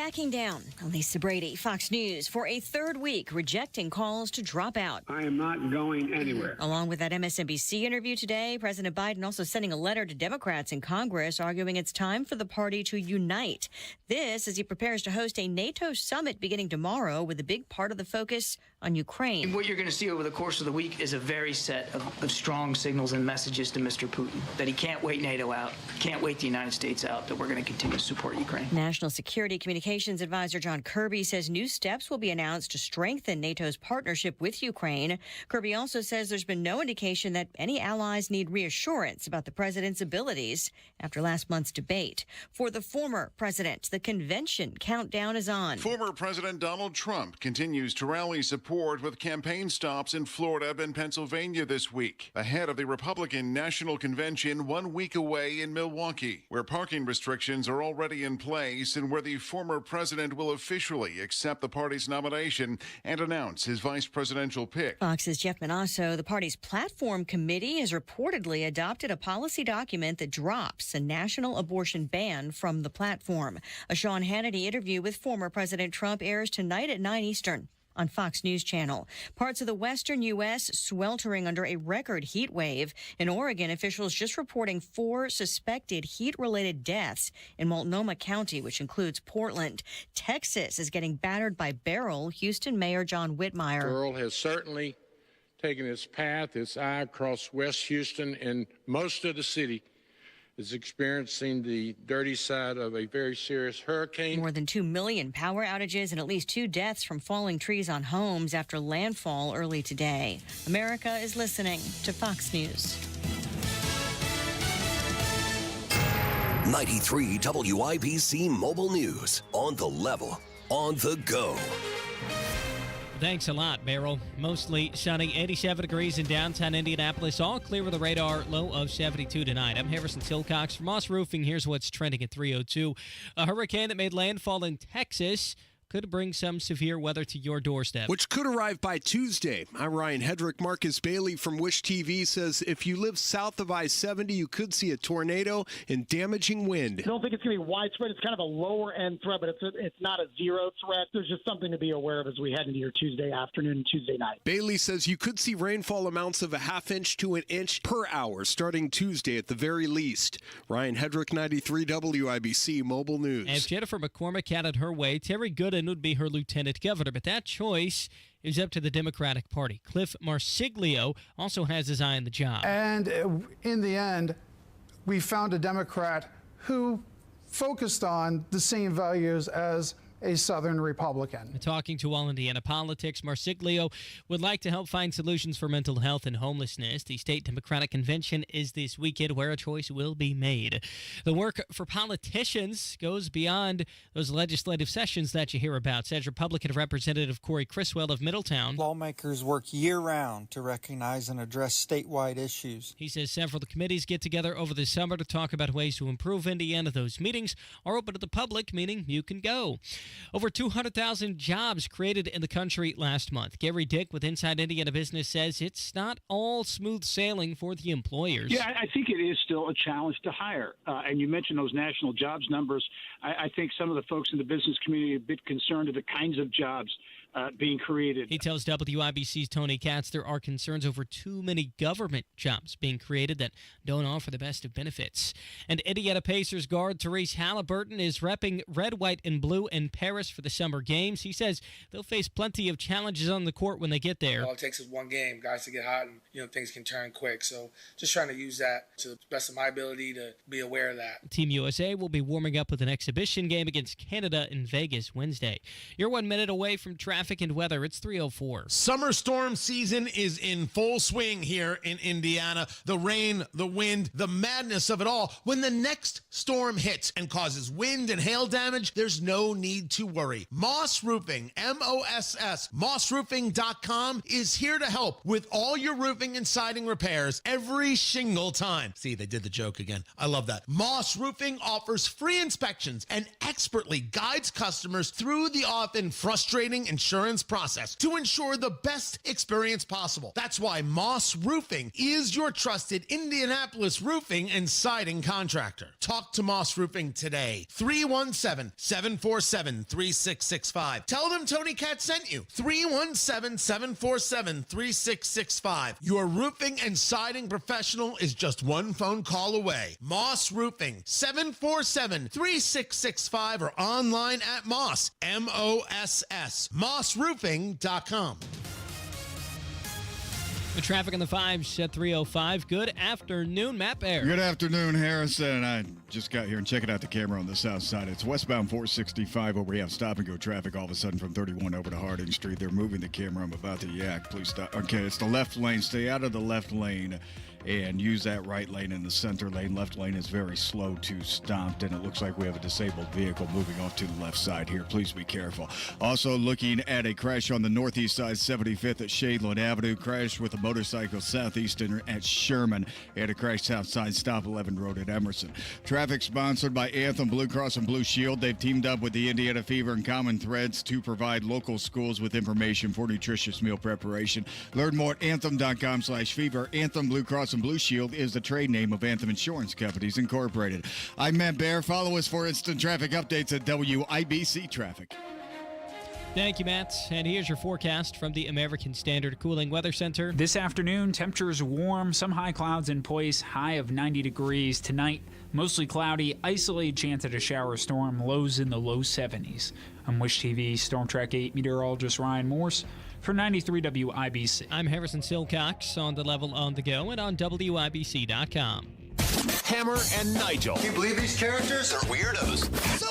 backing down. Lisa Brady, Fox News, for a third week rejecting calls to drop out. I am not going anywhere. Along with that MSNBC interview today, President Biden also sending a letter to Democrats in Congress arguing it's time for the party to unite. This as he prepares to host a NATO summit beginning tomorrow with a big part of the focus on Ukraine. And what you're going to see over the course of the week is a very set of strong signals and messages to Mr. Putin that he can't wait NATO out, can't wait the United States out, that we're going to continue to support Ukraine. National Security Communications Advisor John Kirby says new steps will be announced to strengthen NATO's partnership with Ukraine. Kirby also says there's been no indication that any allies need reassurance about the president's abilities after last month's debate. For the former president, the convention countdown is on. Former President Donald Trump continues to rally support with campaign stops in Florida and Pennsylvania this week, ahead of the Republican National Convention 1 week away in Milwaukee, where parking restrictions are already in place and where the former president will officially accept the party's nomination and announce his vice presidential pick. Fox's Jeff Manasso, the party's platform committee, has reportedly adopted a policy document that drops a national abortion ban from the platform. A Sean Hannity interview with former President Trump airs tonight at 9 Eastern. On Fox News Channel. Parts of the western U.S. sweltering under a record heat wave. In Oregon, officials just reporting 4 suspected heat-related deaths in Multnomah County, which includes Portland. Texas is getting battered by Beryl. Houston Mayor John Whitmire. Beryl has certainly taken its path, its eye across West Houston, and most of the city is experiencing the dirty side of a very serious hurricane. More than 2 million power outages and at least 2 deaths from falling trees on homes after landfall early today. America is listening to Fox News. 93 WIBC Mobile News. On the level, on the go. Thanks a lot, Beryl. Mostly sunny, 87 degrees in downtown Indianapolis. All clear with a radar low of 72 tonight. I'm Harrison Silcox from Moss Roofing. Here's what's trending at 3:02. A hurricane that made landfall in Texas could bring some severe weather to your doorstep. Which could arrive by Tuesday. I'm Ryan Hedrick. Marcus Bailey from Wish TV says if you live south of I-70, you could see a tornado and damaging wind. I don't think it's going to be widespread. It's kind of a lower-end threat, but it's not a zero threat. There's just something to be aware of as we head into your Tuesday afternoon and Tuesday night. Bailey says you could see rainfall amounts of a ½ inch to an inch per hour starting Tuesday at the very least. Ryan Hedrick, 93 WIBC Mobile News. As Jennifer McCormick had it her way, Terry Gooden would be her lieutenant governor, but that choice is up to the Democratic Party. Cliff Marsiglio also has his eye on the job. And in the end, we found a Democrat who focused on the same values as a Southern Republican. Talking to All Indiana Politics, Marsiglio would like to help find solutions for mental health and homelessness. The state Democratic Convention is this weekend where a choice will be made. The work for politicians goes beyond those legislative sessions that you hear about, says Republican Representative Corey Criswell of Middletown. Lawmakers work year-round to recognize and address statewide issues. He says several committees get together over the summer to talk about ways to improve Indiana. Those meetings are open to the public, meaning you can go. Over 200,000 jobs created in the country last month. Gary Dick with Inside Indiana Business says it's not all smooth sailing for the employers. Yeah, I think it is still a challenge to hire. And you mentioned those national jobs numbers. I think some of the folks in the business community are a bit concerned of the kinds of jobs being created. He tells WIBC's Tony Katz there are concerns over too many government jobs being created that don't offer the best of benefits. And Indiana Pacers guard Therese Halliburton is repping red, white, and blue in Paris for the summer games. He says they'll face plenty of challenges on the court when they get there. All it takes is one game, guys, to get hot, and things can turn quick. So just trying to use that to the best of my ability to be aware of that. Team USA will be warming up with an exhibition game against Canada in Vegas Wednesday. You're 1 minute away from traffic and weather. It's 3:04. Summer storm season is in full swing here in Indiana. The rain, the wind, the madness of it all. When the next storm hits and causes wind and hail damage, there's no need to worry. Moss Roofing, MOSS, mossroofing.com is here to help with all your roofing and siding repairs every single time. See, they did the joke again. I love that. Moss Roofing offers free inspections and expertly guides customers through the often frustrating and insurance process to ensure the best experience possible. That's why Moss Roofing is your trusted Indianapolis roofing and siding contractor. Talk to Moss Roofing today. 317-747-3665. Tell them Tony Katz sent you. 317-747-3665. Your roofing and siding professional is just one phone call away. Moss Roofing, 747-3665 or online at Moss, M-O-S-S, mossroofing.com. The traffic on the 5s at 3:05. Good afternoon, Matt Bear. Good afternoon, Harrison. I just got here and checking out the camera on the south side. It's westbound 465 where we have stop-and-go traffic all of a sudden from 31 over to Harding Street. They're moving the camera. I'm about to yak. Please stop. Okay, it's the left lane. Stay out of the left lane and use that right lane in the center lane. Left lane is very slow to stopped, and it looks like we have a disabled vehicle moving off to the left side here. Please be careful. Also looking at a crash on the northeast side, 75th at Shadeland Avenue. Crash with a motorcycle southeastern at Sherman. And a crash south side, stop 11 Road at Emerson. Traffic sponsored by Anthem Blue Cross and Blue Shield. They've teamed up with the Indiana Fever and Common Threads to provide local schools with information for nutritious meal preparation. Learn more at anthem.com/fever. Anthem Blue Cross and Blue Shield is the trade name of Anthem Insurance Companies Incorporated. I'm Matt Bear. Follow us for instant traffic updates at WIBC Traffic. Thank you, Matt. And here's your forecast from the American Standard Cooling Weather Center. This afternoon, temperatures warm, some high clouds in place, high of 90 degrees. Tonight, mostly cloudy, isolated chance at a shower storm, lows in the low 70s. I'm Wish TV Storm Track 8 meteorologist Ryan Morse for 93 WIBC. I'm Harrison Silcox on the level on the go and on WIBC.com. Hammer and Nigel. Can you believe these characters are weirdos? So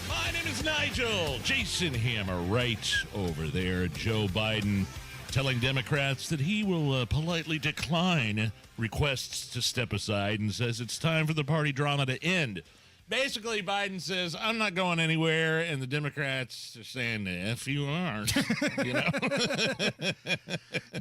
my name is Nigel. Jason Hammer right over there. Joe Biden telling Democrats that he will politely decline requests to step aside and says it's time for the party drama to end. Basically, Biden says, I'm not going anywhere, and the Democrats are saying, F you aren't. You know?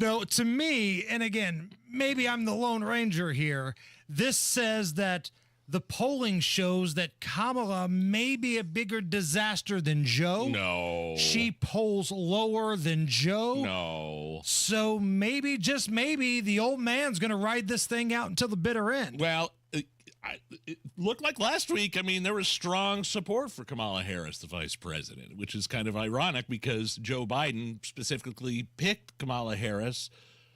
No, to me, and again, maybe I'm the Lone Ranger here, this says that the polling shows that Kamala may be a bigger disaster than Joe. No. She polls lower than Joe. No. So maybe, just maybe, the old man's going to ride this thing out until the bitter end. Well, it looked like last week, I mean, there was strong support for Kamala Harris, the vice president, which is kind of ironic because Joe Biden specifically picked Kamala Harris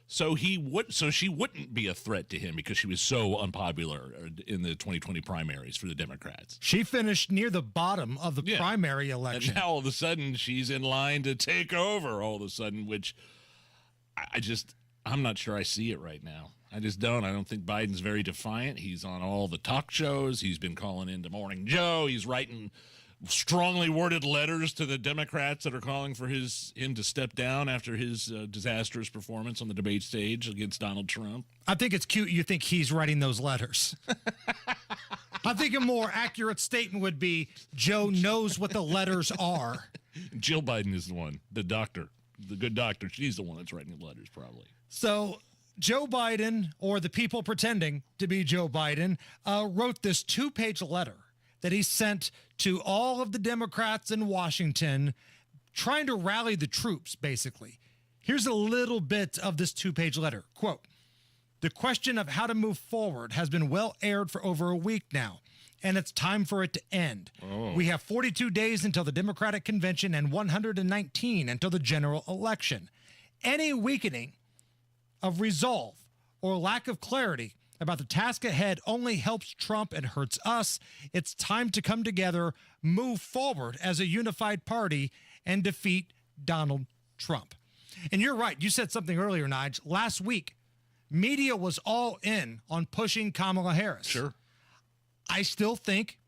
so she wouldn't be a threat to him because she was so unpopular in the 2020 primaries for the Democrats. She finished near the bottom of the primary election. And now all of a sudden she's in line to take over all of a sudden, which I'm not sure I see it right now. I just don't. I don't think Biden's very defiant. He's on all the talk shows. He's been calling into Morning Joe. He's writing strongly worded letters to the Democrats that are calling for him to step down after his disastrous performance on the debate stage against Donald Trump. I think it's cute you think he's writing those letters. I think a more accurate statement would be Joe knows what the letters are. Jill Biden is the one, the doctor, the good doctor. She's the one that's writing the letters probably. So Joe Biden, or the people pretending to be Joe Biden, wrote this 2-page letter that he sent to all of the Democrats in Washington, trying to rally the troops, basically. Here's a little bit of this 2-page letter. Quote, "The question of how to move forward has been well aired for over a week now, and it's time for it to end. We have 42 days until the Democratic Convention and 119 until the general election. Any weakening of resolve or lack of clarity about the task ahead only helps Trump and hurts us. It's time to come together, move forward as a unified party, and defeat Donald Trump." And you're right. You said something earlier, Nigel. Last week, media was all in on pushing Kamala Harris. Sure. I still think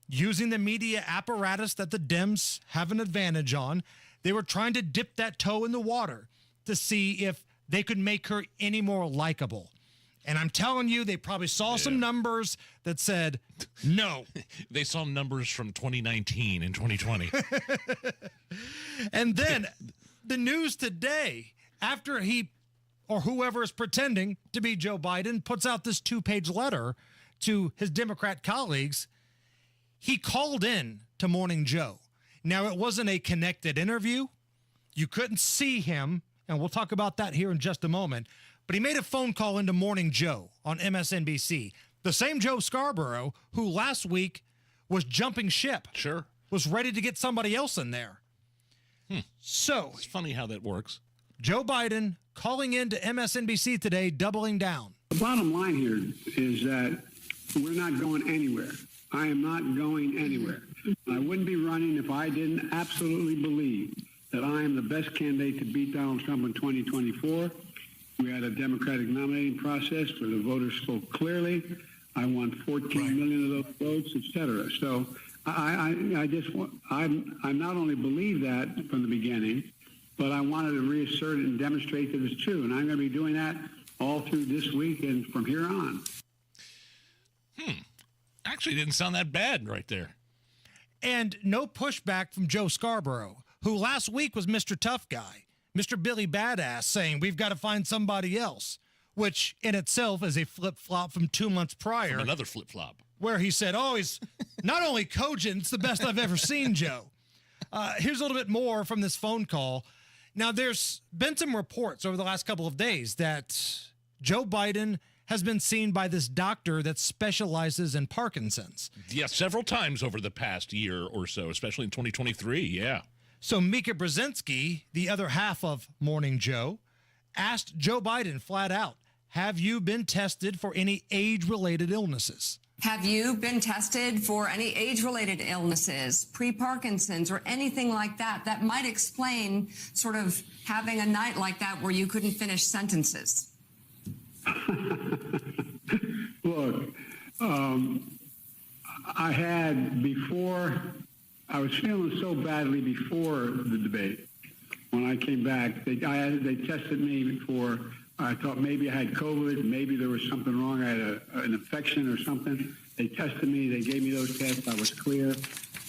using the media apparatus that the Dems have an advantage on, they were trying to dip that toe in the water to see if they could make her any more likable. And I'm telling you, they probably saw some numbers that said no. They saw numbers from 2019 and 2020. And then the news today, after he or whoever is pretending to be Joe Biden puts out this 2-page letter to his Democrat colleagues, he called in to Morning Joe. Now, it wasn't a connected interview. You couldn't see him, and we'll talk about that here in just a moment. But he made a phone call into Morning Joe on MSNBC. The same Joe Scarborough who last week was jumping ship. Sure. Was ready to get somebody else in there. So it's funny how that works. Joe Biden calling into MSNBC today, doubling down. The bottom line here is that we're not going anywhere. I am not going anywhere. I wouldn't be running if I didn't absolutely believe that I am the best candidate to beat Donald Trump in 2024. We had a Democratic nominating process where the voters spoke clearly. I won 14 million of those votes, et cetera. So I just want, I'm not only believe that from the beginning, but I wanted to reassert it and demonstrate that it's true. And I'm going to be doing that all through this week and from here on. Actually, didn't sound that bad right there. And no pushback from Joe Scarborough, who last week was Mr. Tough Guy, Mr. Billy Badass, saying we've got to find somebody else, which in itself is a flip-flop from 2 months prior. From another flip-flop. Where he said, oh, he's not only cogent, it's the best I've ever seen, Joe. Here's a little bit more from this phone call. Now, there's been some reports over the last couple of days that Joe Biden has been seen by this doctor that specializes in Parkinson's. Yeah, several times over the past year or so, especially in 2023, yeah. So Mika Brzezinski, the other half of Morning Joe, asked Joe Biden flat out, have you been tested for any age-related illnesses? Have you been tested for any age-related illnesses, pre-Parkinson's, or anything like that that might explain sort of having a night like that where you couldn't finish sentences? Look, I had before, I was feeling so badly before the debate. When I came back, they tested me for, I thought maybe I had COVID, maybe there was something wrong, I had an infection or something. They tested me, they gave me those tests, I was clear.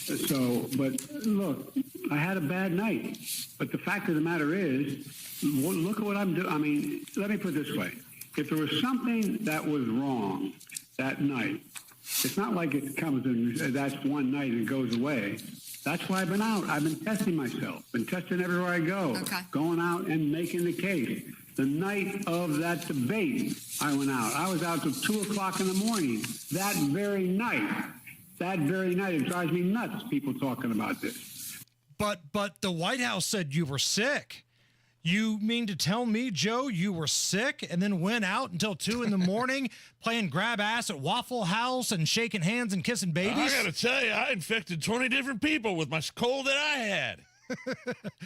So, but look, I had a bad night. But the fact of the matter is, look at what I'm doing. I mean, let me put it this way. If there was something that was wrong that night, it's not like it comes and that's one night and it goes away. That's why I've been out. I've been testing myself, been testing everywhere I go, going out and making the case. The night of that debate, I went out. I was out till 2 o'clock in the morning that very night. That very night. It drives me nuts, people talking about this. But the White House said you were sick. You mean to tell me, Joe, you were sick and then went out until 2 in the morning playing grab ass at Waffle House and shaking hands and kissing babies? I got to tell you, I infected 20 different people with my cold that I had.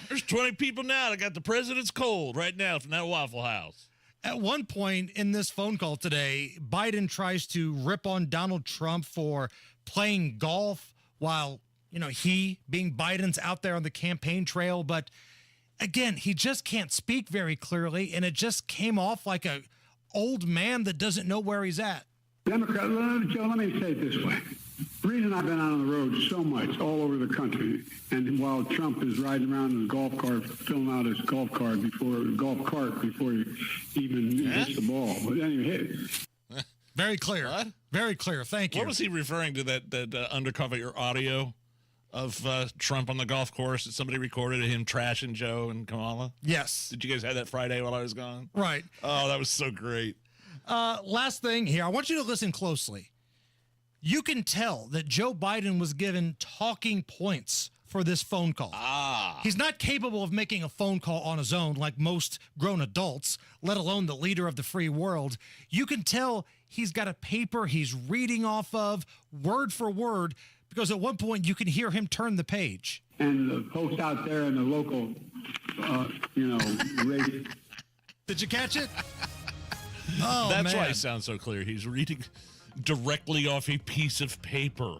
There's 20 people now that got the president's cold right now from that Waffle House. At one point in this phone call today, Biden tries to rip on Donald Trump for playing golf while, he, being Biden's, out there on the campaign trail. But again, he just can't speak very clearly, and it just came off like a old man that doesn't know where he's at. Democrat, Joe, let me say it this way. The reason I've been out on the road so much all over the country, and while Trump is riding around in a golf cart, filling out his golf cart before he even hits the ball. But anyway, very clear. What? Very clear. Thank you. What was he referring to, that undercover audio of Trump on the golf course that somebody recorded of him trashing Joe and Kamala? Yes. Did you guys have that Friday while I was gone? Right. Oh, that was so great. Last thing here. I want you to listen closely. You can tell that Joe Biden was given talking points for this phone call. He's not capable of making a phone call on his own like most grown adults, let alone the leader of the free world. You can tell he's got a paper he's reading off of word for word, because at one point you can hear him turn the page. And the folks out there in the local, race. Did you catch it? Oh, That's man. why he sounds so clear. He's reading directly off a piece of paper.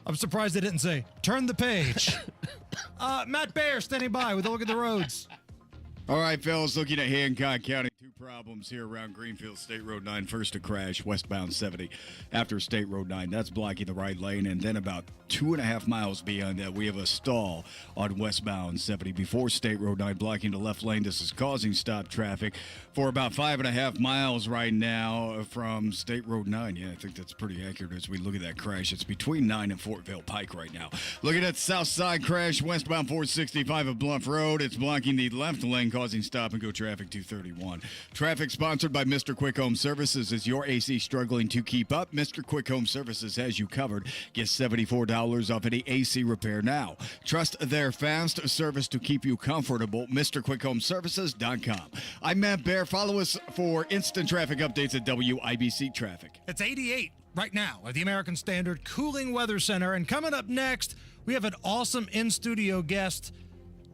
I'm surprised they didn't say, turn the page. Matt Baer standing by with a look at the roads. All right, fellas, looking at Hancock County. Two problems here around Greenfield, State Road 9. First to crash, westbound 70 after State Road 9. That's blocking the right lane. And then about 2.5 miles beyond that, we have a stall on westbound 70 before State Road 9, blocking the left lane. This is causing stop traffic for about 5.5 miles right now from State Road 9. Yeah, I think that's pretty accurate as we look at that crash. It's between 9 and Fortville Pike right now. Looking at south side crash, westbound 465 of Bluff Road. It's blocking the left lane, causing stop-and-go traffic 231. Traffic sponsored by Mr. Quick Home Services. Is your AC struggling to keep up? Mr. Quick Home Services has you covered. Get $74 off any AC repair now. Trust their fast service to keep you comfortable. MrQuickHomeServices.com. I'm Matt Bear. Follow us for instant traffic updates at WIBC Traffic. It's 88 right now at the American Standard Cooling Weather Center. And coming up next, we have an awesome in-studio guest,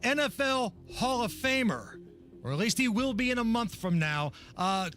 NFL Hall of Famer, or at least he will be in a month from now.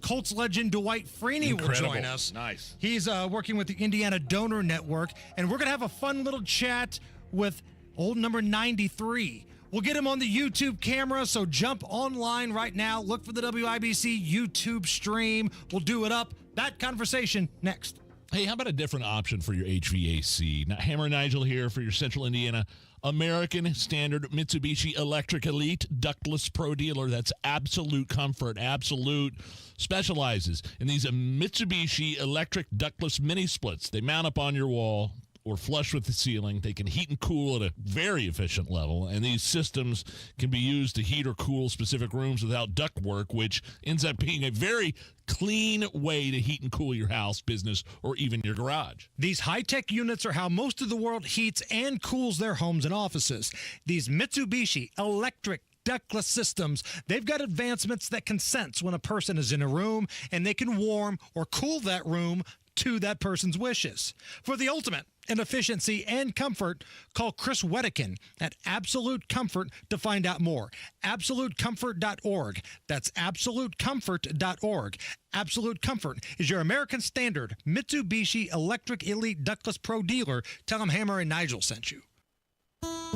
Colts legend Dwight Freeney will join us. Nice. He's working with the Indiana Donor Network, and we're going to have a fun little chat with old number 93. We'll get him on the YouTube camera, so jump online right now. Look for the WIBC YouTube stream. We'll do it up. That conversation next. Hey, how about a different option for your HVAC? Now, Hammer Nigel here for your Central Indiana American Standard Mitsubishi Electric Elite Ductless Pro Dealer. That's Absolute Comfort. Absolute specializes in these Mitsubishi Electric Ductless Mini Splits. They mount up on your wall or flush with the ceiling. They can heat and cool at a very efficient level, and these systems can be used to heat or cool specific rooms without ductwork, which ends up being a very clean way to heat and cool your house, business, or even your garage. These high-tech units are how most of the world heats and cools their homes and offices. These Mitsubishi electric ductless systems, they've got advancements that can sense when a person is in a room, and they can warm or cool that room to that person's wishes. For the ultimate in efficiency and comfort, call Chris Wedekin at Absolute Comfort to find out more. AbsoluteComfort.org. That's AbsoluteComfort.org. Absolute Comfort is your American Standard Mitsubishi Electric Elite Ductless Pro Dealer. Tell them Hammer and Nigel sent you.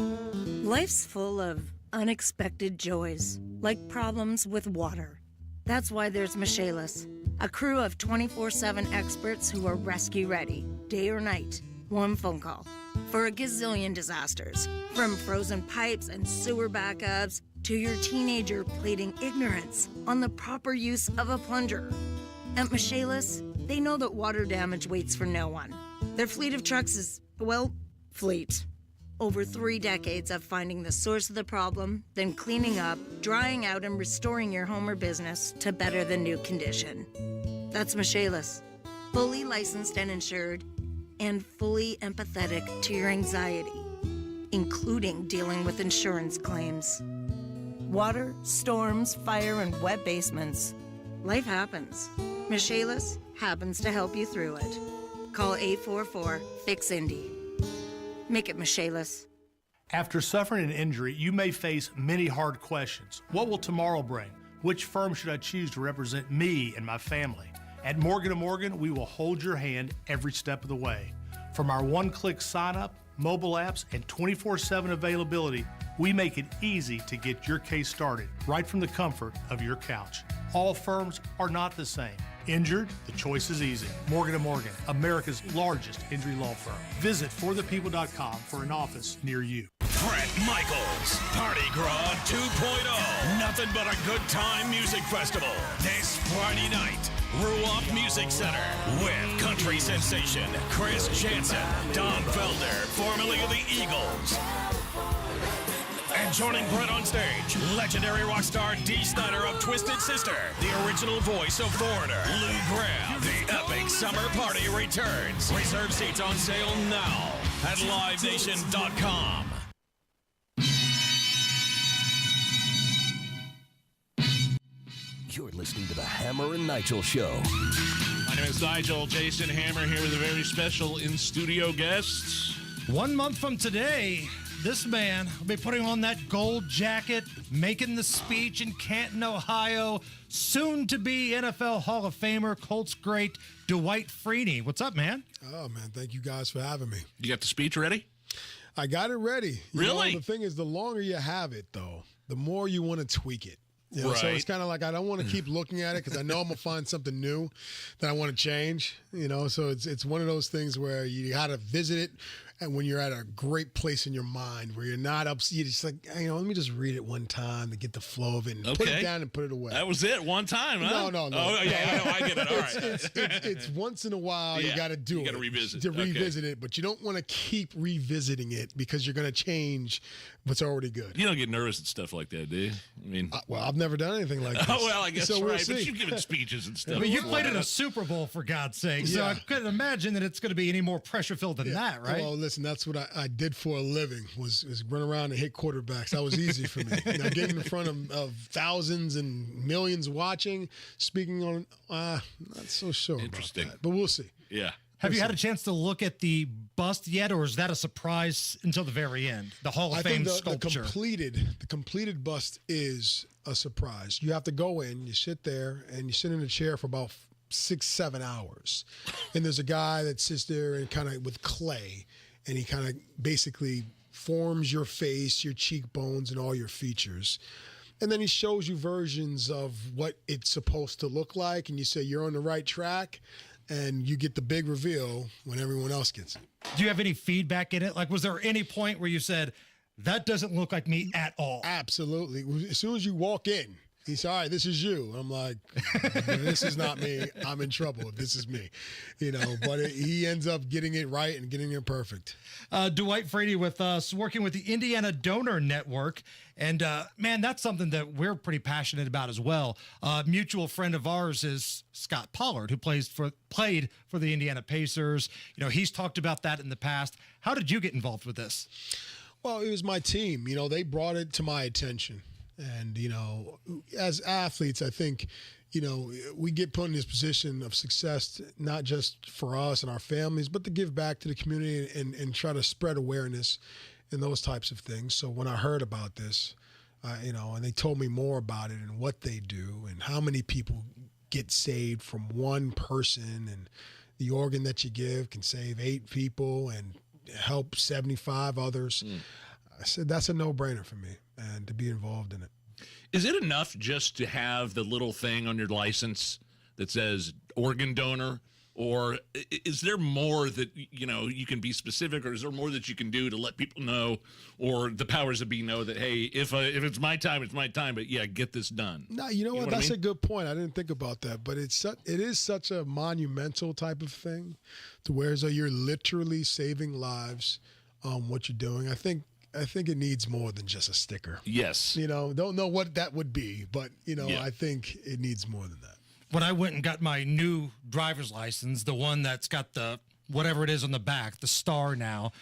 Life's full of unexpected joys, like problems with water. That's why there's Michaelis, a crew of 24/7 experts who are rescue ready, day or night. One phone call for a gazillion disasters, from frozen pipes and sewer backups to your teenager pleading ignorance on the proper use of a plunger. At Michaelis, they know that water damage waits for no one. Their fleet of trucks is, well, fleet. Over 3 decades of finding the source of the problem, then cleaning up, drying out, and restoring your home or business to better than new condition. That's Michaelis, fully licensed and insured, and fully empathetic to your anxiety, including dealing with insurance claims. Water, storms, fire, and wet basements. Life happens. Michaelis happens to help you through it. Call 844-FIX-INDY. Make it Michaelis. After suffering an injury, you may face many hard questions. What will tomorrow bring? Which firm should I choose to represent me and my family? At Morgan & Morgan, we will hold your hand every step of the way. From our one-click sign-up, mobile apps, and 24/7 availability, we make it easy to get your case started right from the comfort of your couch. All firms are not the same. Injured? The choice is easy. Morgan & Morgan, America's largest injury law firm. Visit forthepeople.com for an office near you. Brett Michaels, Party Grog 2.0. Nothing but a good time music festival. This Friday night, Ruoff Music Center with country sensation Chris Jansen, Don Felder, formerly of the Eagles. And joining Brett on stage, legendary rock star Dee Snider of Twisted Sister, the original voice of Foreigner, Lou Gramm. The epic summer party returns. Reserve seats on sale now at livenation.com. You're listening to the Hammer and Nigel Show. My name is Nigel. Jason Hammer here with a very special in-studio guest. 1 month from today, this man will be putting on that gold jacket, making the speech in Canton, Ohio. Soon to be NFL Hall of Famer, Colts great Dwight Freeney. What's up, man? Oh, man, thank you guys for having me. You got the speech ready? I got it ready. Really? The thing is, the longer you have it, though, the more you want to tweak it. You know, Right. So it's kind of like I don't want to keep looking at it because I know I'm gonna find something new that I want to change. You know, so it's one of those things where you got to visit it, and when you're at a great place in your mind where you're not upset, you're just like, let me just read it one time to get the flow of it and put it down and put it away. That was it, one time, huh? No. Oh, yeah, I get it. All right. It's once in a while you got to do it. You got to revisit. Revisit it, but you don't want to keep revisiting it because you're going to change what's already good. You don't get nervous at stuff like that, do you? I mean, well, I've never done anything like this. Oh, well, I guess so right. We'll see. But you've given speeches and stuff. I mean, you played in a Super Bowl, for God's sake, so Yeah. I couldn't imagine that it's going to be any more pressure-filled than that, right? Well, listen, that's what I did for a living was run around and hit quarterbacks. That was easy for me. Now, getting in front of thousands and millions watching, speaking on, not so sure. Interesting. About that, but we'll see. Yeah. Have you had a chance to look at the bust yet, or is that a surprise until the very end? The Hall of Fame sculpture. The completed bust is a surprise. You have to go in, you sit there, and you sit in a chair for about 6-7 hours. And there's a guy that sits there and kind of with clay, and he kind of basically forms your face, your cheekbones, and all your features. And then he shows you versions of what it's supposed to look like, and you say you're on the right track. And you get the big reveal when everyone else gets it. Do you have any feedback in it? Like, was there any point where you said, that doesn't look like me at all? Absolutely. As soon as you walk in, he said, all right, this is you. I'm like, this is not me. I'm in trouble if this is me. You know, but he ends up getting it right and getting it perfect. Dwight Freeney with us, working with the Indiana Donor Network. And, man, that's something that we're pretty passionate about as well. A mutual friend of ours is Scott Pollard, who played for the Indiana Pacers. You know, he's talked about that in the past. How did you get involved with this? Well, it was my team. You know, they brought it to my attention. And, you know, as athletes, I think, you know, we get put in this position of success, not just for us and our families, but to give back to the community and try to spread awareness and those types of things. So when I heard about this, you know, and they told me more about it and what they do and how many people get saved from one person, and the organ that you give can save 8 people and help 75 others. I said, that's a no-brainer for me, and to be involved in it. Is it enough just to have the little thing on your license that says organ donor? Or is there more that, you know, you can be specific, or is there more that you can do to let people know, or the powers that be know that, hey, if it's my time, it's my time, but yeah, get this done? No, you know what? That's a good point. I didn't think about that, but it is such a monumental type of thing to where as though you're literally saving lives, what you're doing. I think it needs more than just a sticker. Yes. You know, don't know what that would be, but, you know, I think it needs more than that. When I went and got my new driver's license, the one that's got the whatever it is on the back, the star now,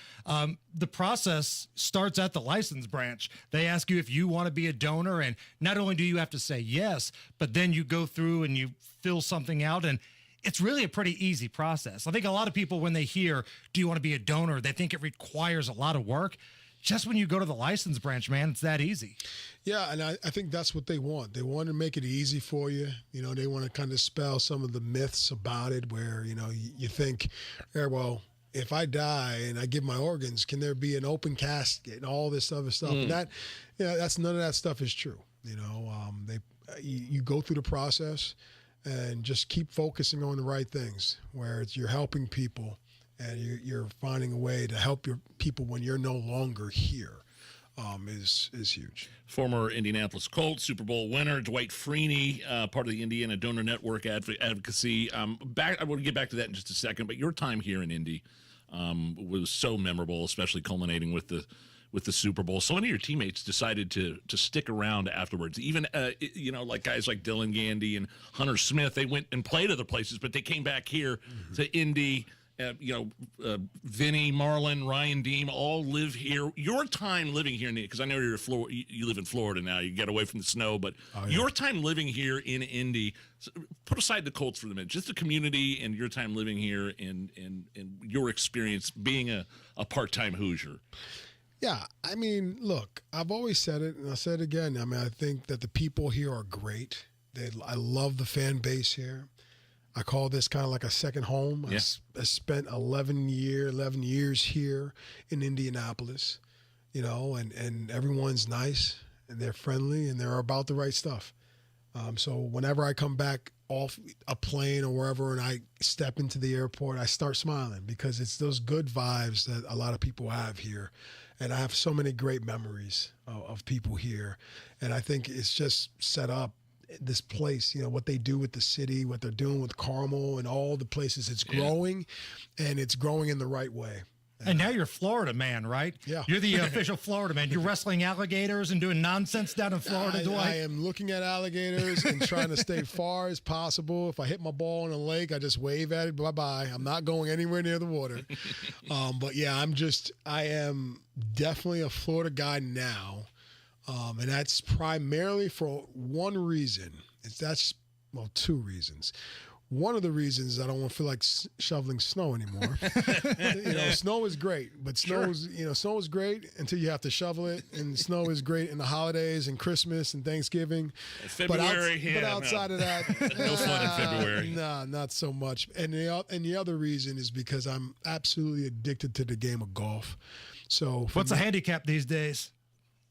the process starts at the license branch. They ask you if you want to be a donor, and not only do you have to say yes, but then you go through and you fill something out, and it's really a pretty easy process. I think a lot of people, when they hear, do you want to be a donor, they think it requires a lot of work. Just when you go to the license branch, man, it's that easy. Yeah, and I think that's what they want. They want to make it easy for you. You know, they want to kind of dispel some of the myths about it where, you know, you think, yeah, well, if I die and I give my organs, can there be an open casket and all this other stuff? And that, you know, that's none of that stuff is true. You know, you go through the process and just keep focusing on the right things where you're helping people. And you're finding a way to help your people when you're no longer here, is huge. Former Indianapolis Colts Super Bowl winner Dwight Freeney, part of the Indiana Donor Network advocacy. I want to get back to that in just a second, but your time here in Indy was so memorable, especially culminating with the Super Bowl. So many of your teammates decided to stick around afterwards. Even you know, like guys like Dylan Gandy and Hunter Smith, they went and played other places, but they came back here to Indy. You know, Vinny, Marlon, Ryan Deem all live here. Your time living here, because I know you live in Florida now. You get away from the snow, but your time living here in Indy, put aside the Colts for the minute, just the community and your time living here and your experience being a part-time Hoosier. Yeah, I mean, look, I've always said it, and I'll say it again. I mean, I think that the people here are great. I love the fan base here. I call this kind of like a second home. Yeah. I spent 11 years here in Indianapolis, you know, and everyone's nice and they're friendly and they're about the right stuff. So whenever I come back off a plane or wherever and I step into the airport, I start smiling because it's those good vibes that a lot of people have here. And I have so many great memories of people here. And I think it's just set up this place, what they do with the city, what they're doing with Carmel and all the places it's growing, and it's growing in the right way. And now you're Florida man, right? Yeah. You're the official Florida man. You're wrestling alligators and doing nonsense down in Florida, Dwight. I am looking at alligators and trying to stay far as possible. If I hit my ball in a lake, I just wave at it. Bye-bye. I'm not going anywhere near the water. But yeah, I am definitely a Florida guy now. And that's primarily for one reason. Two reasons. One of the reasons is I don't want to feel like shoveling snow anymore. Snow is great, but snow is great until you have to shovel it, and snow is great in the holidays and Christmas and Thanksgiving. February, but outside of that, no fun in February. Nah, not so much. And the other reason is because I'm absolutely addicted to the game of golf. So what's the handicap these days?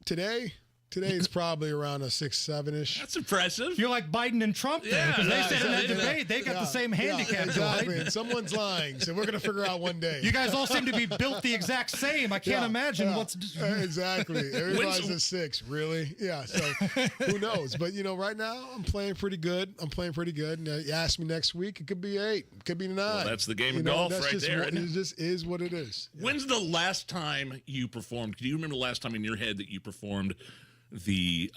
Today it's probably around a 6-7-ish. That's impressive. You're like Biden and Trump there, because they said in that debate they got the same handicap. Exactly. And someone's lying, so we're going to figure out one day. You guys all seem to be built the exact same. I can't imagine what's... Exactly. Everybody's a 6, really? Yeah, so who knows? But, right now I'm playing pretty good. And you ask me next week, it could be 8, it could be 9. Well, that's the game of golf right there. It just is what it is. Yeah. When's the last time you performed? Do you remember the last time in your head that you performed the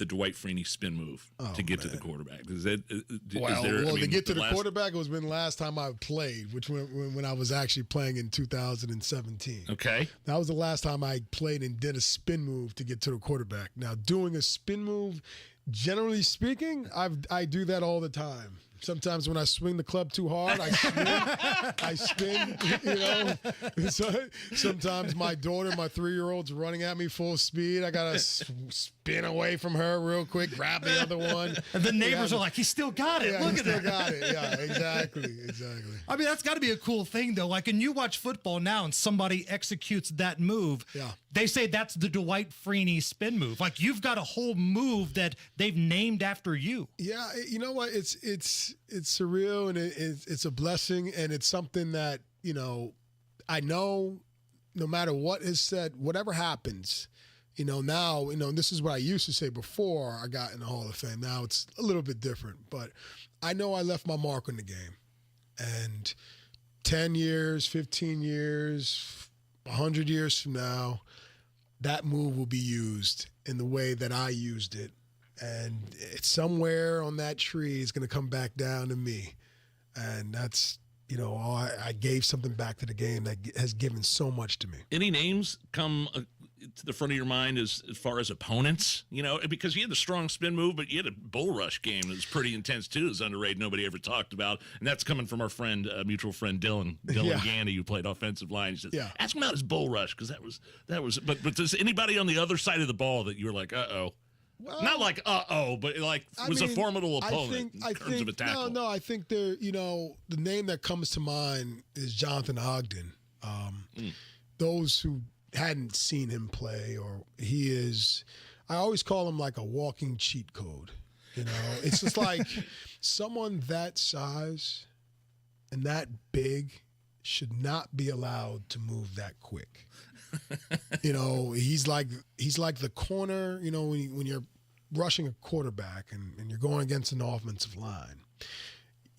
Dwight Freeney spin move to get to the quarterback? To get to the quarterback, it was been the last time I played, which when I was actually playing in 2017. Okay. That was the last time I played and did a spin move to get to the quarterback. Now, doing a spin move, generally speaking, I do that all the time. Sometimes when I swing the club too hard, I spin. So, sometimes my daughter, my 3-year-old's running at me full speed. I got to spin away from her real quick, grab the other one. And the neighbors are like, he still got it. Look at that. Got it. Yeah, exactly. I mean, that's got to be a cool thing, though. Like, when you watch football now and somebody executes that move, they say that's the Dwight Freeney spin move. Like, you've got a whole move that they've named after you. Yeah, you know what? It's surreal, and it's a blessing, and it's something that, I know no matter what is said, whatever happens, now, this is what I used to say before I got in the Hall of Fame. Now it's a little bit different, but I know I left my mark on the game. And 10 years, 15 years, 100 years from now, that move will be used in the way that I used it. And it's somewhere on that tree is going to come back down to me. And that's, I gave something back to the game that has given so much to me. Any names come to the front of your mind as far as opponents? Because you had the strong spin move, but you had a bull rush game that was pretty intense too. It was underrated. Nobody ever talked about. And that's coming from our friend, mutual friend Dylan Gandy, who played offensive line. He says, ask him about his bull rush, because that was. But does anybody on the other side of the ball that you were like, uh-oh? Well, not like but like was a formidable opponent in terms of a tackle. No, I think the name that comes to mind is Jonathan Ogden. Those who hadn't seen him play, or he is, I always call him like a walking cheat code. It's just like someone that size and that big should not be allowed to move that quick. He's like the corner, when you're rushing a quarterback and you're going against an offensive line.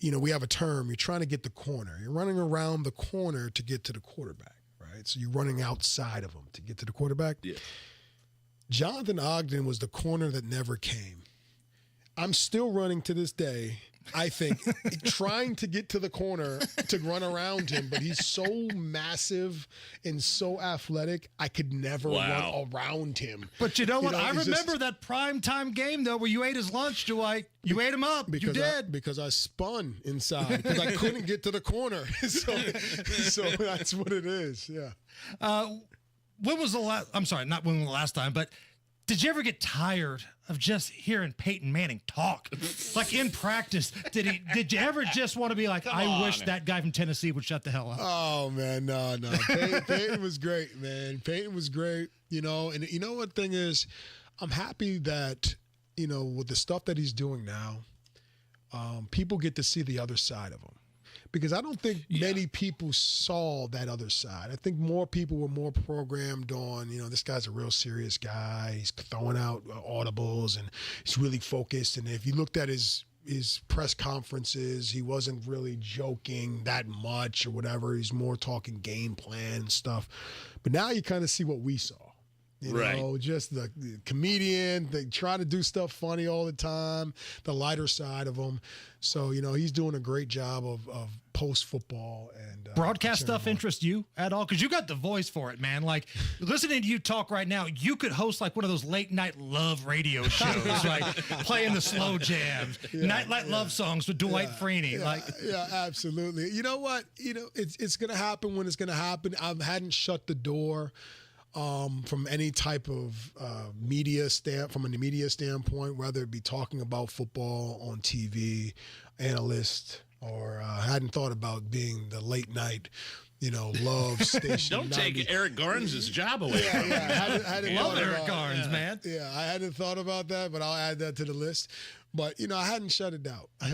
We have a term, you're trying to get the corner. You're running around the corner to get to the quarterback, right? So you're running outside of him to get to the quarterback. Yeah. Jonathan Ogden was the corner that never came. I'm still running to this day, I think, trying to get to the corner to run around him, but he's so massive and so athletic, I could never run around him. But you know what? I remember that primetime game, though, where you ate his lunch, Dwight. You ate him up. You did. Because I spun inside, because I couldn't get to the corner. So that's what it is, yeah. When was the last, I'm sorry, not when was the last time, but did you ever get tired of just hearing Peyton Manning talk? Like in practice, did you ever just want to be like, I wish that guy from Tennessee would shut the hell up? Oh, man, no. Peyton was great, man. Peyton was great, and you know what thing is? I'm happy that, with the stuff that he's doing now, people get to see the other side of him. Because I don't think many people saw that other side. I think more people were more programmed on, this guy's a real serious guy. He's throwing out audibles and he's really focused. And if you looked at his press conferences, he wasn't really joking that much or whatever. He's more talking game plan and stuff. But now you kind of see what we saw. Just the comedian. They try to do stuff funny all the time, the lighter side of him. So, he's doing a great job of post-football. And broadcast stuff interest you at all? Because you got the voice for it, man. Like, listening to you talk right now, you could host like one of those late-night love radio shows, like playing the slow jams, nightlight love songs with Dwight Freeney. Yeah, absolutely. You know what? It's going to happen when it's going to happen. I hadn't shut the door from any type of media standpoint, whether it be talking about football on TV, analyst, or I hadn't thought about being the late night, love station. Don't take Eric Garnes' job away. I hadn't love thought Eric about, Garnes, man. Yeah, I hadn't thought about that, but I'll add that to the list. But I hadn't shut it down. I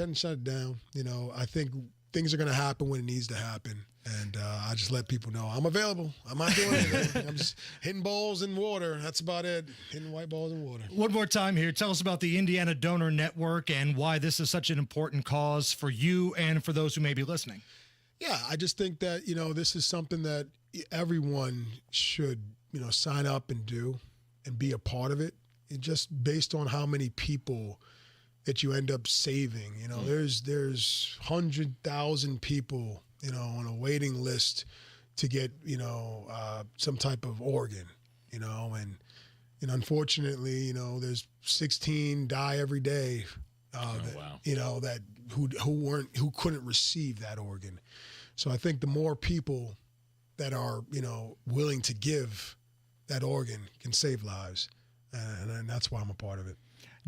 think things are going to happen when it needs to happen. And I just let people know I'm available. I'm not doing anything. I'm just hitting balls in water. That's about it. Hitting white balls in water. One more time here. Tell us about the Indiana Donor Network and why this is such an important cause for you and for those who may be listening. Yeah, I just think that, this is something that everyone should, sign up and do and be a part of it. And just based on how many people that you end up saving. There's 100,000 people on a waiting list to get, some type of organ, and unfortunately, there's 16 die every day, who couldn't receive that organ. So I think the more people that are, willing to give that organ can save lives. And that's why I'm a part of it.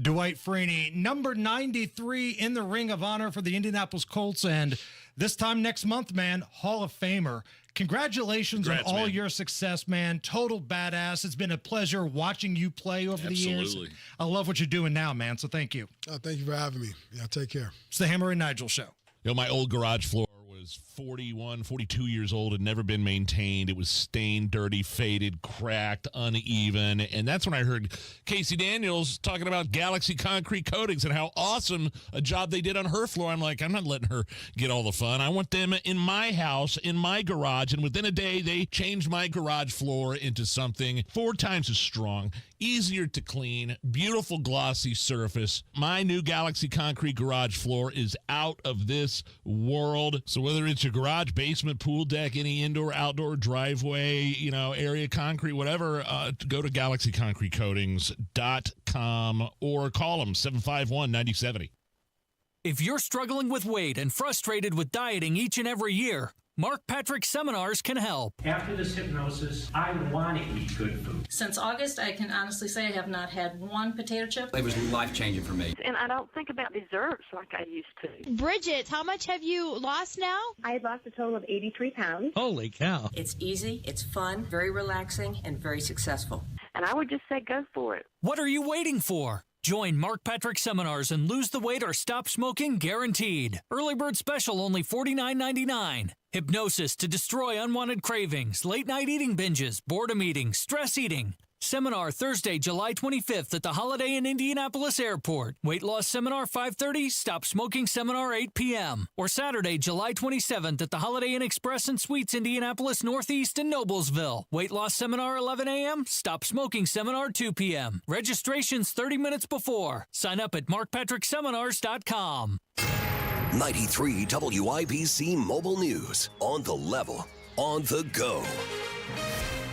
Dwight Freeney, number 93 in the Ring of Honor for the Indianapolis Colts. And this time next month, man, Hall of Famer. Congratulations on all your success, man. Total badass. It's been a pleasure watching you play over the years. I love what you're doing now, man. So thank you. Thank you for having me. Yeah, take care. It's the Hammer and Nigel Show. My old garage floor was 41, 42 years old, had never been maintained. It was stained, dirty, faded, cracked, uneven. And that's when I heard Casey Daniels talking about Galaxy Concrete Coatings and how awesome a job they did on her floor. I'm like, I'm not letting her get all the fun. I want them in my house, in my garage. And within a day, they changed my garage floor into something 4 times as strong, easier to clean, beautiful glossy surface. My new Galaxy Concrete garage floor is out of this world. So whether it's your garage, basement, pool deck, any indoor, outdoor, driveway, area concrete, whatever, go to galaxyconcretecoatings.com or call them 751-9070. If you're struggling with weight and frustrated with dieting each and every year, Mark Patrick Seminars can help. After this hypnosis, I want to eat good food. Since August, I can honestly say I have not had one potato chip. It was life-changing for me. And I don't think about desserts like I used to. Bridget, how much have you lost now? I lost a total of 83 pounds. Holy cow. It's easy, it's fun, very relaxing, and very successful. And I would just say go for it. What are you waiting for? Join Mark Patrick Seminars and lose the weight or stop smoking guaranteed. Early bird special only $49.99. Hypnosis to destroy unwanted cravings, late night eating binges, boredom eating, stress eating. Seminar Thursday, July 25th at the Holiday Inn Indianapolis Airport. Weight loss seminar 5:30, stop smoking seminar 8 p.m. Or Saturday, July 27th at the Holiday Inn Express and Suites Indianapolis Northeast and Noblesville. Weight loss seminar 11 a.m., stop smoking seminar 2 p.m. Registration's 30 minutes before. Sign up at markpatrickseminars.com. 93 WIBC Mobile News. On the level, on the go.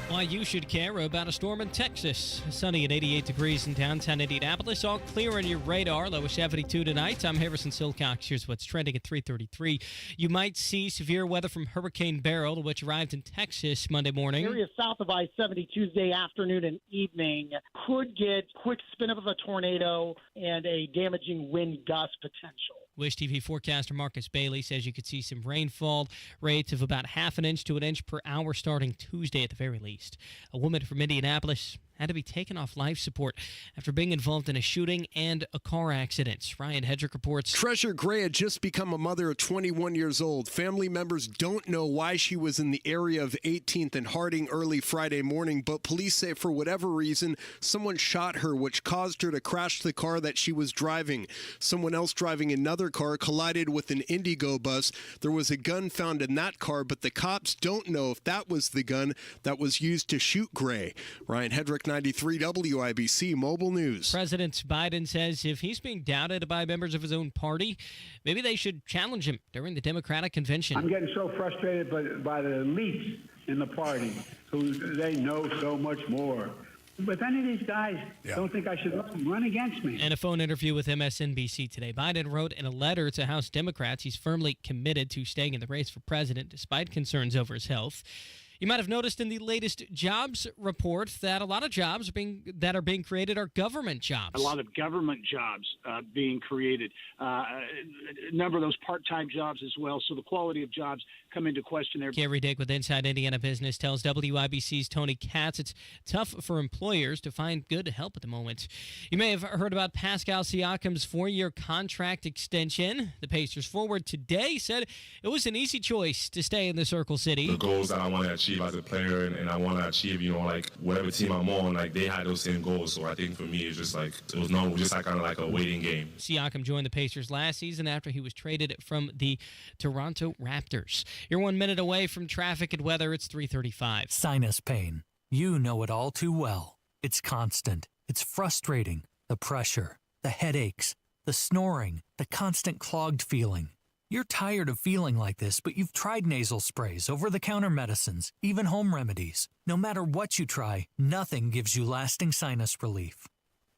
Why you should care about a storm in Texas. Sunny at 88 degrees in downtown Indianapolis. All clear on your radar. Low of 72 tonight. I'm Harrison Silcox. Here's what's trending at 3:33. You might see severe weather from Hurricane Beryl, which arrived in Texas Monday morning. Areas south of I-70 Tuesday afternoon and evening could get quick spin up of a tornado and a damaging wind gust potential. Wish TV forecaster Marcus Bailey says you could see some rainfall rates of about half an inch to an inch per hour starting Tuesday at the very least. A woman from Indianapolis had to be taken off life support after being involved in a shooting and a car accident. Ryan Hedrick reports. Treasure Gray had just become a mother at 21 years old. Family members don't know why she was in the area of 18th and Harding early Friday morning, but police say for whatever reason, someone shot her, which caused her to crash the car that she was driving. Someone else driving another car collided with an Indigo bus. There was a gun found in that car, but the cops don't know if that was the gun that was used to shoot Gray. Ryan Hedrick, 93 WIBC Mobile News. President Biden says if he's being doubted by members of his own party, maybe they should challenge him during the Democratic convention. I'm getting so frustrated by the elites in the party who they know so much more. But any of these guys don't think I should run against me. In a phone interview with MSNBC today, Biden wrote in a letter to House Democrats he's firmly committed to staying in the race for president despite concerns over his health. You might have noticed in the latest jobs report that a lot of jobs that are being created are government jobs. A lot of government jobs being created. A number of those part-time jobs as well. So the quality of jobs come into question there. Carrie Dick with Inside Indiana Business tells WIBC's Tony Katz it's tough for employers to find good help at the moment. You may have heard about Pascal Siakam's 4-year contract extension. The Pacers forward today said it was an easy choice to stay in the Circle City. The goals that I want to achieve as a player and I want to achieve, like whatever team I'm on, like they had those same goals. So I think for me, it's just like, it was normal, just like kind of like a waiting game. Siakam joined the Pacers last season after he was traded from the Toronto Raptors. You're 1 minute away from traffic and weather. It's 3:35. Sinus pain. You know it all too well. It's constant. It's frustrating. The pressure, the headaches, the snoring, the constant clogged feeling. You're tired of feeling like this, but you've tried nasal sprays, over-the-counter medicines, even home remedies. No matter what you try, nothing gives you lasting sinus relief.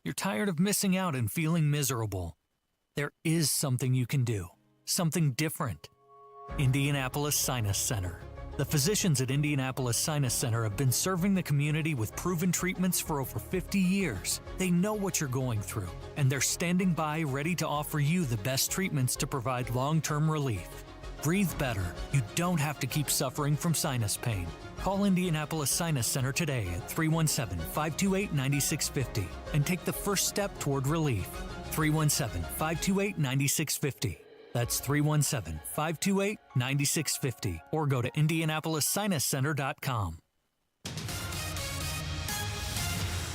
You're tired of missing out and feeling miserable. There is something you can do, something different. Indianapolis Sinus Center. The physicians at Indianapolis Sinus Center have been serving the community with proven treatments for over 50 years. They know what you're going through, and they're standing by ready to offer you the best treatments to provide long-term relief. Breathe better. You don't have to keep suffering from sinus pain. Call Indianapolis Sinus Center today at 317-528-9650 and take the first step toward relief. 317-528-9650. That's 317-528-9650 or go to IndianapolisSinusCenter.com.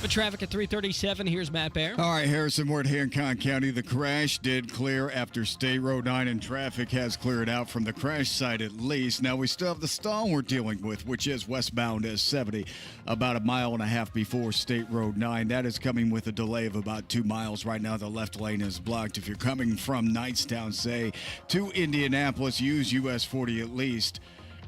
The traffic at 3:37. Here's Matt Bear. All right, Harrison, we're at Hancock County. The crash did clear after State Road 9, and traffic has cleared out from the crash site at least. Now, we still have the stall we're dealing with, which is westbound S70, about 1.5 miles before State Road 9. That is coming with a delay of about 2 miles. Right now, the left lane is blocked. If you're coming from Knightstown, say, to Indianapolis, use US 40 at least.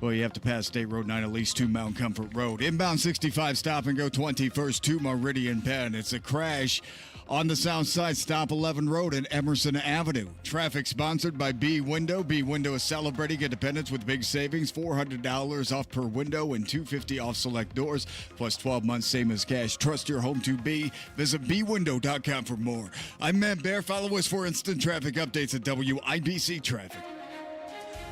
Well, you have to pass State Road 9 at least to Mount Comfort Road. Inbound 65, stop and go 21st to Meridian Penn. It's a crash on the south side, stop 11 Road and Emerson Avenue. Traffic sponsored by B Window. B Window is celebrating independence with big savings, $400 off per window and $250 off select doors, plus 12 months same as cash. Trust your home to B. Visit bwindow.com for more. I'm Matt Bear. Follow us for instant traffic updates at WIBC Traffic.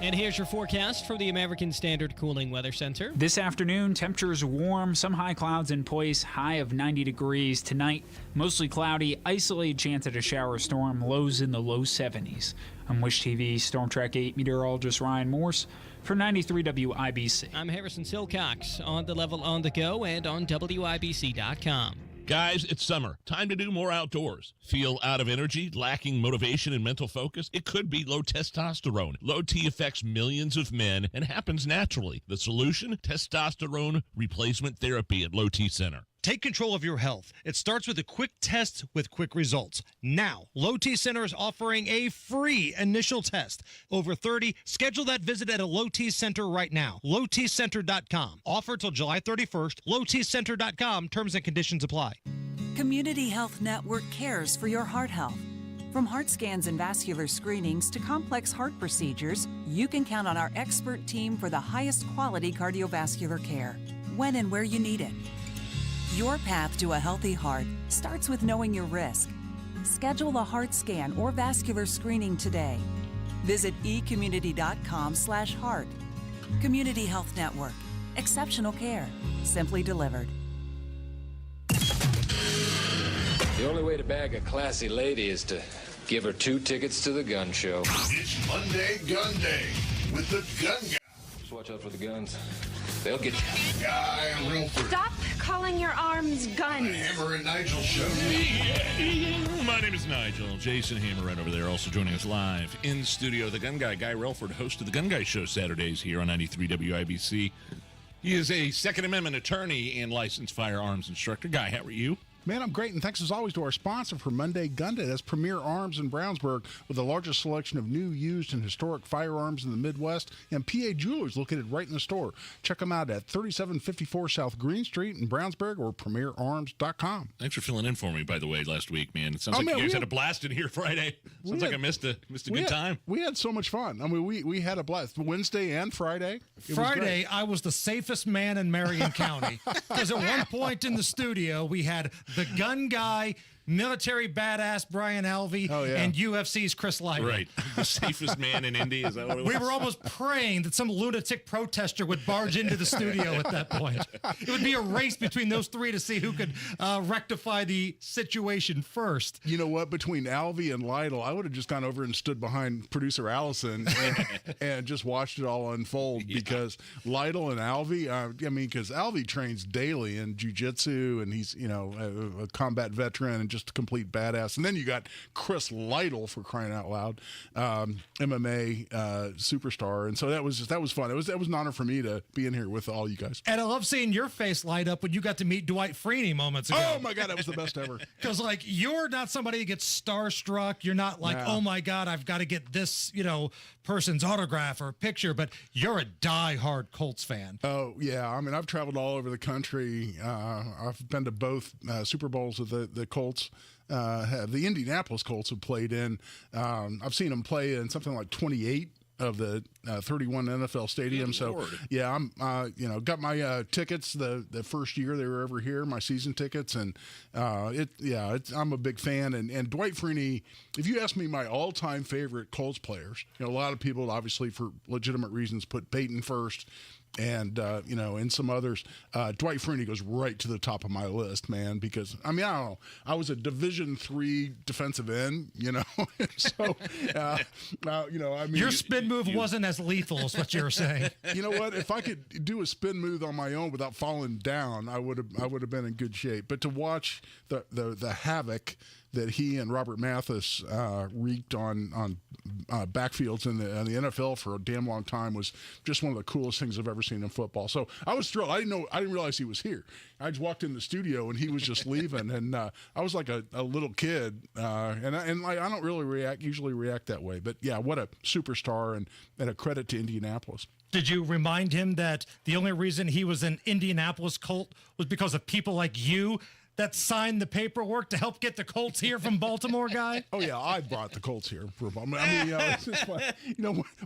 And here's your forecast from the American Standard Cooling Weather Center. This afternoon, temperatures warm, some high clouds in place, high of 90 degrees. Tonight, mostly cloudy, isolated chance at a shower storm, lows in the low 70s. I'm Wish TV Storm Track 8 meteorologist Ryan Morse for 93 WIBC. I'm Harrison Silcox on the level on the go and on WIBC.com. Guys, it's summer. Time to do more outdoors. Feel out of energy, lacking motivation and mental focus? It could be low testosterone. Low T affects millions of men and happens naturally. The solution? Testosterone replacement therapy at Low T Center. Take control of your health. It starts with a quick test with quick results. Now, Low T Center is offering a free initial test. Over 30, schedule that visit at a Low T Center right now. LowTCenter.com. Offer till July 31st. LowTCenter.com. Terms and conditions apply. Community Health Network cares for your heart health. From heart scans and vascular screenings to complex heart procedures, you can count on our expert team for the highest quality cardiovascular care, when and where you need it. Your path to a healthy heart starts with knowing your risk. Schedule a heart scan or vascular screening today. Visit ecommunity.com/heart. Community Health Network. Exceptional care. Simply delivered. The only way to bag a classy lady is to give her 2 tickets to the gun show. It's Monday Gun Day with the Gun Guy. Just watch out for the guns. They'll get you. Guy Relford. Stop calling your arms guns. Hammer and Nigel show. My name is Nigel. Jason Hammer right over there, also joining us live in studio. The Gun Guy, Guy Relford, host of the Gun Guy Show Saturdays here on 93 WIBC. He is a Second Amendment attorney and licensed firearms instructor. Guy, how are you? Man, I'm great, and thanks as always to our sponsor for Monday Gun Day. That's Premier Arms in Brownsburg, with the largest selection of new, used, and historic firearms in the Midwest, and PA Jewelers located right in the store. Check them out at 3754 South Green Street in Brownsburg or premierarms.com. Thanks for filling in for me, by the way, last week, man. It sounds like you guys had a blast in here Friday. Sounds like I missed a good time. We had so much fun. I mean, we had a blast Wednesday and Friday. Friday, I was the safest man in Marion County, because at one point in the studio, we had the Gun Guy, military badass Brian Alvey, and UFC's Chris Lytle. Right. The safest man in Indy, is that what it was? We were almost praying that some lunatic protester would barge into the studio at that point. It would be a race between those three to see who could rectify the situation first. You know what? Between Alvey and Lytle, I would have just gone over and stood behind producer Allison and just watched it all unfold, because Lytle and Alvey, because Alvey trains daily in jiu-jitsu, and he's, a combat veteran and just a complete badass. And then you got Chris Lytle, for crying out loud, MMA superstar. And so that was fun. That was an honor for me to be in here with all you guys. And I love seeing your face light up when you got to meet Dwight Freeney moments ago. Oh my God, that was the best ever. Because you're not somebody that gets starstruck. You're not like, oh my God, I've got to get this, person's autograph or picture, but you're a diehard Colts fan. Oh yeah. I mean, I've traveled all over the country. I've been to both Super Bowls with the Colts. The Indianapolis Colts have played in. I've seen them play in something like 28 of the 31 NFL stadiums. So yeah, I'm got my tickets the first year they were ever here, my season tickets, and I'm a big fan. And Dwight Freeney, if you ask me my all-time favorite Colts players, a lot of people obviously for legitimate reasons put Peyton first. And, and some others, Dwight Freeney goes right to the top of my list, man, because, I don't know, I was a Division III defensive end, so, your spin move wasn't as lethal as what you were saying. You know what? If I could do a spin move on my own without falling down, I would have been in good shape. But to watch the havoc that he and Robert Mathis wreaked on backfields in the NFL for a damn long time was just one of the coolest things I've ever seen in football. So I was thrilled. I didn't realize he was here. I just walked in the studio and he was just leaving, and I was like a little kid, and I don't really usually react that way. But yeah, what a superstar, and a credit to Indianapolis. Did you remind him that the only reason he was an Indianapolis Colt was because of people like you that signed the paperwork to help get the Colts here from Baltimore, Guy? Oh yeah, I brought the Colts here for a moment. It's just fun.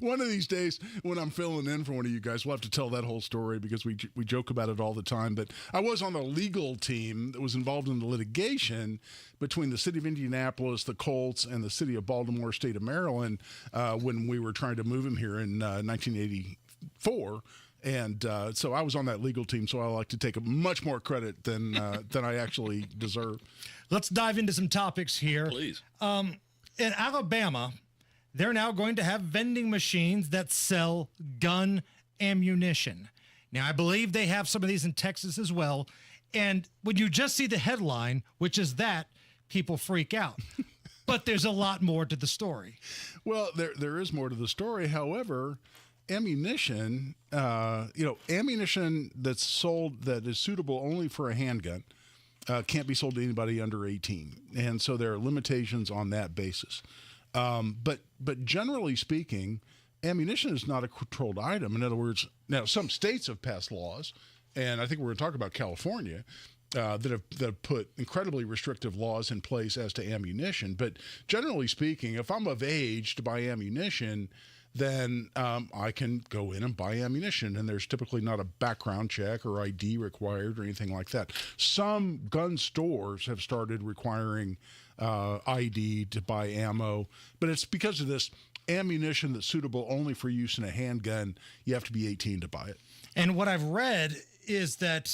One of these days when I'm filling in for one of you guys, we'll have to tell that whole story, because we joke about it all the time. But I was on the legal team that was involved in the litigation between the city of Indianapolis, the Colts, and the city of Baltimore, state of Maryland, when we were trying to move him here in 1984. And so I was on that legal team, so I like to take much more credit than I actually deserve. Let's dive into some topics here. Please. In Alabama, they're now going to have vending machines that sell gun ammunition. Now, I believe they have some of these in Texas as well. And when you just see the headline, which is that, people freak out. But there's a lot more to the story. Well, there is more to the story. However, ammunition, ammunition that's sold that is suitable only for a handgun can't be sold to anybody under 18. And so there are limitations on that basis. But generally speaking, ammunition is not a controlled item. In other words, now some states have passed laws, and I think we're going to talk about California, that have put incredibly restrictive laws in place as to ammunition. But generally speaking, if I'm of age to buy ammunition, then I can go in and buy ammunition, and there's typically not a background check or ID required or anything like that. Some gun stores have started requiring ID to buy ammo, but it's because of this ammunition that's suitable only for use in a handgun. You have to be 18 to buy it. And what I've read is that,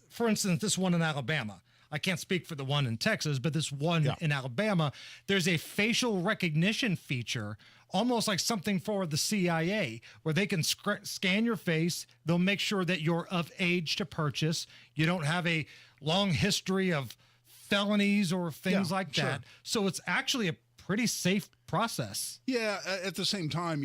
for instance, this one in Alabama, I can't speak for the one in Texas, but this one in Alabama, there's a facial recognition feature, almost like something for the CIA, where they can scan your face. They'll make sure that you're of age to purchase. You don't have a long history of felonies or things like that. So it's actually a pretty safe process. Yeah, at the same time,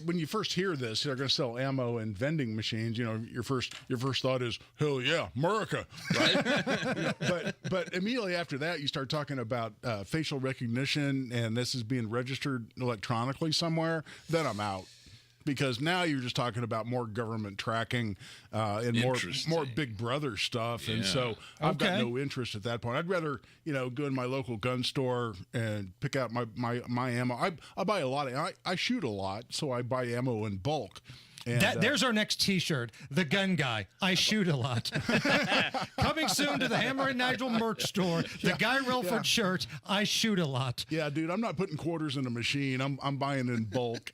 when you first hear this, they're going to sell ammo and vending machines. Your first thought is, hell yeah, America, right? but immediately after that, you start talking about facial recognition, and this is being registered electronically somewhere. Then I'm out. Because now you're just talking about more government tracking and more Big Brother stuff, and so I've got no interest at that point. I'd rather go in my local gun store and pick out my ammo. I buy a lot I shoot a lot, so I buy ammo in bulk. And, there's our next T-shirt, The Gun Guy. I shoot a lot. Coming soon to the Hammer and Nigel merch store, the Guy Relford shirt, I shoot a lot. Yeah, dude, I'm not putting quarters in a machine. I'm buying in bulk,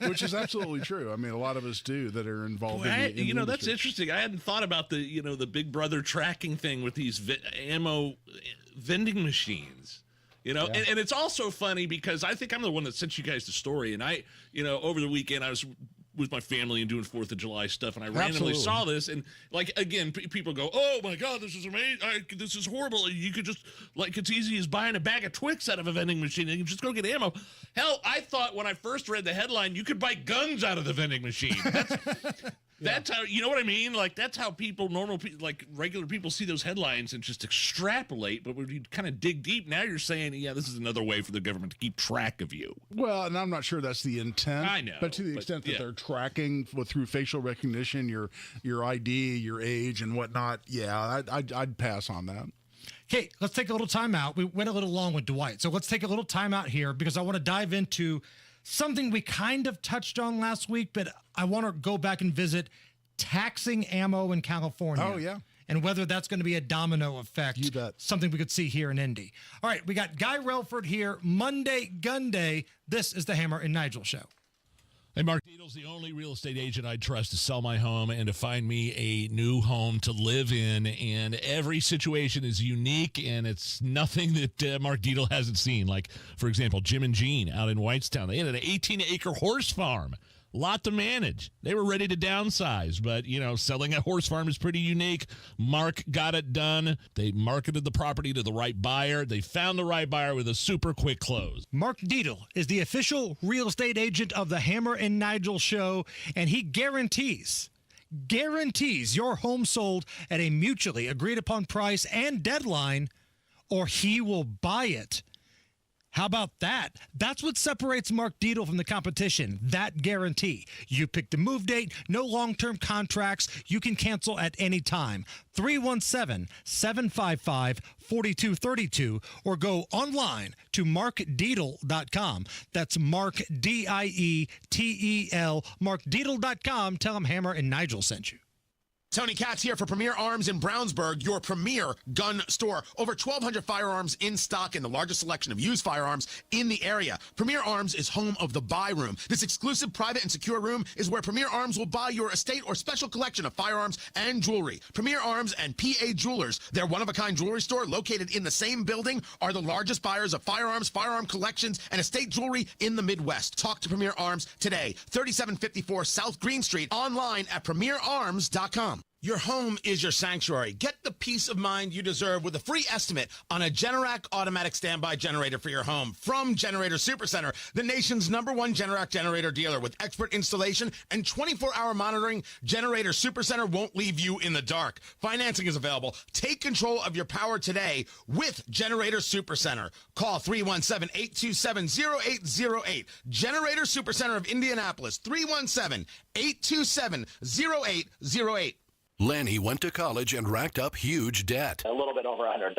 which is absolutely true. I mean, a lot of us do that are involved in the industry. That's interesting. I hadn't thought about the Big Brother tracking thing with these ammo vending machines. And it's also funny because I think I'm the one that sent you guys the story. And I, over the weekend, I was with my family and doing 4th of July stuff, and I randomly saw this. And, again, people go, oh, my God, this is amazing. This is horrible. You could just, it's easy as buying a bag of Twix out of a vending machine. And you can just go get ammo. Hell, I thought when I first read the headline, you could buy guns out of the vending machine. That's how, you know what I mean? That's how normal people, regular people see those headlines and just extrapolate. But when you kind of dig deep, now you're saying, this is another way for the government to keep track of you. Well, and I'm not sure that's the intent. I know. But to the extent that they're tracking through facial recognition, your ID, your age, and whatnot, I'd pass on that. Okay, let's take a little time out. We went a little long with Dwight, so let's take a little time out here because I want to dive into something we kind of touched on last week, but I want to go back and visit taxing ammo in California. Oh, yeah. And whether that's going to be a domino effect. You bet. Something we could see here in Indy. All right, we got Guy Relford here, Monday Gunday. This is the Hammer and Nigel Show. Hey, Mark Diedel's the only real estate agent I trust to sell my home and to find me a new home to live in. And every situation is unique, and it's nothing that Mark Diedel hasn't seen. Like, for example, Jim and Jean out in Whitestown. They had an 18-acre horse farm. Lot to manage. They were ready to downsize, but, selling a horse farm is pretty unique. Mark got it done. They marketed the property to the right buyer. They found the right buyer with a super quick close. Mark Diedel is the official real estate agent of the Hammer and Nigel Show, and he guarantees your home sold at a mutually agreed upon price and deadline, or he will buy it. How about that? That's what separates Mark Diedel from the competition, that guarantee. You pick the move date, no long-term contracts. You can cancel at any time. 317-755-4232 or go online to markdiedel.com. That's Mark, D-I-E-T-E-L, markdiedel.com. Tell him Hammer and Nigel sent you. Tony Katz here for Premier Arms in Brownsburg, your premier gun store. Over 1,200 firearms in stock and the largest selection of used firearms in the area. Premier Arms is home of the buy room. This exclusive, private, and secure room is where Premier Arms will buy your estate or special collection of firearms and jewelry. Premier Arms and PA Jewelers, their one-of-a-kind jewelry store located in the same building, are the largest buyers of firearms, firearm collections, and estate jewelry in the Midwest. Talk to Premier Arms today, 3754 South Green Street, online at premierarms.com. Your home is your sanctuary. Get the peace of mind you deserve with a free estimate on a Generac automatic standby generator for your home from Generator Supercenter, the nation's #1 Generac generator dealer. With expert installation and 24-hour monitoring, Generator Supercenter won't leave you in the dark. Financing is available. Take control of your power today with Generator Supercenter. Call 317-827-0808. Generator Supercenter of Indianapolis, 317-827-0808. Lanny went to college and racked up huge debt. A little bit over $100,000.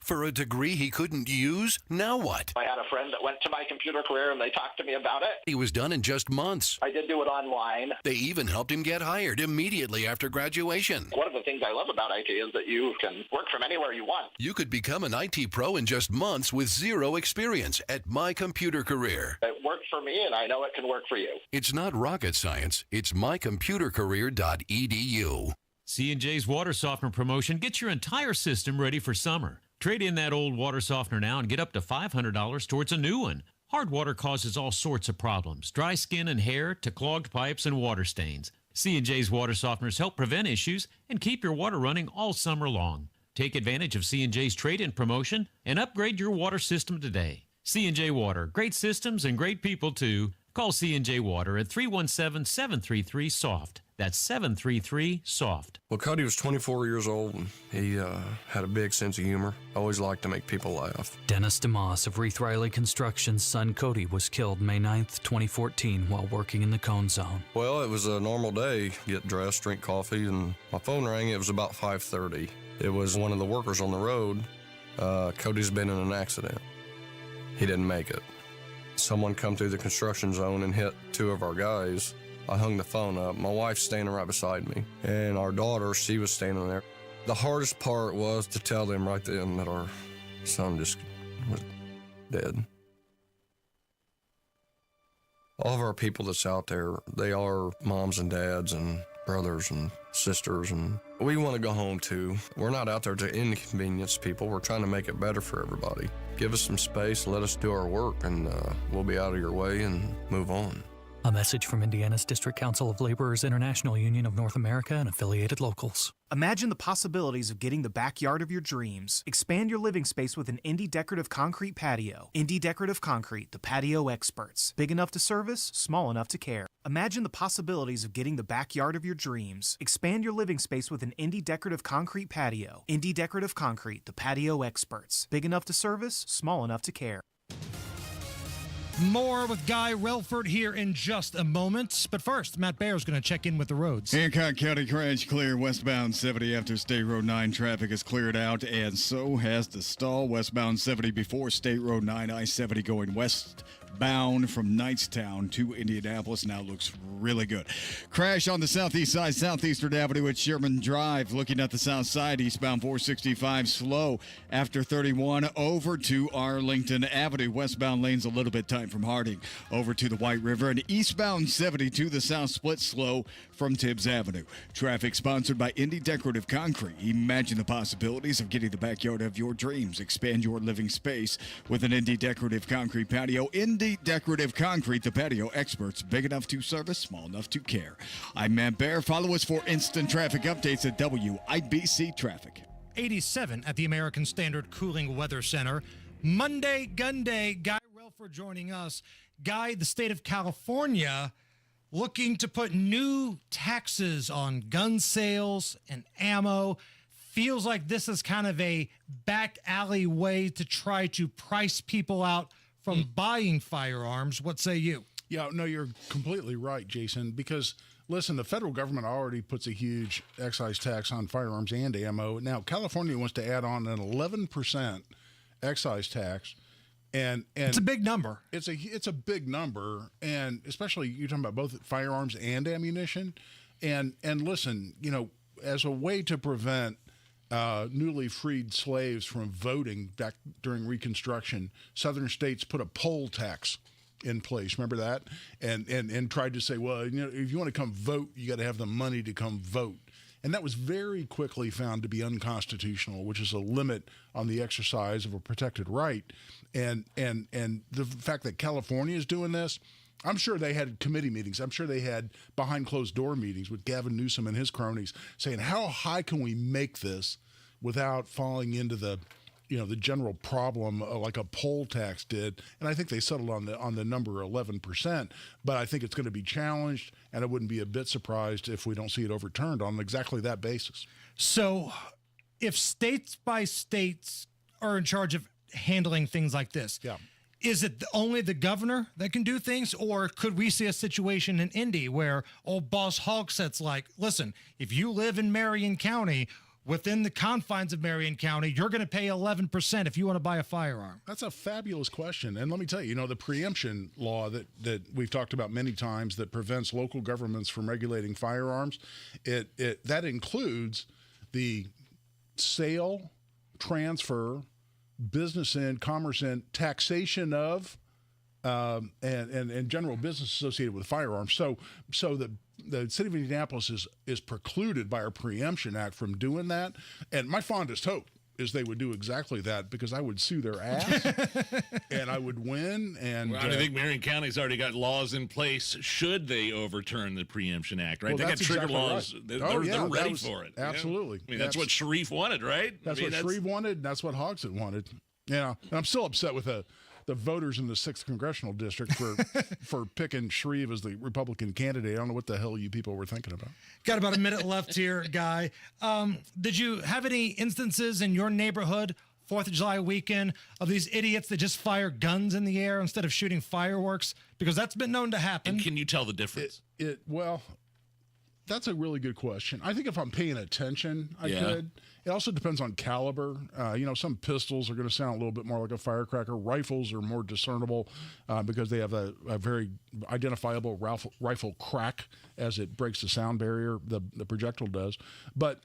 For a degree he couldn't use? Now what? I had a friend that went to my computer career and they talked to me about it. He was done in just months. I did do it online. They even helped him get hired immediately after graduation. One of the things I love about IT is that you can work from anywhere you want. You could become an IT pro in just months with zero experience at My Computer Career. It worked for me, and I know it can work for you. It's not rocket science. It's mycomputercareer.edu. C&J's water softener promotion gets your entire system ready for summer. Trade in that old water softener now and get up to $500 towards a new one. Hard water causes all sorts of problems, dry skin and hair to clogged pipes and water stains. C&J's water softeners help prevent issues and keep your water running all summer long. Take advantage of C&J's trade-in promotion and upgrade your water system today. C&J Water, great systems and great people too. Call C&J Water at 317-733-SOFT. That's 733-SOFT. Well, Cody was 24 years old, and he had a big sense of humor. Always liked to make people laugh. Dennis DeMoss of Reith Riley Construction's son Cody was killed May 9th, 2014 while working in the Cone Zone. Well, it was a normal day. Get dressed, drink coffee, and my phone rang. It was about 5:30. It was one of the workers on the road. Cody's been in an accident. He didn't make it. Someone come through the construction zone and hit two of our guys. I hung the phone up. My wife's standing right beside me, and our daughter, she was standing there. The hardest part was to tell them right then that our son just was dead. All of our people that's out there, they are moms and dads and brothers and sisters, and we want to go home too. We're not out there to inconvenience people. We're trying to make it better for everybody. Give us some space, let us do our work, and we'll be out of your way and move on. A message from Indiana's District Council of Laborers International Union of North America and affiliated locals. Imagine the possibilities of getting the backyard of your dreams. Expand your living space with an Indy Decorative Concrete patio. Indy Decorative Concrete, the patio experts. Big enough to service, small enough to care. Imagine the possibilities of getting the backyard of your dreams. Expand your living space with an Indy Decorative Concrete patio. Indy Decorative Concrete, the patio experts. Big enough to service, small enough to care. More with Guy Relford here in just a moment. But first, Matt Baer is going to check in with the roads. Hancock County crash clear westbound 70 after State Road 9 traffic is cleared out, and so has the stall westbound 70 before State Road 9. I-70 going westbound from Knightstown to Indianapolis now looks really good. Crash on the southeast side, Southeastern Avenue at Sherman Drive. Looking at the south side, eastbound 465 slow after 31 over to Arlington Avenue. Westbound lanes a little bit tight from Harding over to the White River, and eastbound 70 to the south split slow from Tibbs Avenue. Traffic sponsored by Indy Decorative Concrete. Imagine the possibilities of getting the backyard of your dreams. Expand your living space with an Indy Decorative Concrete patio. Indy Decorative Concrete, the patio experts. Big enough to service, small enough to care. I'm Matt Baer. Follow us for instant traffic updates at WIBC Traffic. 87 at the American Standard Cooling Weather Center. Monday, Gunday, Guy Relford joining us. Guy, the state of California looking to put new taxes on gun sales and ammo. Feels like this is kind of a back alley way to try to price people out from buying firearms. What say you? Yeah, no, you're completely right, Jason, because listen, the federal government already puts a huge excise tax on firearms and ammo. Now, California wants to add on an 11% excise tax. And it's a big number. It's a big number, and especially you're talking about both firearms and ammunition. And listen, you know, as a way to prevent newly freed slaves from voting back during Reconstruction, Southern states put a poll tax in place. Remember that? And tried to say, well, you know, if you want to come vote, you got to have the money to come vote. And that was very quickly found to be unconstitutional, which is a limit on the exercise of a protected right. And the fact that California is doing this, I'm sure they had committee meetings. I'm sure they had behind closed door meetings with Gavin Newsom and his cronies saying, how high can we make this without falling into the general problem like a poll tax did. And I think they settled on the number 11%, but I think it's going to be challenged, and I wouldn't be a bit surprised if we don't see it overturned on exactly that basis. So if states by states are in charge of handling things like this, is it only the governor that can do things, or could we see a situation in Indy where old Boss Hogg says, like, listen, if you live in Marion County, within the confines of Marion County, you're going to pay 11% if you want to buy a firearm? That's a fabulous question. And let me tell you, the preemption law that we've talked about many times that prevents local governments from regulating firearms, that includes the sale, transfer, business in, commerce in, taxation of, and general business associated with firearms. So the the city of Indianapolis is precluded by our Preemption Act from doing that. And my fondest hope is they would do exactly that, because I would sue their ass and I would win. And well, I think Marion County's already got laws in place should they overturn the Preemption Act, right? Well, they got trigger exactly laws. Right. They're ready for it. Absolutely. I mean, that's what Sharif wanted, right? That's what Sharif wanted, and that's what Hogsett wanted. Yeah. And I'm still upset with the voters in the 6th Congressional District for picking Shreve as the Republican candidate. I don't know what the hell you people were thinking about. Got about a minute left here, Guy. Did you have any instances in your neighborhood, 4th of July weekend, of these idiots that just fire guns in the air instead of shooting fireworks? Because that's been known to happen. And can you tell the difference? Well, that's a really good question. I think if I'm paying attention, I could. It also depends on caliber. Some pistols are going to sound a little bit more like a firecracker. Rifles are more discernible because they have a very identifiable rifle crack as it breaks the sound barrier. The projectile does. But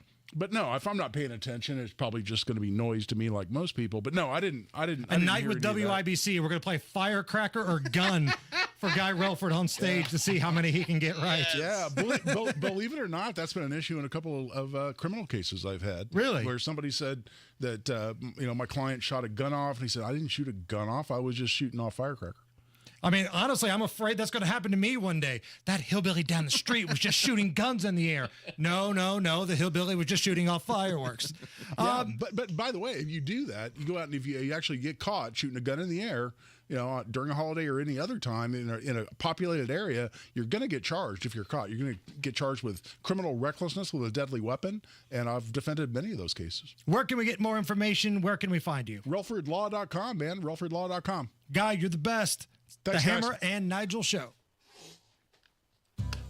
no, if I'm not paying attention, it's probably just going to be noise to me like most people. But no, I didn't. A night with WIBC, we're going to play firecracker or gun for Guy Relford on stage to see how many he can get right. Yeah, believe it or not, that's been an issue in a couple of criminal cases I've had. Really? Where somebody said that my client shot a gun off, and he said, I didn't shoot a gun off, I was just shooting off firecracker. I mean, honestly, I'm afraid that's going to happen to me one day. That hillbilly down the street was just shooting guns in the air. No. The hillbilly was just shooting off fireworks. But by the way, if you do that, you go out and if you actually get caught shooting a gun in the air, during a holiday or any other time in a populated area, you're going to get charged if you're caught. You're going to get charged with criminal recklessness with a deadly weapon, and I've defended many of those cases. Where can we get more information? Where can we find you? RelfordLaw.com, man. RelfordLaw.com. Guy, you're the best. Thanks, the Hammer guys. and Nigel Show.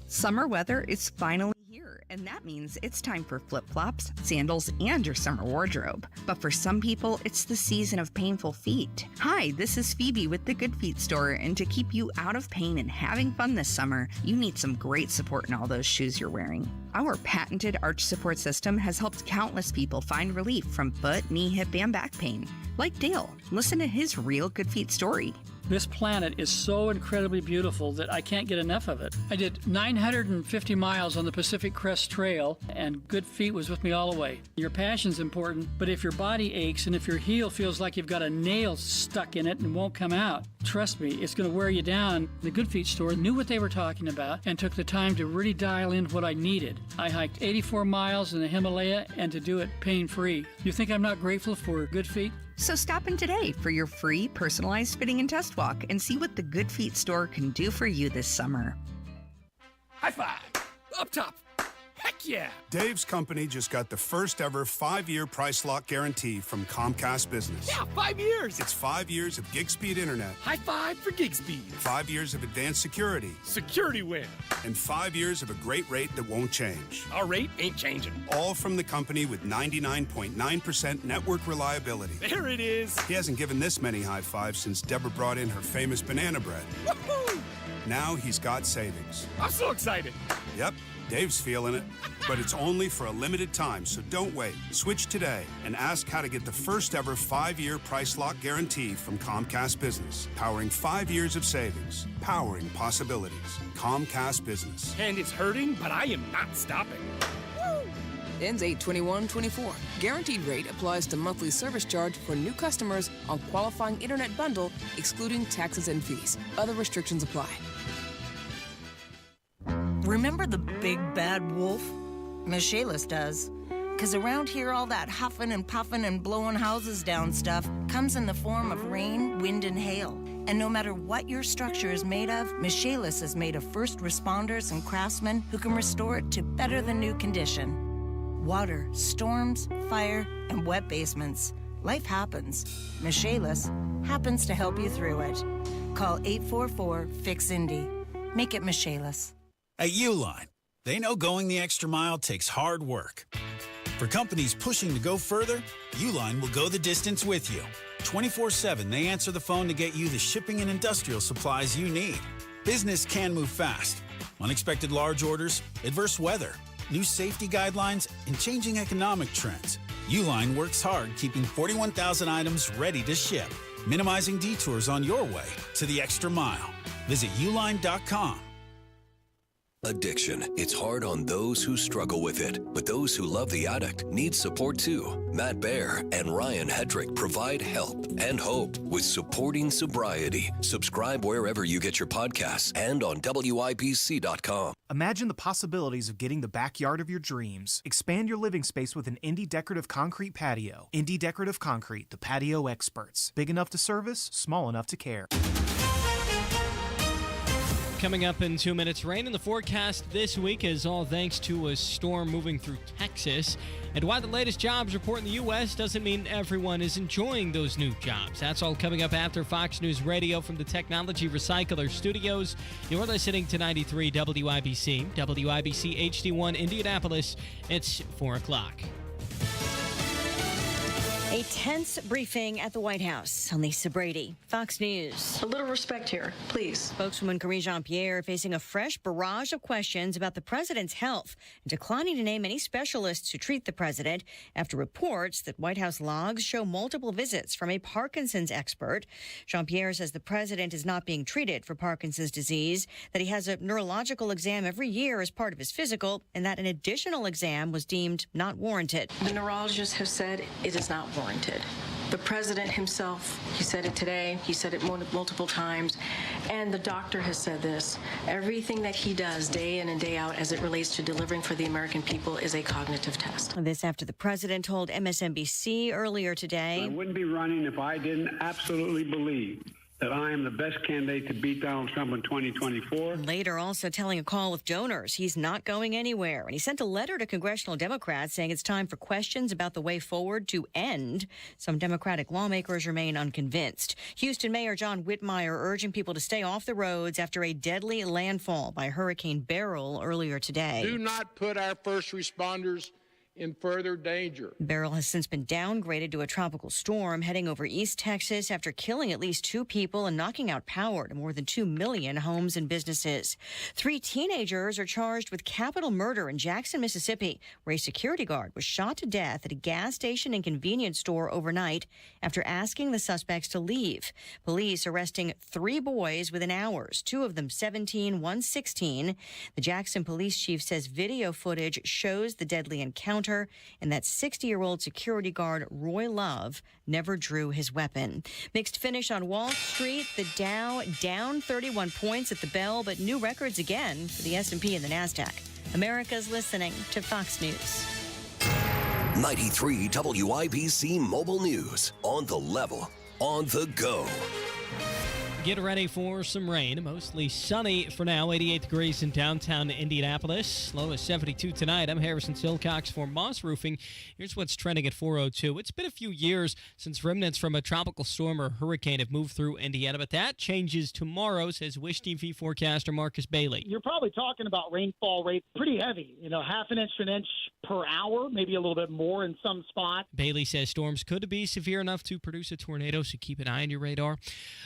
Summer weather is finally here, and that means it's time for flip-flops, sandals, and your summer wardrobe. But for some people, it's the season of painful feet. Hi, this is Phoebe with the Good Feet store, and to keep you out of pain and having fun this summer, you need some great support in all those shoes you're wearing. Our patented arch support system has helped countless people find relief from foot, knee, hip, and back pain. Like Dale. Listen to his real Good Feet story. This planet is so incredibly beautiful that I can't get enough of it. I did 950 miles on the Pacific Crest Trail, and Good Feet was with me all the way. Your passion's important, but if your body aches and if your heel feels like you've got a nail stuck in it and won't come out, trust me, it's going to wear you down. The Good Feet store knew what they were talking about and took the time to really dial in what I needed. I hiked 84 miles in the Himalaya and to do it pain-free. You think I'm not grateful for Good Feet? So stop in today for your free personalized fitting and test walk and see what the Good Feet store can do for you this summer. High five! Up top! Heck yeah! Dave's company just got the first ever 5-year price lock guarantee from Comcast Business. Yeah, 5 years! It's 5 years of gig speed internet. High five for gig speed. 5 years of advanced security. Security win. And 5 years of a great rate that won't change. Our rate ain't changing. All from the company with 99.9% network reliability. There it is. He hasn't given this many high fives since Deborah brought in her famous banana bread. Woohoo! Now he's got savings. I'm so excited. Yep. Dave's feeling it, but it's only for a limited time, so don't wait. Switch today and ask how to get the first ever 5-year price lock guarantee from Comcast Business. Powering 5 years of savings, powering possibilities. Comcast Business. And it's hurting, but I am not stopping. Ends 8/21/24. Guaranteed rate applies to monthly service charge for new customers on qualifying internet bundle, excluding taxes and fees. Other restrictions apply. Remember the big bad wolf? Michaelis does. Because around here, all that huffing and puffing and blowing houses down stuff comes in the form of rain, wind, and hail. And no matter what your structure is made of, Michaelis is made of first responders and craftsmen who can restore it to better than new condition. Water, storms, fire, and wet basements. Life happens. Michaelis happens to help you through it. Call 844-FIX-INDY. Make it Michaelis. At Uline, they know going the extra mile takes hard work. For companies pushing to go further, Uline will go the distance with you. 24/7, they answer the phone to get you the shipping and industrial supplies you need. Business can move fast. Unexpected large orders, adverse weather, new safety guidelines, and changing economic trends. Uline works hard keeping 41,000 items ready to ship, minimizing detours on your way to the extra mile. Visit uline.com. Addiction. It's hard on those who struggle with it, but those who love the addict need support too. Matt Baer and Ryan Hedrick provide help and hope with Supporting Sobriety. Subscribe wherever you get your podcasts and on WIBC.com. Imagine the possibilities of getting the backyard of your dreams. Expand your living space with an Indie Decorative Concrete patio. Indie Decorative Concrete, the patio experts. Big enough to service, small enough to care. Coming up in 2 minutes, rain in the forecast this week is all thanks to a storm moving through Texas. And why the latest jobs report in the U.S. doesn't mean everyone is enjoying those new jobs. That's all coming up after Fox News Radio from the Technology Recycler Studios. You're listening to 93 WIBC, WIBC HD1 Indianapolis. It's 4 o'clock. A tense briefing at the White House. Lisa Brady, Fox News. A little respect here, please. Spokeswoman Karine Jean-Pierre facing a fresh barrage of questions about the president's health and declining to name any specialists who treat the president after reports that White House logs show multiple visits from a Parkinson's expert. Jean-Pierre says the president is not being treated for Parkinson's disease, that he has a neurological exam every year as part of his physical, and that an additional exam was deemed not warranted. The neurologists have said it is not warranted. The president himself, he said it today, he said it multiple times, and the doctor has said this. Everything that he does day in and day out as it relates to delivering for the American people is a cognitive test. This after the president told MSNBC earlier today. I wouldn't be running if I didn't absolutely believe that I am the best candidate to beat Donald Trump in 2024. Later, also telling a call with donors he's not going anywhere. And he sent a letter to congressional Democrats saying it's time for questions about the way forward to end. Some Democratic lawmakers remain unconvinced. Houston Mayor John Whitmire urging people to stay off the roads after a deadly landfall by Hurricane Beryl earlier today. Do not put our first responders in further danger. Beryl has since been downgraded to a tropical storm heading over East Texas after killing at least 2 people and knocking out power to more than 2 million homes and businesses. 3 teenagers are charged with capital murder in Jackson, Mississippi, where a security guard was shot to death at a gas station and convenience store overnight after asking the suspects to leave. Police arresting 3 boys within hours, 2 of them 17, one 16. The Jackson police chief says video footage shows the deadly encounter and that 60-year-old security guard Roy Love never drew his weapon. Mixed finish on Wall Street. The Dow down 31 points at the bell, but new records again for the S&P and the NASDAQ. America's listening to Fox News. 93 WIBC Mobile News. On the level, on the go. Get ready for some rain. Mostly sunny for now. 88 degrees in downtown Indianapolis. Low is 72 tonight. I'm Harrison Silcox for Moss Roofing. Here's what's trending at 4:02. It's been a few years since remnants from a tropical storm or hurricane have moved through Indiana, but that changes tomorrow, says Wish TV forecaster Marcus Bailey. You're probably talking about rainfall rate pretty heavy. Half an inch to an inch per hour, maybe a little bit more in some spots. Bailey says storms could be severe enough to produce a tornado, so keep an eye on your radar.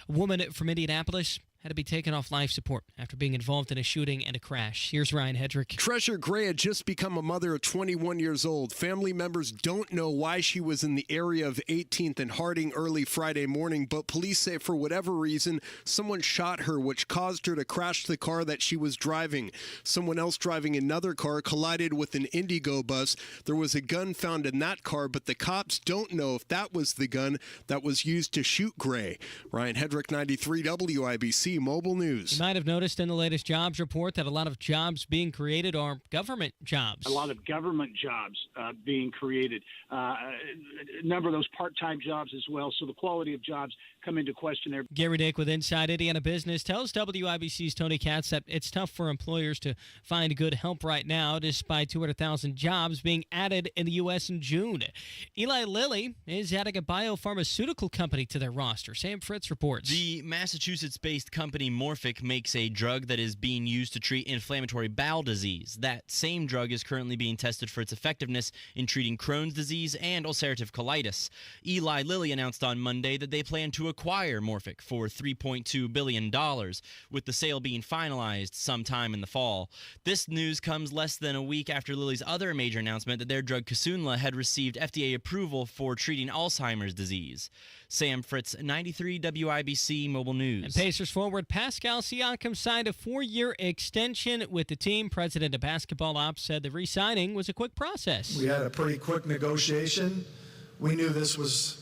A woman from Indianapolis had to be taken off life support after being involved in a shooting and a crash. Here's Ryan Hedrick. Treasure Gray had just become a mother of 21 years old. Family members don't know why she was in the area of 18th and Harding early Friday morning, but police say for whatever reason, someone shot her, which caused her to crash the car that she was driving. Someone else driving another car collided with an Indigo bus. There was a gun found in that car, but the cops don't know if that was the gun that was used to shoot Gray. Ryan Hedrick, 93 WIBC Mobile News. You might have noticed in the latest jobs report that a lot of jobs being created are government jobs. A lot of government jobs being created. A number of those part-time jobs as well. So the quality of jobs come into question there. Gary Dick with Inside Indiana Business tells WIBC's Tony Katz that it's tough for employers to find good help right now, despite 200,000 jobs being added in the U.S. in June. Eli Lilly is adding a biopharmaceutical company to their roster. Sam Fritz reports. The Massachusetts-based company Morphic makes a drug that is being used to treat inflammatory bowel disease. That same drug is currently being tested for its effectiveness in treating Crohn's disease and ulcerative colitis. Eli Lilly announced on Monday that they plan to acquire Morphic for $3.2 billion, with the sale being finalized sometime in the fall. This news comes less than a week after Lilly's other major announcement that their drug Kisunla had received FDA approval for treating Alzheimer's disease. Sam Fritz, 93 WIBC Mobile News. And Pacers forward forward Pascal Siakam signed a 4-year extension with the team. President of Basketball Ops said the re-signing was a quick process. We had a pretty quick negotiation. We knew this was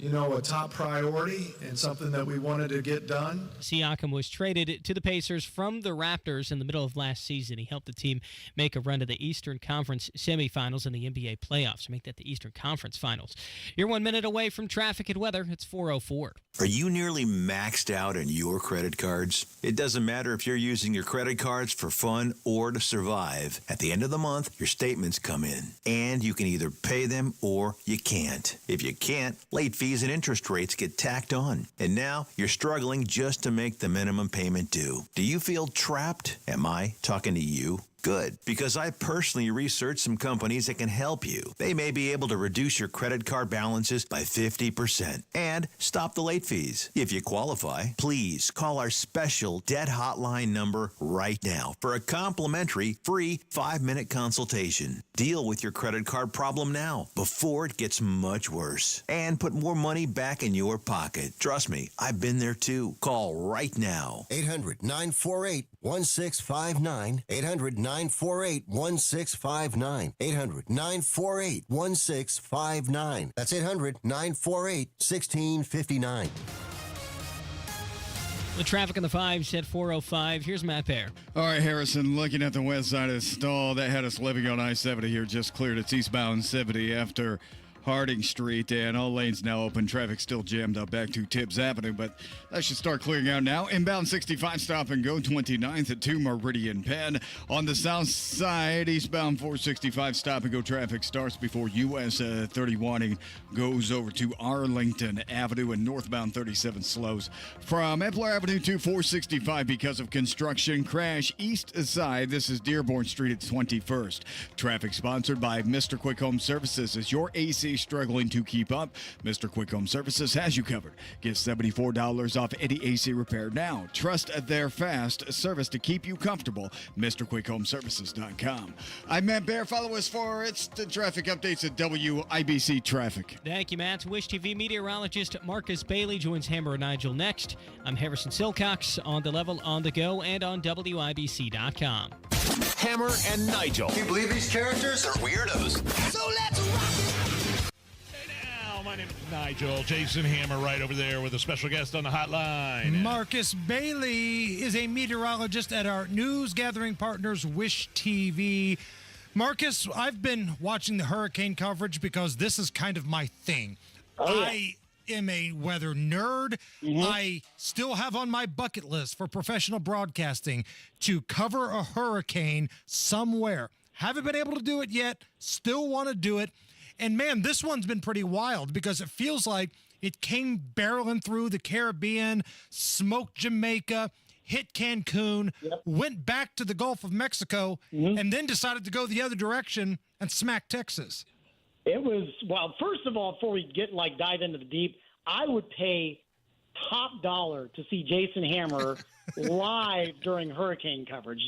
a top priority and something that we wanted to get done. Siakam was traded to the Pacers from the Raptors in the middle of last season. He helped the team make a run to the Eastern Conference semifinals and the NBA playoffs, make that the Eastern Conference Finals. You're 1 minute away from traffic and weather. It's 4:04. Are you nearly maxed out on your credit cards? It doesn't matter if you're using your credit cards for fun or to survive. At the end of the month, your statements come in, and you can either pay them or you can't. If you can't, late fees and interest rates get tacked on. And now you're struggling just to make the minimum payment due. Do you feel trapped? Am I talking to you? Good, because I personally researched some companies that can help you. They may be able to reduce your credit card balances by 50% and stop the late fees. If you qualify, please call our special debt hotline number right now for a complimentary free 5-minute consultation. Deal with your credit card problem now before it gets much worse and put more money back in your pocket. Trust me, I've been there too. Call right now. 800-948-1659. 800-948-1659. 800-948-1659. That's 800-948-1659. The traffic on the 5s at 4:05. Here's Matt Bear. All right, Harrison, looking at the west side of the stall that had us living on I-70 here, just cleared its eastbound 70 after Harding Street, and all lanes now open. Traffic still jammed up back to Tibbs Avenue, but that should start clearing out now. Inbound 65, stop and go 29th at 2 Meridian Penn. On the south side, eastbound 465, stop and go traffic starts before US 31 and goes over to Arlington Avenue, and northbound 37 slows from Epler Avenue to 465 because of construction. Crash east side. This is Dearborn Street at 21st. Traffic sponsored by Mr. Quick Home Services. As your AC struggling to keep up, Mr. Quick Home Services has you covered. Get $74 off any AC repair now. Trust their fast service to keep you comfortable. MrQuickHomeServices.com. I'm Matt Bear. Follow us for the traffic updates at WIBC Traffic. Thank you, Matt. Wish TV meteorologist Marcus Bailey joins Hammer and Nigel next. I'm Harrison Silcox, on the level, on the go, and on WIBC.com. Hammer and Nigel. Can you believe these characters are weirdos? So let's rock it! My name is Nigel. Jason Hammer right over there with a special guest on the hotline. Marcus Bailey is a meteorologist at our news gathering partners, Wish TV. Marcus, I've been watching the hurricane coverage because this is kind of my thing. I am a weather nerd. I still have on my bucket list for professional broadcasting to cover a hurricane somewhere. Haven't been able to do it yet. Still want to do it. And, man, this one's been pretty wild because it feels like it came barreling through the Caribbean, smoked Jamaica, hit Cancun, went back to the Gulf of Mexico, and then decided to go the other direction and smack Texas. It was, well, first of all, before we dive into the deep, I would pay top dollar to see Jason Hammer live during hurricane coverage.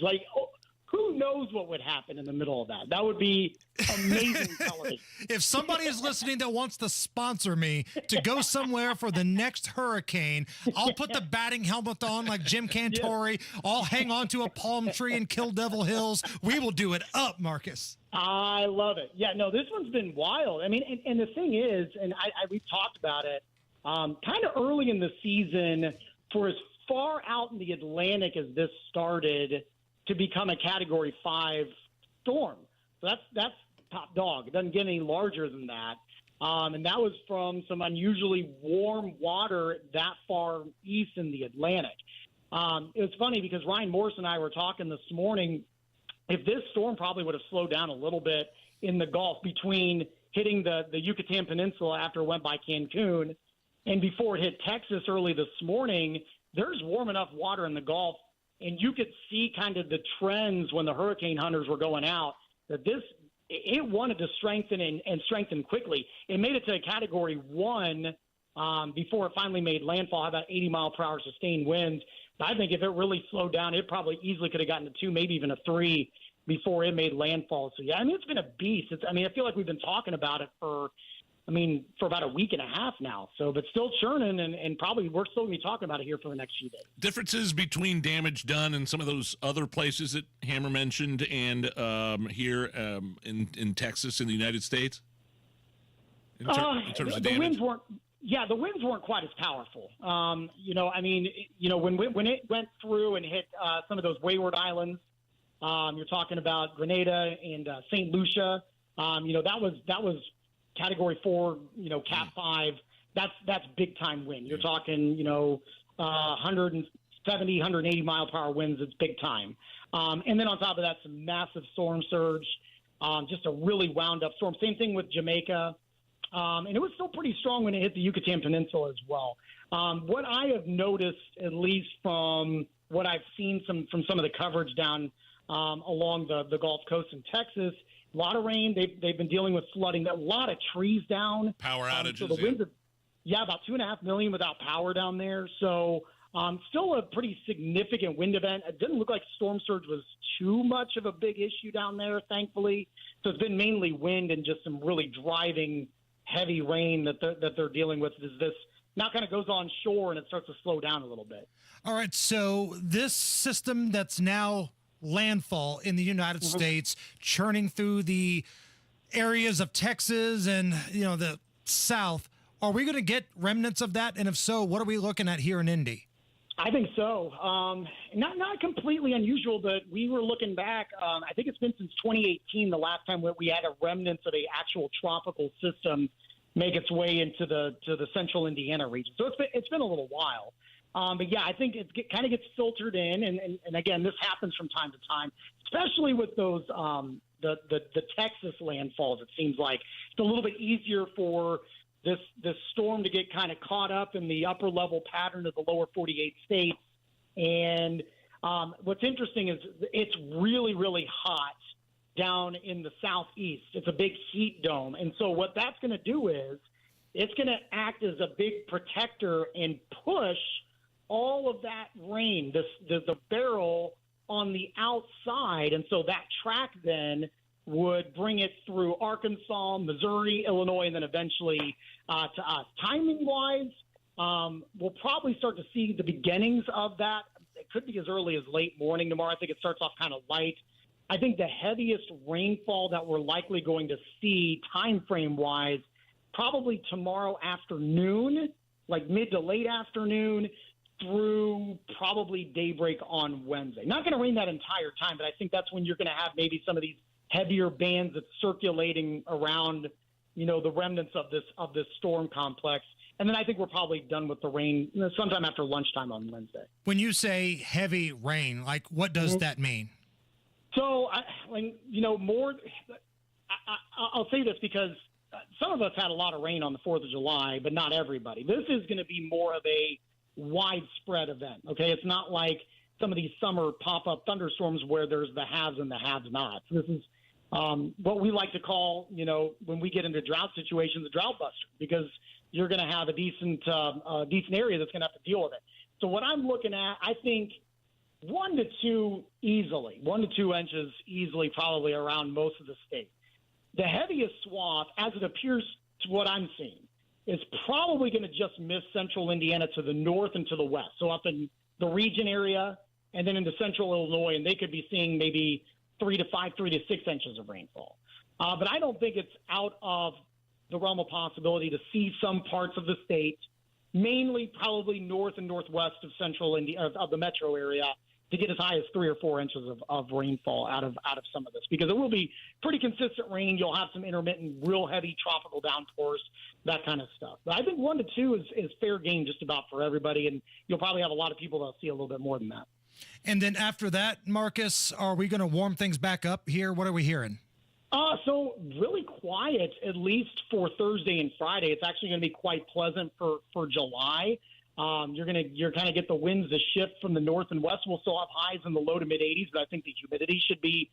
Who knows what would happen in the middle of that? That would be amazing television. If somebody is listening that wants to sponsor me to go somewhere for the next hurricane, I'll put the batting helmet on like Jim Cantori. I'll hang on to a palm tree and kill Devil Hills. We will do it up, Marcus. I love it. Yeah, no, this one's been wild. I mean, and the thing is, and we've talked about it, kind of early in the season, for as far out in the Atlantic as this started, to become a Category 5 storm. So that's top dog. It doesn't get any larger than that. And that was from some unusually warm water that far east in the Atlantic. It was funny because Ryan Morse and I were talking this morning. If this storm probably would have slowed down a little bit in the Gulf between hitting the Yucatan Peninsula after it went by Cancun and before it hit Texas early this morning, there's warm enough water in the Gulf. And you could see kind of the trends when the hurricane hunters were going out, that it wanted to strengthen and strengthen quickly. It made it to a Category 1 before it finally made landfall, about 80-mile-per-hour sustained winds. But I think if it really slowed down, it probably easily could have gotten to 2, maybe even a 3 before it made landfall. So, yeah, I mean, it's been a beast. I feel like we've been talking about it for for about a week and a half now. So, but still churning, and probably we're still going to be talking about it here for the next few days. Differences between damage done in some of those other places that Hammer mentioned and here in Texas in the United States? In terms of the damage? the winds weren't quite as powerful. When it went through and hit some of those wayward islands, you're talking about Grenada and St. Lucia. That was Category 4, Cat 5. That's big time wind. You're talking 170, 180 mile per hour winds. It's big time. And then on top of that, some massive storm surge. Just a really wound up storm. Same thing with Jamaica. And it was still pretty strong when it hit the Yucatan Peninsula as well. What I have noticed, at least from what I've seen from some of the coverage down along the Gulf Coast in Texas, a lot of rain. They've been dealing with flooding. A lot of trees down. Power outages. So the winds about 2.5 million without power down there. So still a pretty significant wind event. It didn't look like storm surge was too much of a big issue down there, thankfully. So it's been mainly wind and just some really driving heavy rain that they're dealing with. Is this now kind of goes on shore and it starts to slow down a little bit. All right, so this system that's now landfall in the United States, churning through the areas of Texas and the South, are we going to get remnants of that? And if so, what are we looking at here in Indy? I think so. Not completely unusual, but we were looking back. I think it's been since 2018 the last time we had a remnant of a actual tropical system make its way into the central Indiana region. So it's been a little while. But yeah, I think it kind of gets filtered in, and again, this happens from time to time, especially with those the Texas landfalls. It seems like it's a little bit easier for this storm to get kind of caught up in the upper level pattern of the lower 48 states. And what's interesting is it's really, really hot down in the southeast. It's a big heat dome, and so what that's going to do is it's going to act as a big protector and push all of that rain, the Beryl on the outside. And so that track then would bring it through Arkansas, Missouri, Illinois, and then eventually to us. Timing-wise, we'll probably start to see the beginnings of that. It could be as early as late morning tomorrow. I think it starts off kind of light. I think the heaviest rainfall that we're likely going to see time frame-wise, probably tomorrow afternoon, like mid to late afternoon, through probably daybreak on Wednesday. Not going to rain that entire time, but I think that's when you're going to have maybe some of these heavier bands that's circulating around, the remnants of this storm complex. And then I think we're probably done with the rain sometime after lunchtime on Wednesday. When you say heavy rain, like what does that mean? So, I'll say this because some of us had a lot of rain on the 4th of July, but not everybody. This is going to be more of a widespread event. Okay, it's not like some of these summer pop-up thunderstorms where there's the haves and the have-nots. This is what we like to call, when we get into drought situations, a drought buster, because you're going to have a decent area that's going to have to deal with it. So what I'm looking at, I think 1 to 2 inches easily, probably around most of the state. The heaviest swath, as it appears to what I'm seeing, is probably going to just miss central Indiana to the north and to the west. So up in the region area and then into central Illinois, and they could be seeing maybe 3 to 6 inches of rainfall. But I don't think it's out of the realm of possibility to see some parts of the state, mainly probably north and northwest of central India, of the metro area, to get as high as 3 or 4 inches of rainfall out of some of this, because it will be pretty consistent rain. You'll have some intermittent, real heavy tropical downpours, that kind of stuff. But I think 1 to 2 is fair game just about for everybody, and you'll probably have a lot of people that'll see a little bit more than that. And then after that, Marcus, are we going to warm things back up here? What are we hearing? So really quiet, at least for Thursday and Friday. It's actually going to be quite pleasant for July. You're kind of get the winds to shift from the north and west. We'll still have highs in the low to mid 80s, but I think the humidity should be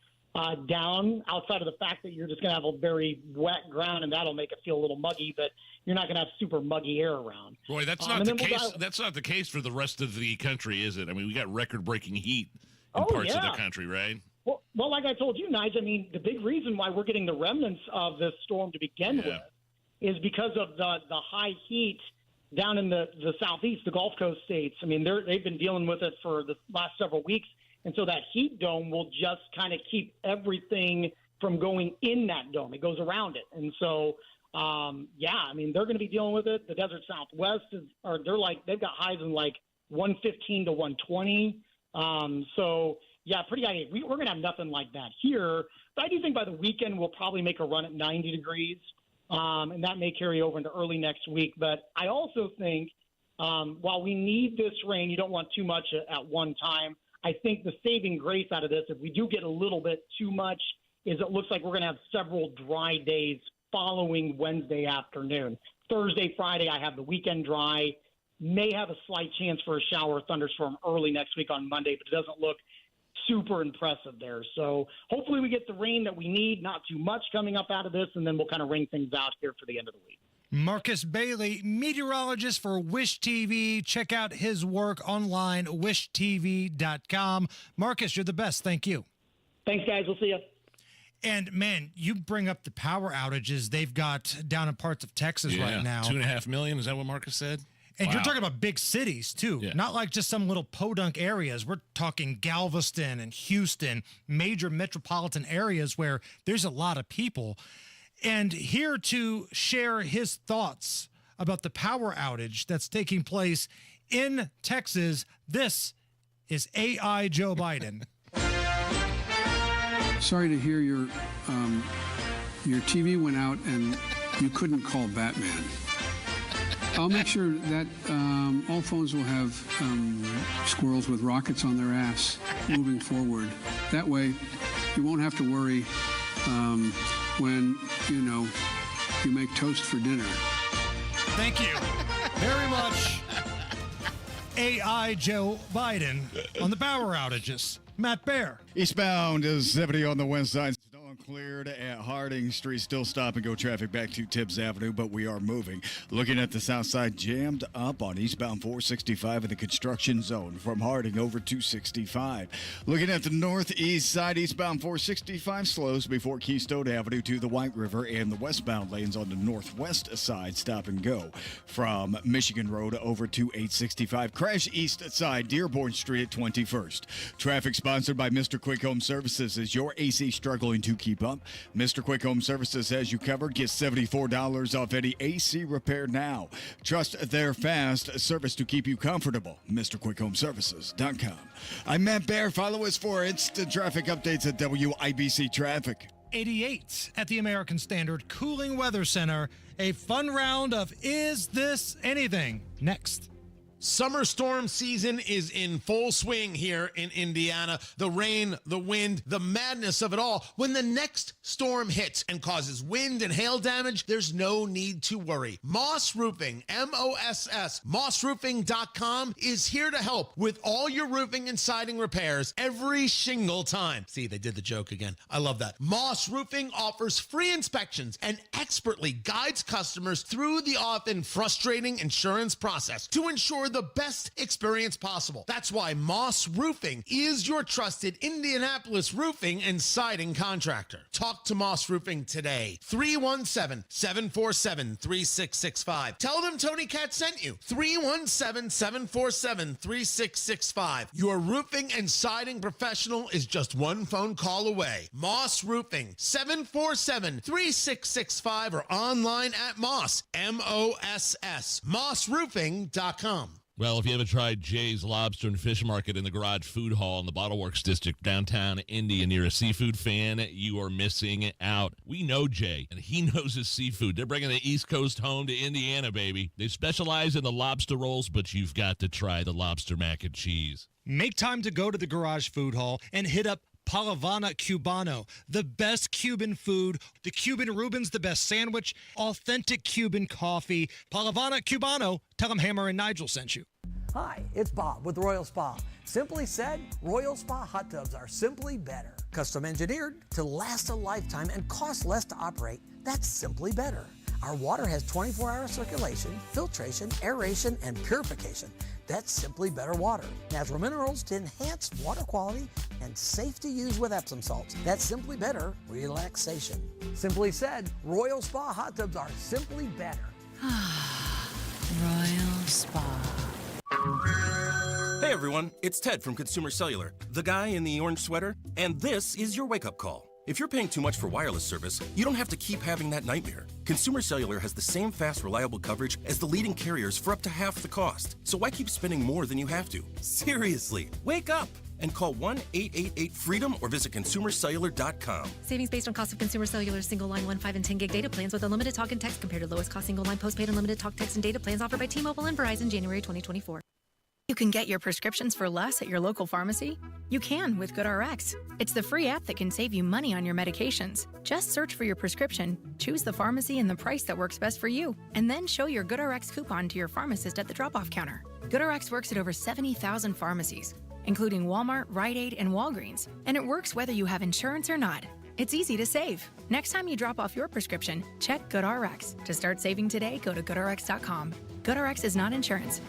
down, outside of the fact that you're just going to have a very wet ground, and that'll make it feel a little muggy, but you're not going to have super muggy air around. Boy, that's not the case. That's not the case for the rest of the country, is it? I mean, we got record-breaking heat in parts of the country, right? Well, like I told you, Nigel, I mean, the big reason why we're getting the remnants of this storm to begin with is because of the high heat down in the southeast, the Gulf Coast states. I mean, they've been dealing with it for the last several weeks. And so that heat dome will just kind of keep everything from going in that dome. It goes around it. And so, I mean, they're going to be dealing with it. The desert Southwest they've got highs in like 115 to 120. Pretty high. We're going to have nothing like that here. But I do think by the weekend we'll probably make a run at 90 degrees. And that may carry over into early next week. But I also think while we need this rain, you don't want too much at one time. I think the saving grace out of this, if we do get a little bit too much, is it looks like we're going to have several dry days following Wednesday afternoon. Thursday, Friday, I have the weekend dry. May have a slight chance for a shower or thunderstorm early next week on Monday, but it doesn't look super impressive there. So hopefully we get the rain that we need, not too much coming up out of this, and then we'll kind of wring things out here for the end of the week. Marcus Bailey, meteorologist for Wish TV. Check out his work online, wishtv.com. Marcus, you're the best. Thank you. Thanks, guys. We'll see you. And, man, you bring up the power outages they've got down in parts of Texas right now. 2.5 million. Is that what Marcus said? And you're talking about big cities, too. Yeah. Not like just some little podunk areas. We're talking Galveston and Houston, major metropolitan areas where there's a lot of people. And here to share his thoughts about the power outage that's taking place in Texas, this is AI Joe Biden. Sorry to hear your TV went out and you couldn't call Batman. I'll make sure that all phones will have squirrels with rockets on their ass moving forward. That way, you won't have to worry when, you make toast for dinner. Thank you very much, AI Joe Biden, on the power outages. Matt Bear. Eastbound is 70 on the west side. Still uncleared at Harding Street. Still stop and go traffic back to Tibbs Avenue, but we are moving. Looking at the south side, jammed up on eastbound 465 in the construction zone from Harding over 265. Looking at the northeast side, eastbound 465 slows before Keystone Avenue to the White River, and the westbound lanes on the northwest side stop and go from Michigan Road over to 865. Crash east side, Dearborn Street at 21st. Traffic sponsored by Mr. Quick Home Services. Is your AC struggling to keep up? Mr. Quick Home Services has you covered. Get $74 off any AC repair now. Trust their fast service to keep you comfortable. MrQuickHomeServices.com. I'm Matt Bear. Follow us for instant traffic updates at WIBC Traffic. 88 at the American Standard Cooling Weather Center. A fun round of Is This Anything? Next. Summer storm season is in full swing here in Indiana. The rain, the wind, the madness of it all. When the next storm hits and causes wind and hail damage, there's no need to worry. Moss Roofing, M-O-S-S, mossroofing.com is here to help with all your roofing and siding repairs every single time. See, they did the joke again. I love that. Moss Roofing offers free inspections and expertly guides customers through the often frustrating insurance process to ensure the best experience possible. That's why Moss Roofing is your trusted Indianapolis roofing and siding contractor. Talk to Moss Roofing today. 317-747-3665. Tell them Tony Cat sent you. 317-747-3665. Your roofing and siding professional is just one phone call away. Moss Roofing, 747-3665 or online at Moss, M-O-S-S, mossroofing.com. Well, if you haven't tried Jay's Lobster and Fish Market in the Garage Food Hall in the Bottle Works District, downtown Indy, and you're a seafood fan, you are missing out. We know Jay, and he knows his seafood. They're bringing the East Coast home to Indiana, baby. They specialize in the lobster rolls, but you've got to try the lobster mac and cheese. Make time to go to the Garage Food Hall and hit up Palavana Cubano, the best Cuban food, the Cuban Rubens, the best sandwich, authentic Cuban coffee. Palavana Cubano, tell them Hammer and Nigel sent you. Hi, it's Bob with Royal Spa. Simply said, Royal Spa hot tubs are simply better. Custom engineered to last a lifetime and cost less to operate. That's simply better. Our water has 24-hour circulation, filtration, aeration, and purification. That's simply better water. Natural minerals to enhance water quality and safe to use with Epsom salts. That's Simply Better relaxation. Simply said, Royal Spa hot tubs are simply better. Royal Spa. Hey everyone, it's Ted from Consumer Cellular, the guy in the orange sweater, and this is your wake-up call. If you're paying too much for wireless service, you don't have to keep having that nightmare. Consumer Cellular has the same fast, reliable coverage as the leading carriers for up to half the cost. So why keep spending more than you have to? Seriously, wake up and call 1-888-FREEDOM or visit consumercellular.com. Savings based on cost of Consumer Cellular single line 1, 5, and 10 gig data plans with unlimited talk and text compared to lowest cost single line postpaid unlimited talk, text, and data plans offered by T-Mobile and Verizon January 2024. You can get your prescriptions for less at your local pharmacy? You can with GoodRx. It's the free app that can save you money on your medications. Just search for your prescription, choose the pharmacy and the price that works best for you, and then show your GoodRx coupon to your pharmacist at the drop-off counter. GoodRx works at over 70,000 pharmacies, including Walmart, Rite Aid, and Walgreens, and it works whether you have insurance or not. It's easy to save. Next time you drop off your prescription, check GoodRx. To start saving today, go to GoodRx.com. GoodRx is not insurance.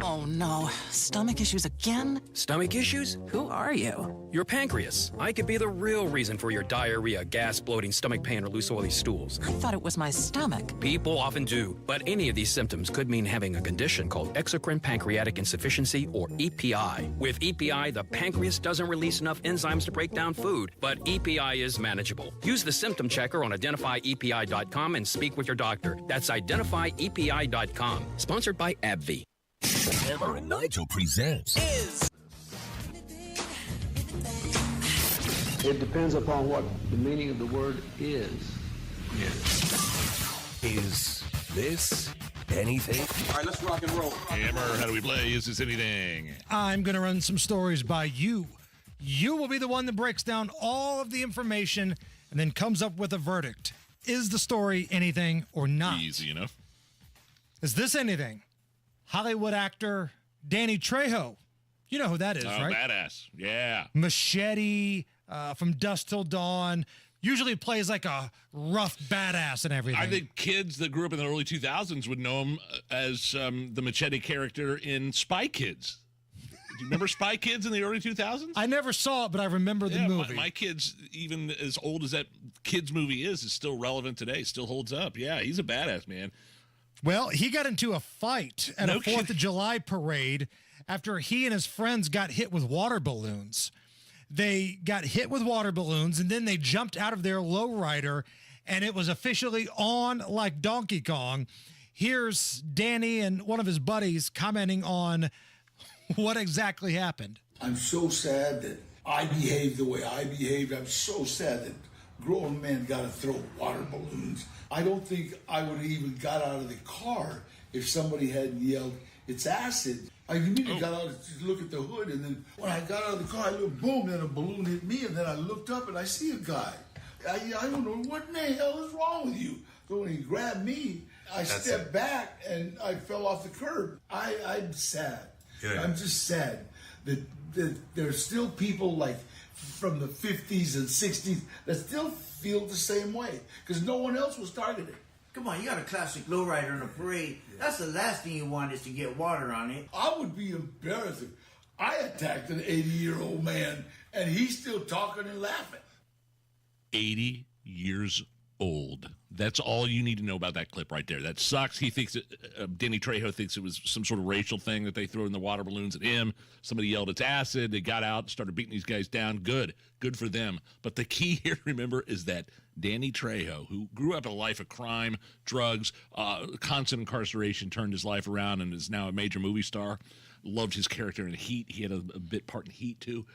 Oh no, stomach issues again? Stomach issues? Who are you? Your pancreas. I could be the real reason for your diarrhea, gas, bloating, stomach pain, or loose oily stools. I thought it was my stomach. People often do, but any of these symptoms could mean having a condition called exocrine pancreatic insufficiency, or EPI. With EPI, the pancreas doesn't release enough enzymes to break down food, but EPI is manageable. Use the symptom checker on identifyepi.com and speak with your doctor. That's identifyepi.com. Sponsored by AbbVie. Hammer and Nigel presents It depends upon what the meaning of the word is. Is this anything? All right, let's rock and roll. Hammer, how do we play? Is this anything? I'm going to run some stories by you. You will be the one that breaks down all of the information and then comes up with a verdict. Is the story anything or not? Easy enough. Is this anything? Hollywood actor Danny Trejo. You know who that is, right? Badass. Yeah. Machete, from Dusk Till Dawn. Usually plays like a rough badass and everything. I think kids that grew up in the early 2000s would know him as the Machete character in Spy Kids. Do you remember Spy Kids in the early 2000s? I never saw it, but I remember the movie. My kids, even as old as that kids movie is still relevant today, still holds up. Yeah, he's a badass, man. Well, he got into a fight at a 4th of July parade after he and his friends got hit with water balloons. They got hit with water balloons, and then they jumped out of their lowrider, and it was officially on like Donkey Kong. Here's Danny and one of his buddies commenting on what exactly happened. I'm so sad that I behaved the way I behaved. I'm so sad that grown men got to throw water balloons. I don't think I would have even got out of the car if somebody hadn't yelled, "It's acid." I immediately got out to look at the hood, and then when I got out of the car, I looked, boom, then a balloon hit me, and then I looked up and I see a guy. I don't know, what in the hell is wrong with you? So when he grabbed me, I stepped back and I fell off the curb. I'm sad. Yeah. I'm just sad that there's still people like from the 50s and 60s that still feel the same way because no one else was targeted. Come on, you got a classic lowrider in a parade. That's the last thing you want is to get water on it. I would be embarrassed if I attacked an 80-year-old man and he's still talking and laughing. 80 years old. That's all you need to know about that clip right there. That sucks. He thinks Danny Trejo thinks it was some sort of racial thing that they threw in the water balloons at him. Somebody yelled, "It's acid." They got out, started beating these guys down. Good for them. But the key here, remember, is that Danny Trejo, who grew up in a life of crime, drugs, constant incarceration, turned his life around and is now a major movie star. Loved his character in Heat. He had a bit part in Heat, too.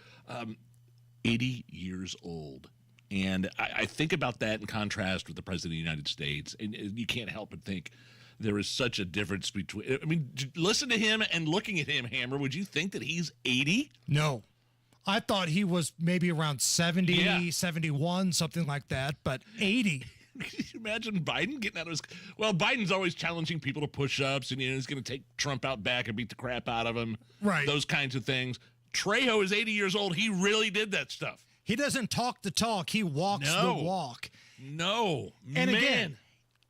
80 years old. And I think about that in contrast with the President of the United States. And you can't help but think there is such a difference between... I mean, listen to him and looking at him, Hammer. Would you think that he's 80? No. I thought he was maybe around 70, 71, something like that. But 80... Can you imagine Biden getting out of his... Well, Biden's always challenging people to push-ups, and he's going to take Trump out back and beat the crap out of him. Right. Those kinds of things. Trejo is 80 years old. He really did that stuff. He doesn't talk the talk. He walks the walk. No. And again,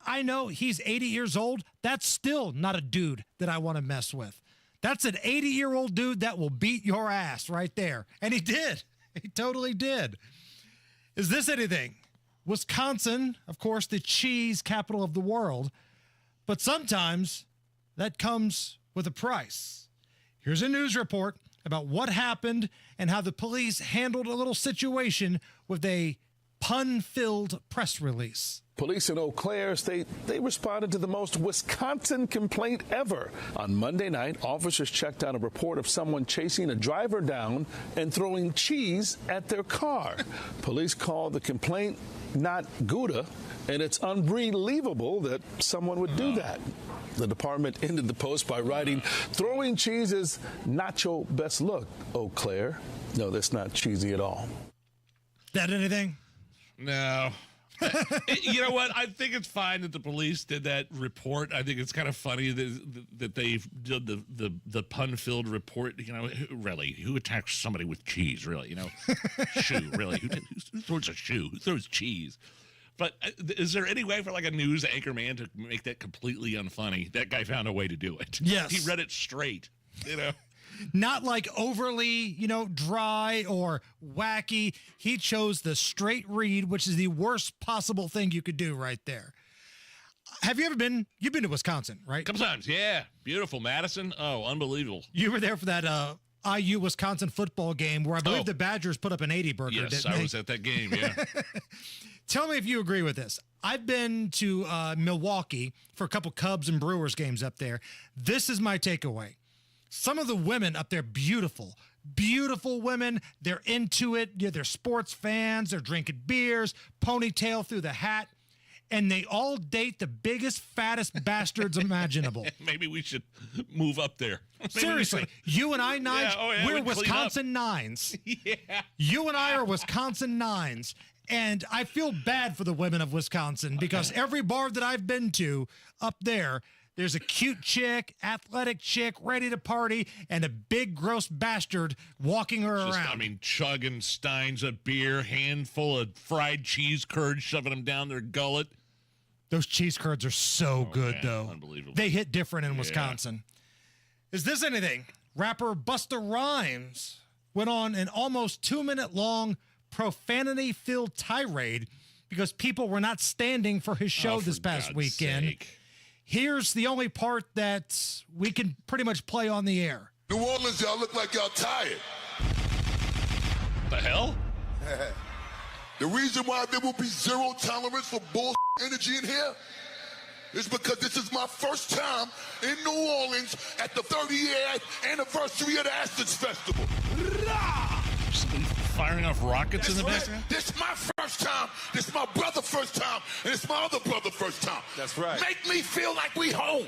I know he's 80 years old. That's still not a dude that I want to mess with. That's an 80-year-old dude that will beat your ass right there. And he did. He totally did. Is this anything? Wisconsin, of course, the cheese capital of the world. But sometimes that comes with a price. Here's a news report about what happened and how the police handled a little situation with a pun-filled press release. Police in Eau Claire state they responded to the most Wisconsin complaint ever. On Monday night, officers checked out a report of someone chasing a driver down and throwing cheese at their car. Police called the complaint not Gouda, and it's unbelievable that someone would do that. The department ended the post by writing, "Throwing cheese is not your best look, Eau Claire." No, that's not cheesy at all. That anything? No. You know what? I think it's fine that the police did that report. I think it's kind of funny that they did the pun-filled report. You know, who attacks somebody with cheese? Really, you know, shoe. Really, who throws a shoe? Who throws cheese? But is there any way for like a news anchor man to make that completely unfunny? That guy found a way to do it. Yes, he read it straight. You know. Not like overly, dry or wacky. He chose the straight read, which is the worst possible thing you could do right there. Have you ever been? You've been to Wisconsin, right? Couple times, yeah. Beautiful. Madison. Oh, unbelievable. You were there for that IU Wisconsin football game where I believe the Badgers put up an 80 burger. Yes, didn't I they? was at that game, yeah. Tell me if you agree with this. I've been to Milwaukee for a couple Cubs and Brewers games up there. This is my takeaway. Some of the women up there, beautiful women. They're into it. They're sports fans. They're drinking beers, ponytail through the hat. And they all date the biggest, fattest bastards imaginable. Maybe we should move up there. Seriously, you and I, Nigel, we're Wisconsin nines. Yeah. You and I are Wisconsin nines. And I feel bad for the women of Wisconsin because every bar that I've been to up there, there's a cute chick, athletic chick, ready to party, and a big, gross bastard walking her around. I mean, chugging steins of beer, handful of fried cheese curds, shoving them down their gullet. Those cheese curds are so good, man, though. Unbelievable. They hit different in Wisconsin. Is this anything? Rapper Busta Rhymes went on an almost 2-minute-long profanity-filled tirade because people were not standing for his show this past weekend. Sake. Here's the only part that we can pretty much play on the air. New Orleans, y'all look like y'all tired. The hell? The reason why there will be zero tolerance for bull energy in here is because this is my first time in New Orleans at the 30-year anniversary of the Athens Festival. Somebody firing off rockets in the background? This is my first time. This is my brother's first time. And it's my other brother's first time. That's right. Make me feel like we home.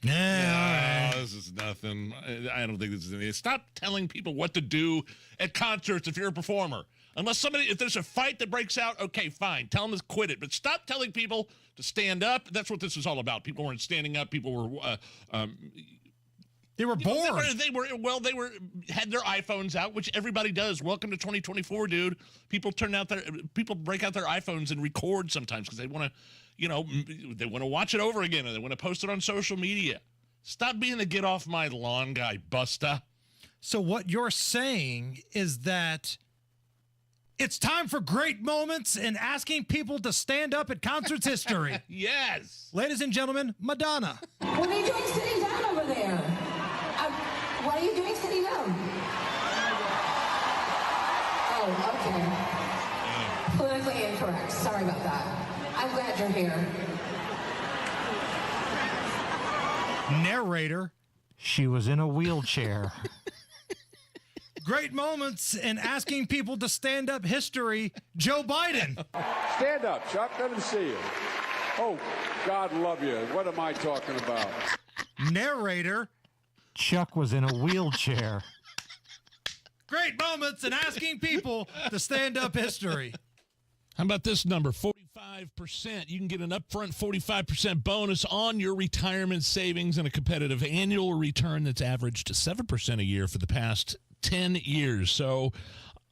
Yeah. No, this is nothing. I don't think this is anything. Stop telling people what to do at concerts if you're a performer. If there's a fight that breaks out, okay, fine. Tell them to quit it. But stop telling people to stand up. That's what this is all about. People weren't standing up. People were... They were bored. They had their iPhones out, which everybody does. Welcome to 2024, dude. People break out their iPhones and record sometimes because they want to, they want to watch it over again and they want to post it on social media. Stop being the get off my lawn guy, Busta. So what you're saying is that it's time for great moments and asking people to stand up at concerts history. Yes. Ladies and gentlemen, Madonna. What are you doing sitting down over there? What are you doing sitting down? Oh, okay. Politically incorrect. Sorry about that. I'm glad you're here. Narrator. She was in a wheelchair. Great moments in asking people to stand up history. Joe Biden. Stand up, Chuck. Let him see you. Oh, God love you. What am I talking about? Narrator. Chuck was in a wheelchair. Great moments in asking people to stand up history. How about this number? 45%. You can get an upfront 45% bonus on your retirement savings and a competitive annual return that's averaged 7% a year for the past 10 years. So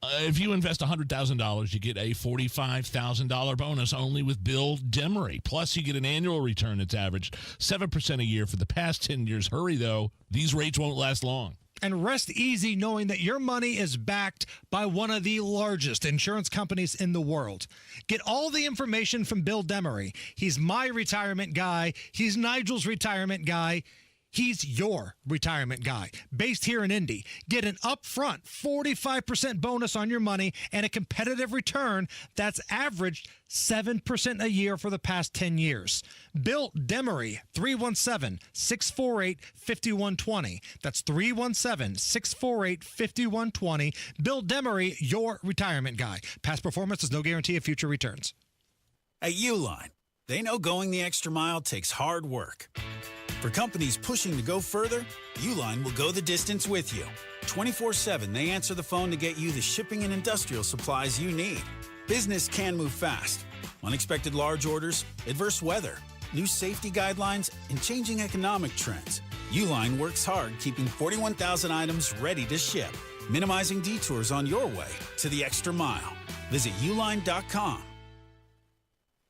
If you invest $100,000, you get a $45,000 bonus only with Bill Demery. Plus, you get an annual return that's averaged 7% a year for the past 10 years. Hurry, though. These rates won't last long. And rest easy knowing that your money is backed by one of the largest insurance companies in the world. Get all the information from Bill Demery. He's my retirement guy. He's Nigel's retirement guy. He's your retirement guy. Based here in Indy. Get an upfront 45% bonus on your money and a competitive return that's averaged 7% a year for the past 10 years. Bill Demery, 317-648-5120. That's 317-648-5120. Bill Demery, your retirement guy. Past performance is no guarantee of future returns. At Uline, they know going the extra mile takes hard work. For companies pushing to go further, Uline will go the distance with you. 24/7, they answer the phone to get you the shipping and industrial supplies you need. Business can move fast. Unexpected large orders, adverse weather, new safety guidelines, and changing economic trends. Uline works hard keeping 41,000 items ready to ship, minimizing detours on your way to the extra mile. Visit uline.com.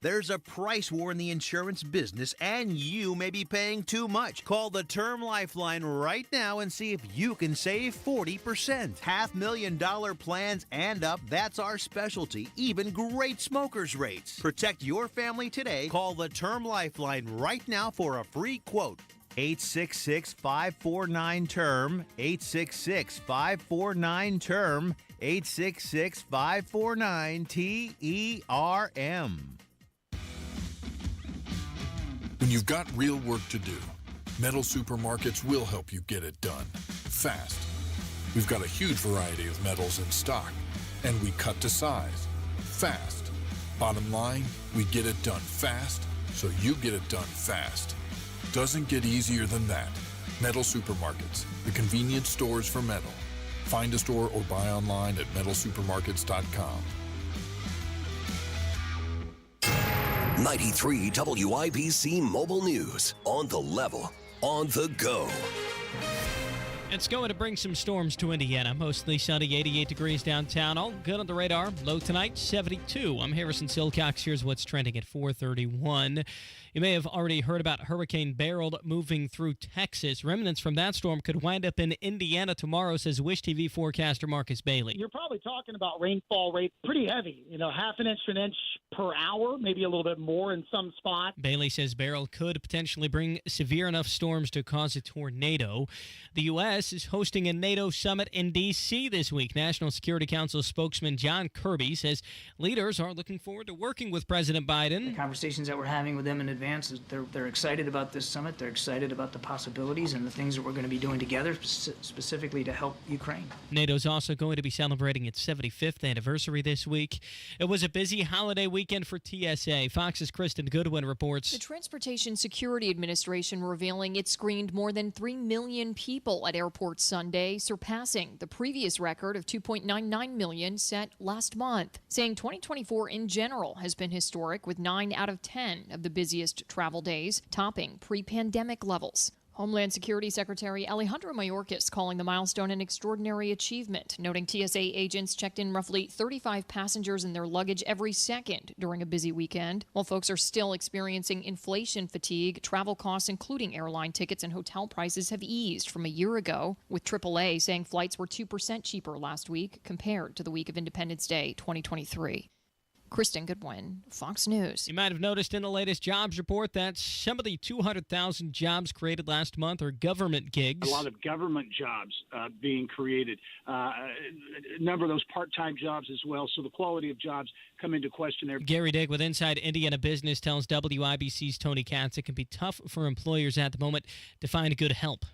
There's a price war in the insurance business, and you may be paying too much. Call the Term Lifeline right now and see if you can save 40%. $500,000 plans and up, that's our specialty. Even great smokers' rates. Protect your family today. Call the Term Lifeline right now for a free quote. 866-549-TERM, 866-549-TERM, 866-549-TERM. When you've got real work to do, Metal Supermarkets will help you get it done fast. We've got a huge variety of metals in stock, and we cut to size fast. Bottom line, we get it done fast, so you get it done fast. Doesn't get easier than that. Metal Supermarkets, the convenience stores for metal. Find a store or buy online at metalsupermarkets.com. 93 WIBC Mobile News. On the level, on the go. It's going to bring some storms to Indiana. Mostly sunny, 88 degrees downtown. All good on the radar. Low tonight, 72. I'm Harrison Silcox. Here's what's trending at 4:31. You may have already heard about Hurricane Beryl moving through Texas. Remnants from that storm could wind up in Indiana tomorrow, says Wish TV forecaster Marcus Bailey. You're probably talking about rainfall rate pretty heavy, half an inch to an inch per hour, maybe a little bit more in some spots. Bailey says Beryl could potentially bring severe enough storms to cause a tornado. The U.S. is hosting a NATO summit in D.C. this week. National Security Council spokesman John Kirby says leaders are looking forward to working with President Biden. The conversations that we're having with them in advance, they're excited about this summit. They're excited about the possibilities and the things that we're going to be doing together, specifically to help Ukraine. NATO's also going to be celebrating its 75th anniversary this week. It was a busy holiday weekend for TSA. Fox's Kristen Goodwin reports. The Transportation Security Administration revealing it screened more than 3 million people at airports Sunday, surpassing the previous record of 2.99 million set last month, saying 2024 in general has been historic, with 9 out of 10 of the busiest travel days topping pre-pandemic levels. Homeland Security Secretary Alejandro Mayorkas calling the milestone an extraordinary achievement, noting TSA agents checked in roughly 35 passengers and their luggage every second during a busy weekend. While folks are still experiencing inflation fatigue, travel costs, including airline tickets and hotel prices, have eased from a year ago, with AAA saying flights were 2% cheaper last week compared to the week of Independence Day 2023. Kristen Goodwin, Fox News. You might have noticed in the latest jobs report that some of the 200,000 jobs created last month are government gigs. A lot of government jobs being created. A number of those part-time jobs as well. So the quality of jobs come into question there. Gary Digg with Inside Indiana Business tells WIBC's Tony Katz it can be tough for employers at the moment to find good help.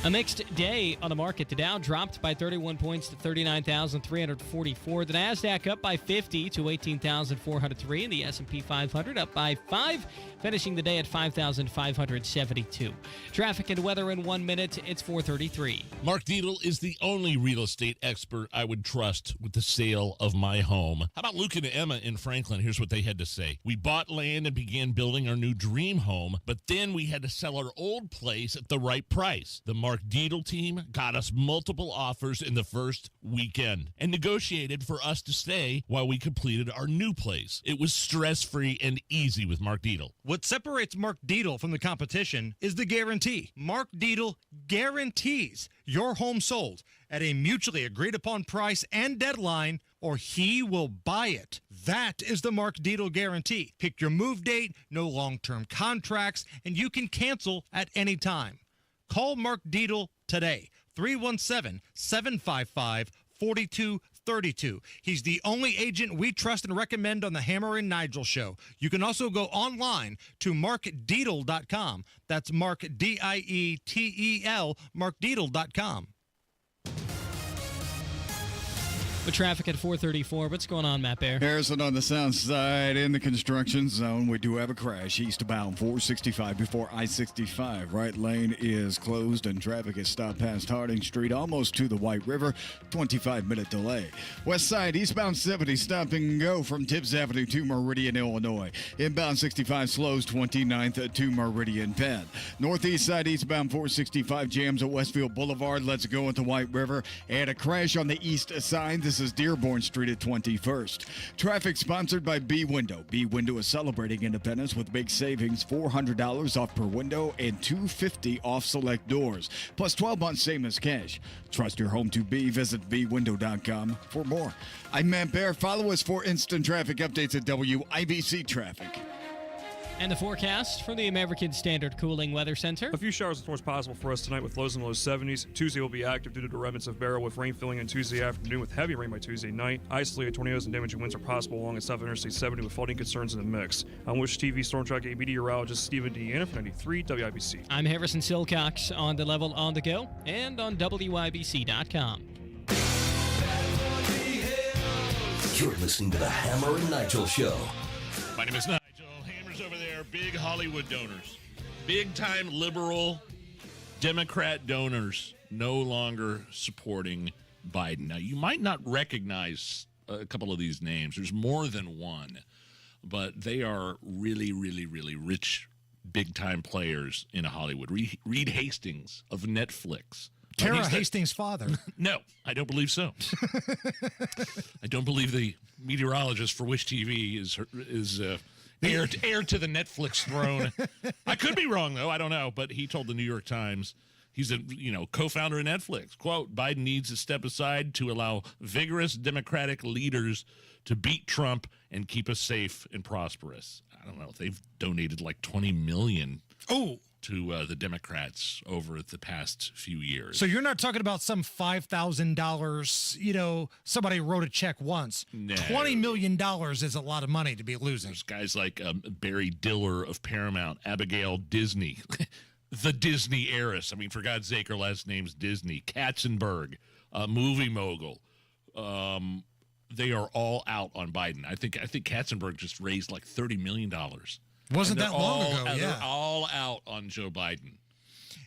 A mixed day on the market. The Dow dropped by 31 points to 39,344. The Nasdaq up by 50 to 18,403. And the S&P 500 up by 5, finishing the day at 5,572. Traffic and weather in 1 minute. It's 4:33. Mark Dietl is the only real estate expert I would trust with the sale of my home. How about Luke and Emma in Franklin? Here's what they had to say. We bought land and began building our new dream home, but then we had to sell our old place at the right price. The market Mark Dietel team got us multiple offers in the first weekend and negotiated for us to stay while we completed our new place. It was stress-free and easy with Mark Dietel. What separates Mark Dietel from the competition is the guarantee. Mark Dietel guarantees your home sold at a mutually agreed upon price and deadline, or he will buy it. That is the Mark Dietel guarantee. Pick your move date, no long-term contracts, and you can cancel at any time. Call Mark Dietel today, 317-755-4232. He's the only agent we trust and recommend on the Hammer and Nigel show. You can also go online to markdietel.com. That's Mark, D-I-E-T-E-L, markdietel.com. With traffic at 434, what's going on, Matt Bear? Harrison on the south side in the construction zone. We do have a crash eastbound 465 before I-65. Right lane is closed and traffic is stopped past Harding Street almost to the White River. 25-minute delay. West side eastbound 70 stop and go from Tibbs Avenue to Meridian, Illinois. Inbound 65 slows 29th to Meridian Penn. Northeast side eastbound 465 jams at Westfield Boulevard. Let's go at the White River. And a crash on the east side. This is Dearborn Street at 21st. Traffic sponsored by B Window. B Window is celebrating independence with big savings, $400 off per window and $250 off select doors, plus 12 months same as cash. Trust your home to B. Visit bwindow.com for more. I'm Matt Bear. Follow us for instant traffic updates at WIBC Traffic. And the forecast from the American Standard Cooling Weather Center. A few showers and storms possible for us tonight with lows in the low 70s. Tuesday will be active due to the remnants of Beryl with rain filling in Tuesday afternoon with heavy rain by Tuesday night. Isolated tornadoes and damaging winds are possible along the South Interstate 70 with flooding concerns in the mix. I'm Wish TV Storm Track A meteorologist Stephen Deanna for 93 WIBC. I'm Harrison Silcox on the level on the go and on WIBC.com. You're listening to the Hammer and Nigel Show. My name is Nigel. Hammer's over there. Big Hollywood donors. Big-time liberal Democrat donors no longer supporting Biden. Now, you might not recognize a couple of these names. There's more than one. But they are really, really, really rich, big-time players in Hollywood. Reed Hastings of Netflix. Tara Hastings' father. No, I don't believe so. I don't believe the meteorologist for Wish TV is heir to the Netflix throne. I could be wrong, though. I don't know. But he told the New York Times, he's a co-founder of Netflix, quote, Biden needs to step aside to allow vigorous Democratic leaders to beat Trump and keep us safe and prosperous. I don't know. They've donated like $20 million. To the Democrats over the past few years. So you're not talking about some $5,000, somebody wrote a check once. No. $20 million is a lot of money to be losing. There's guys like Barry Diller of Paramount, Abigail Disney, the Disney heiress. I mean, for God's sake, her last name's Disney. Katzenberg, movie mogul. They are all out on Biden. I think Katzenberg just raised like $30 million. Wasn't that long ago, yeah. They're all out on Joe Biden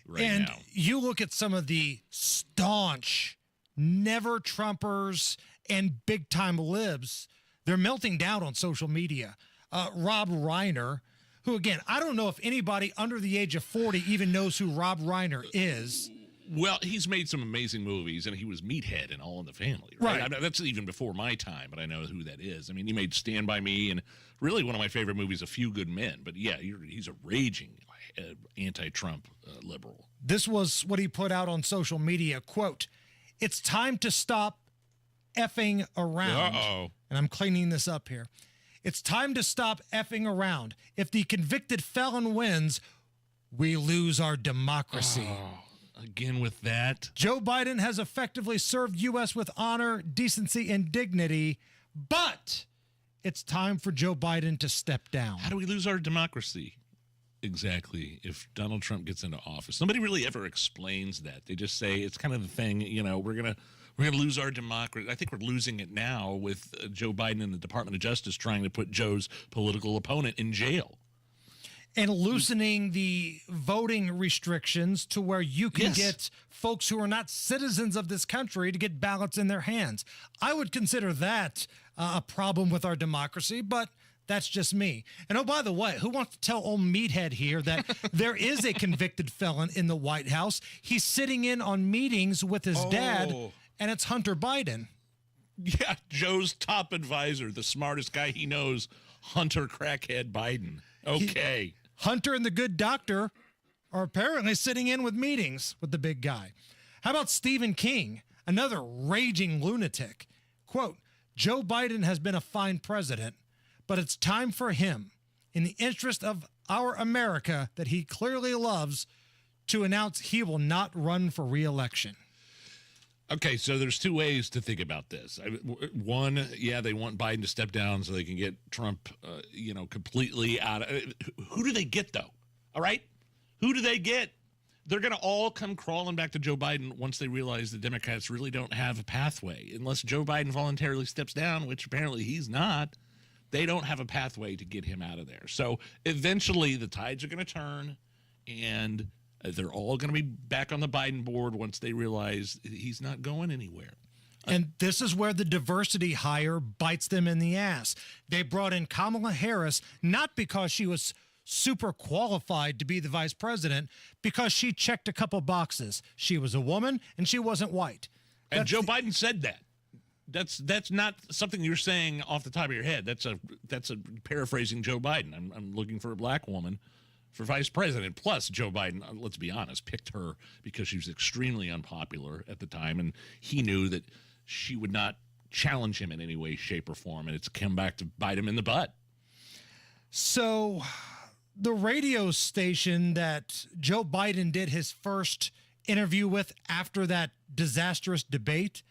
right and now. You look at some of the staunch, never-Trumpers and big-time libs, they're melting down on social media. Rob Reiner, who, again, I don't know if anybody under the age of 40 even knows who Rob Reiner is. Well, he's made some amazing movies, and he was Meathead in All in the Family, right? I mean, that's even before my time, but I know who that is. I mean, he made Stand By Me, and really one of my favorite movies, A Few Good Men. But yeah, he's a raging anti-Trump liberal. This was what he put out on social media, quote, "It's time to stop effing around." Uh-oh. And I'm cleaning this up here. It's time to stop effing around. If the convicted felon wins, we lose our democracy. Oh. Again with that. Joe Biden has effectively served U.S. with honor, decency, and dignity, but it's time for Joe Biden to step down. How do we lose our democracy? Exactly. If Donald Trump gets into office, nobody really ever explains that. They just say it's kind of the thing, we're gonna lose our democracy. I think we're losing it now with Joe Biden and the Department of Justice trying to put Joe's political opponent in jail. And loosening the voting restrictions to where you can get folks who are not citizens of this country to get ballots in their hands. I would consider that a problem with our democracy, but That's just me. And oh, by the way, who wants to tell old meathead here that there is a convicted felon in the White House? He's sitting in on meetings with his dad, and it's Hunter Biden. Yeah, Joe's top advisor, the smartest guy he knows, Hunter Crackhead Biden. Okay. Hunter and the good doctor are apparently sitting in with meetings with the big guy. How about Stephen King, another raging lunatic? Quote, Joe Biden has been a fine president, but it's time for him, in the interest of our America that he clearly loves, to announce he will not run for re-election. Okay, so there's two ways to think about this. One, yeah, they want Biden to step down so they can get Trump, completely out of. Who do they get, though? All right? Who do they get? They're going to all come crawling back to Joe Biden once they realize the Democrats really don't have a pathway. Unless Joe Biden voluntarily steps down, which apparently he's not, they don't have a pathway to get him out of there. So eventually the tides are going to turn, and they're all going to be back on the Biden board once they realize he's not going anywhere. And this is where the diversity hire bites them in the ass. They brought in Kamala Harris not because she was super qualified to be the vice president, because she checked a couple boxes. She was a woman and she wasn't white. And Joe Biden said that. That's not something you're saying off the top of your head. That's a paraphrasing Joe Biden. I'm looking for a black woman for vice president. Plus, Joe Biden, let's be honest, picked her because she was extremely unpopular at the time, and he knew that she would not challenge him in any way, shape, or form, and it's come back to bite him in the butt. So the radio station that Joe Biden did his first interview with after that disastrous debate,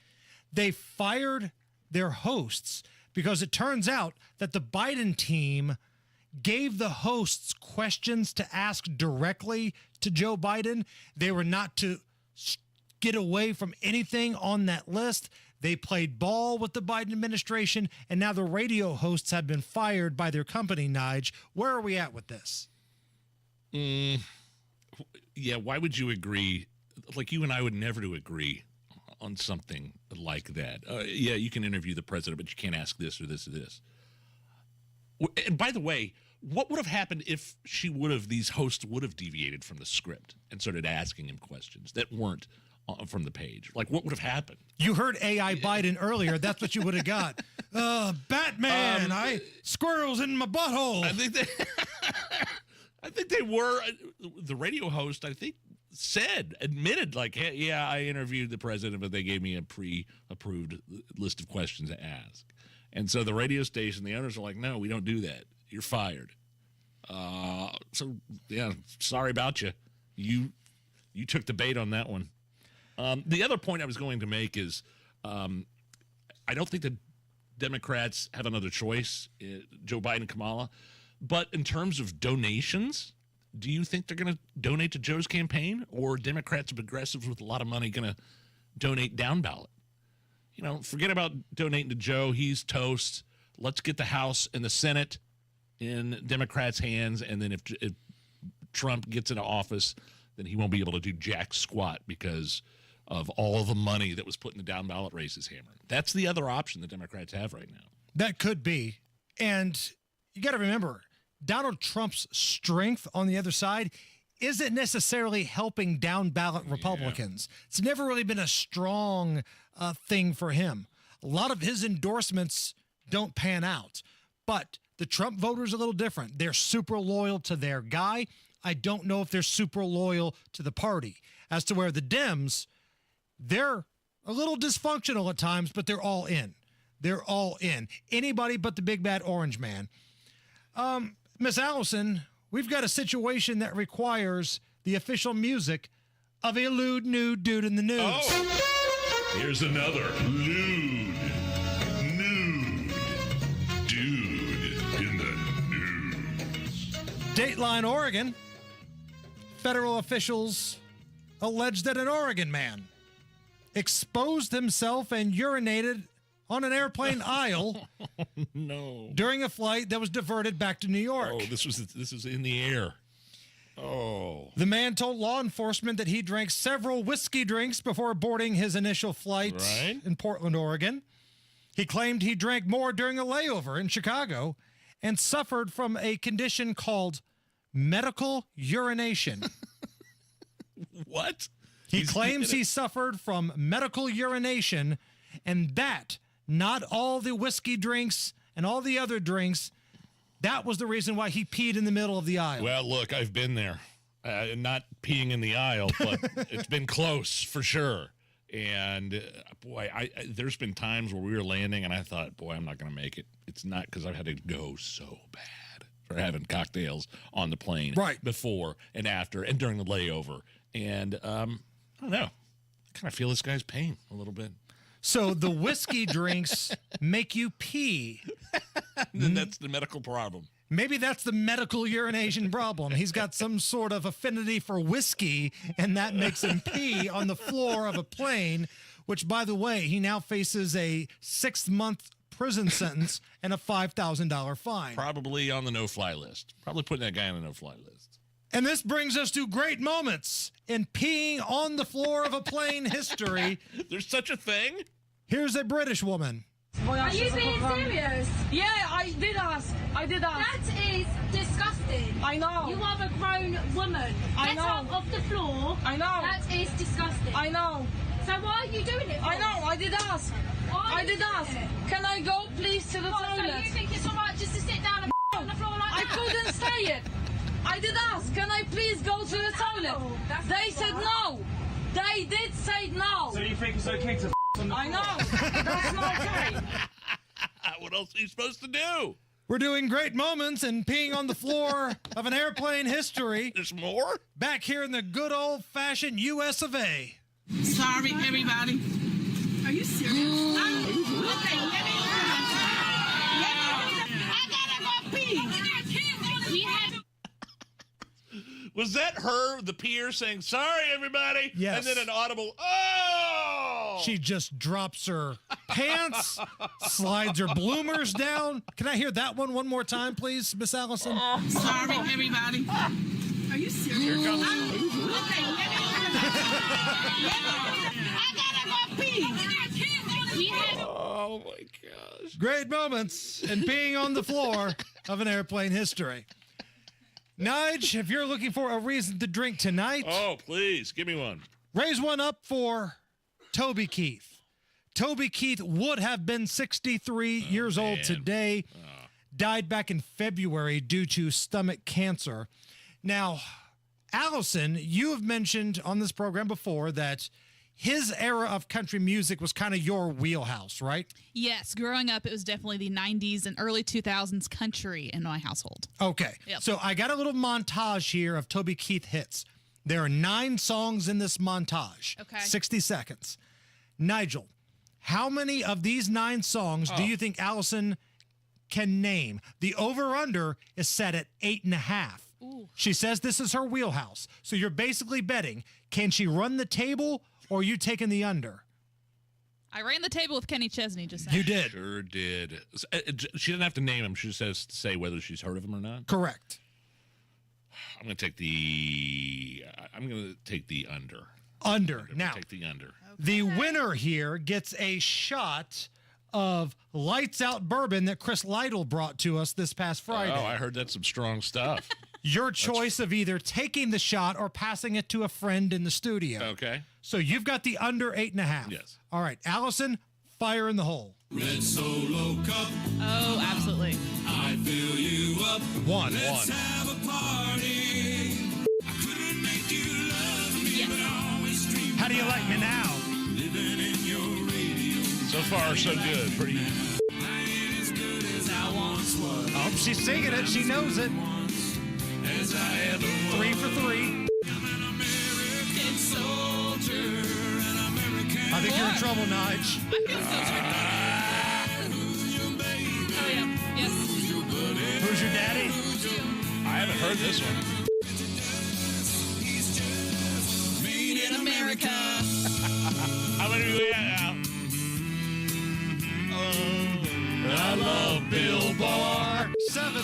they fired their hosts because it turns out that the Biden team gave the hosts questions to ask directly to Joe Biden. They were not to get away from anything on that list. They played ball with the Biden administration, and now the radio hosts have been fired by their company, Nige. Where are we at with this? Yeah, why would you agree? Like, you and I would never to agree on something like that. Yeah, you can interview the president, but you can't ask this or this or this. And by the way, what would have happened if these hosts would have deviated from the script and started asking him questions that weren't from the page? Like, what would have happened? You heard AI Biden earlier. That's what you would have got. Batman, squirrels in my butthole. I think they were, the radio host, I think, admitted, like, hey, yeah, I interviewed the president, but they gave me a pre-approved list of questions to ask. And so the radio station, the owners are like, no, we don't do that. You're fired. So, yeah, sorry about you. You took the bait on that one. The other point I was going to make is I don't think the Democrats have another choice, Joe Biden and Kamala. But in terms of donations, do you think they're going to donate to Joe's campaign, or Democrats and progressives with a lot of money going to donate down ballot? You know, forget about donating to Joe. He's toast. Let's get the House and the Senate in Democrats' hands, and then if Trump gets into office, then he won't be able to do jack squat because of all the money that was put in the down ballot races hammered. That's the other option the Democrats have right now. That could be. And you got to remember, Donald Trump's strength on the other side isn't necessarily helping down ballot Republicans. Yeah. It's never really been a strong thing for him. A lot of his endorsements don't pan out. But the Trump voters are a little different. They're super loyal to their guy. I don't know if they're super loyal to the party. As to where the Dems, they're a little dysfunctional at times, but they're all in. They're all in. Anybody but the big bad orange man. Miss Allison, we've got a situation that requires the official music of a lewd nude dude in the news. Oh, here's another lewd nude dude in the news. Dateline, Oregon. Federal officials allege that an Oregon man exposed himself and urinated on an airplane aisle during a flight that was diverted back to New York. Oh, this was in the air. Oh. The man told law enforcement that he drank several whiskey drinks before boarding his initial flight in Portland, Oregon. He claimed he drank more during a layover in Chicago, and suffered from a condition called medical urination. What? He claims he suffered from medical urination, and that, not all the whiskey drinks and all the other drinks, that was the reason why he peed in the middle of the aisle. Well, look, I've been there. Not peeing in the aisle, but it's been close for sure. And boy, there's been times where we were landing and I thought, boy, I'm not going to make it. It's not because I've had to go so bad for having cocktails on the plane. Right. Before and after and during the layover. And I don't know. I kind of feel this guy's pain a little bit. So the whiskey drinks make you pee. Then that's the medical problem. Maybe that's the medical urination problem. He's got some sort of affinity for whiskey, and that makes him pee on the floor of a plane, which, by the way, he now faces a 6-month prison sentence and a $5,000 fine. Probably on the no-fly list. Probably putting that guy on the no-fly list. And this brings us to great moments in peeing on the floor of a plane history. There's such a thing? Here's a British woman. Are you being serious? Yeah, I did ask. That is disgusting. I know. You are a grown woman. I Get know. up off the floor. I know. That is disgusting. I know. So why are you doing it for? I know, I did ask. Why I did ask. Can I go please to the toilet? So you think it's alright just to sit down and on the floor like I that? couldn't say it. I did ask, can I please go to the toilet? They said no. They did say no. So you think it's okay to on the I know. That's not okay. What else are you supposed to do? We're doing great moments in peeing on the floor of an airplane history. There's more? Back here in the good old-fashioned US of A. Sorry, everybody. Are you serious? Okay, I gotta go pee. we have Was that her, the peer, saying, sorry, everybody? Yes. And then an audible, oh! She just drops her pants, slides her bloomers down. Can I hear that one more time, please, Miss Allison? Sorry, everybody. Are you serious? Here comes. Okay, I gotta go pee. we have Oh, my gosh. Great moments in peeing on the floor of an airplane history. Nige, if you're looking for a reason to drink tonight, Oh, please, give me one. raise one up for Toby Keith. Toby Keith would have been 63 years old today. Died back in February due to stomach cancer. Now, Allison, you have mentioned on this program before that his era of country music was kind of your wheelhouse, right? Yes, growing up, it was definitely the 90s and early 2000s country in my household. Okay, Yep. so I got a little montage here of Toby Keith hits. There are 9 songs in this montage. Okay. 60 seconds. Nigel, how many of these 9 songs do you think Allison can name? The over-under is set at 8.5. Ooh. She says this is her wheelhouse. So you're basically betting, can she run the table or are you taking the under? I ran the table with Kenny Chesney just saying. You did. Sure did. She didn't have to name him. She just has to say whether she's heard of him or not. Correct. I'm going to take the under. Under. Now, Take the under. the winner here gets a shot of Lights Out Bourbon that Chris Lytle brought to us this past Friday. Oh, I heard that's some strong stuff. Your choice of either taking the shot or passing it to a friend in the studio. Okay. So you've got the under 8.5. Yes. All right, Allison, fire in the hole. Red Solo Cup. Oh, absolutely. I fill you up. One. Let's have a party. I couldn't make you love me, Yes. but always dream. How do you like me now? Living in your radio. So far, so good. Pretty. I ain't as good as I once was. Oh, she's singing it. She knows it. As I ever was. 3 for 3. I'm an American soldier, an American. I think you're in trouble, Nige. Who's your baby? Oh, yeah. Yes. Who's your buddy? Who's your daddy? I haven't heard this one. He's just made in America. How many do we have now? I love Bill Barr. 7.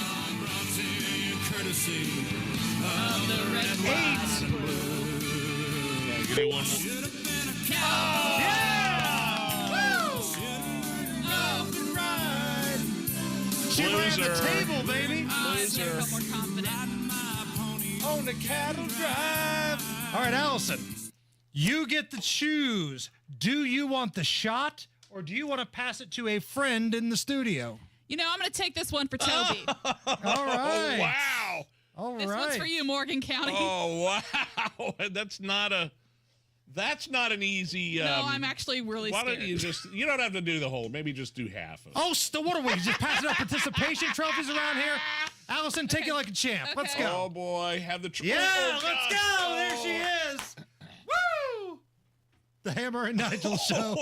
Courtesy of the red, white, 8. and blue. Give me one more. Should have been a Yeah! cowboy. Should have open ride. She Blues at the table, baby. I felt more confident. On the cattle drive. All right, Allison, you get to choose. Do you want the shot or do you want to pass it to a friend in the studio? You know, I'm going to take this one for Toby. All right. Wow. All this right. one's for you, Morgan County. Oh, wow. That's not an easy. No, I'm actually really why scared. don't you don't have to do the whole, maybe just do half of it. Oh, what are we? Just passing out participation trophies around here? Allison, take it like a champ. Okay. Let's go. Oh, boy. Have the Yeah, let's go. There she is. Woo! The Hammer and Nigel show.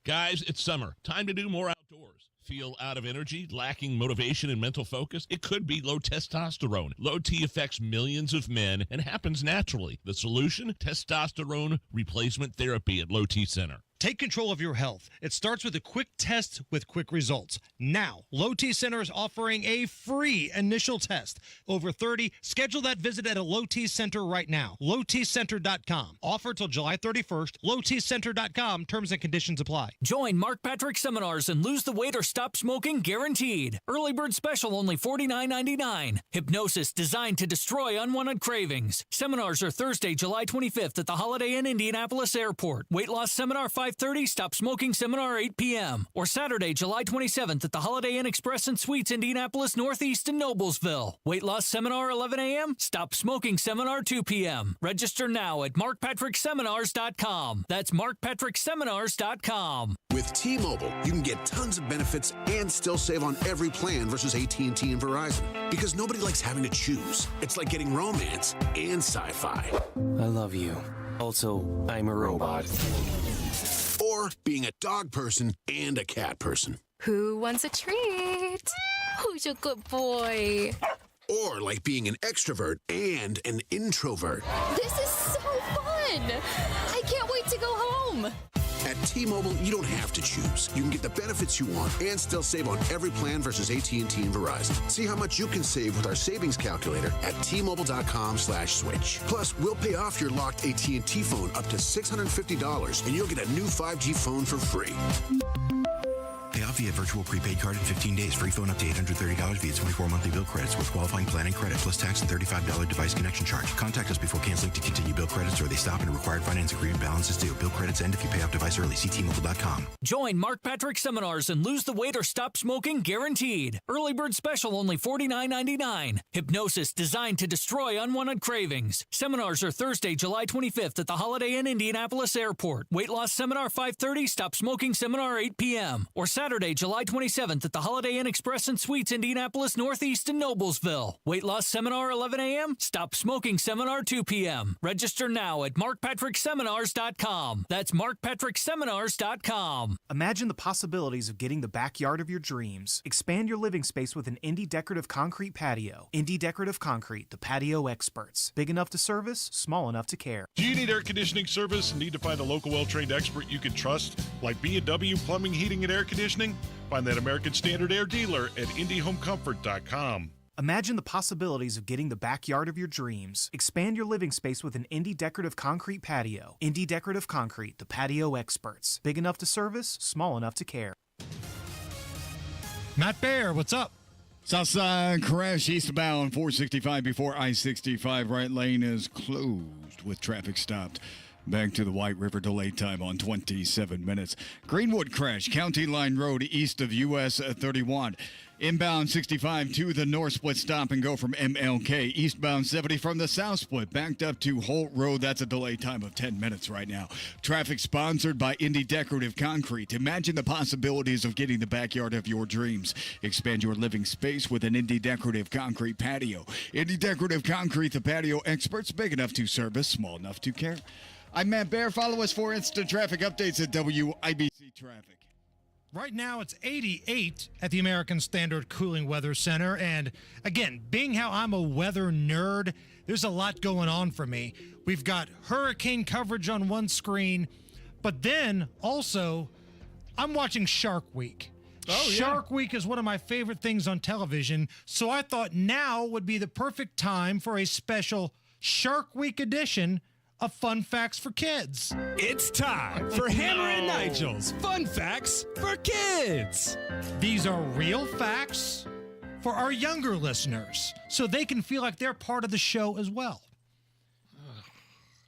Guys, it's summer. Time to do more outdoors. Feel out of energy, lacking motivation and mental focus? It could be low testosterone. Low T affects millions of men and happens naturally. The solution? Testosterone replacement therapy at Low T Center. Take control of your health. It starts with a quick test with quick results. Now, Low T Center is offering a free initial test. Over 30, schedule that visit at a Low T Center right now. LowTCenter.com. Offer till July 31st. LowTCenter.com. Terms and conditions apply. Join Mark Patrick Seminars and lose the weight or stop smoking guaranteed. Early bird special only $49.99. Hypnosis designed to destroy unwanted cravings. Seminars are Thursday, July 25th at the Holiday Inn Indianapolis Airport. Weight loss seminar 5:30, stop smoking seminar 8 p.m. Or Saturday, July 27th at the Holiday Inn Express and Suites Indianapolis Northeast in Noblesville. Weight loss seminar 11 a.m., stop smoking seminar 2 p.m. Register now at markpatrickseminars.com. That's markpatrickseminars.com. With T-Mobile, you can get tons of benefits and still save on every plan versus AT&T and Verizon. Because nobody likes having to choose. It's like getting romance and sci-fi. I love you. Also, I'm a robot. Or being a dog person and a cat person. Who wants a treat? Who's a good boy? Or like being an extrovert and an introvert. This is so fun! I can't wait to go home! At T-Mobile, you don't have to choose. You can get the benefits you want and still save on every plan versus AT&T and Verizon. See how much you can save with our savings calculator at T-Mobile.com/switch. Plus, we'll pay off your locked AT&T phone up to $650, and you'll get a new 5G phone for free. Pay off via virtual prepaid card in 15 days. Free phone up to $830 via 24 monthly bill credits with qualifying plan and credit, plus tax and $35 device connection charge. Contact us before canceling to continue bill credits or they stop and a required finance agreement balance is due. Bill credits end if you pay off device early. See T-Mobile.com. Join Mark Patrick Seminars and lose the weight or stop smoking guaranteed. Early bird special only $49.99. Hypnosis designed to destroy unwanted cravings. Seminars are Thursday, July 25th at the Holiday Inn Indianapolis Airport. Weight loss seminar 5:30, stop smoking seminar 8 p.m. Or Saturday, July 27th at the Holiday Inn Express and Suites Indianapolis Northeast in Noblesville. Weight loss seminar 11 a.m., stop smoking seminar 2 p.m. Register now at markpatrickseminars.com. That's markpatrickseminars.com. Imagine the possibilities of getting the backyard of your dreams. Expand your living space with an Indie Decorative Concrete patio. Indie Decorative Concrete, the patio experts. Big enough to service, small enough to care. Do you need air conditioning service and need to find a local well-trained expert you can trust, like B&W Plumbing, Heating, and Air Conditioning? Find that American Standard Air dealer at IndieHomeComfort.com. Imagine the possibilities of getting the backyard of your dreams. Expand your living space with an Indie Decorative Concrete patio. Indie Decorative Concrete, the patio experts. Big enough to service, small enough to care. Matt Bear, what's up? Southside crash eastbound 465 before I-65. Right lane is closed with traffic stopped. Back to the White River, delay time on 27 minutes. Greenwood crash, County Line Road east of US 31. Inbound 65 to the north split, stop and go from MLK. Eastbound 70 from the south split, backed up to Holt Road. That's a delay time of 10 minutes right now. Traffic sponsored by Indie Decorative Concrete. Imagine the possibilities of getting the backyard of your dreams. Expand your living space with an Indie Decorative Concrete patio. Indie Decorative Concrete, the patio experts, big enough to service, small enough to care. I'm Matt Bear. Follow us for instant traffic updates at WIBC Traffic. Right now, it's 88 at the American Standard Cooling Weather Center. And again, being how I'm a weather nerd, there's a lot going on for me. We've got hurricane coverage on one screen, but then also, I'm watching Shark Week. Oh, yeah. Shark Week is one of my favorite things on television, so I thought now would be the perfect time for a special Shark Week edition of Fun Facts for Kids. It's time for Hammer and Nigel's Fun Facts for Kids. These are real facts for our younger listeners, so they can feel like they're part of the show as well.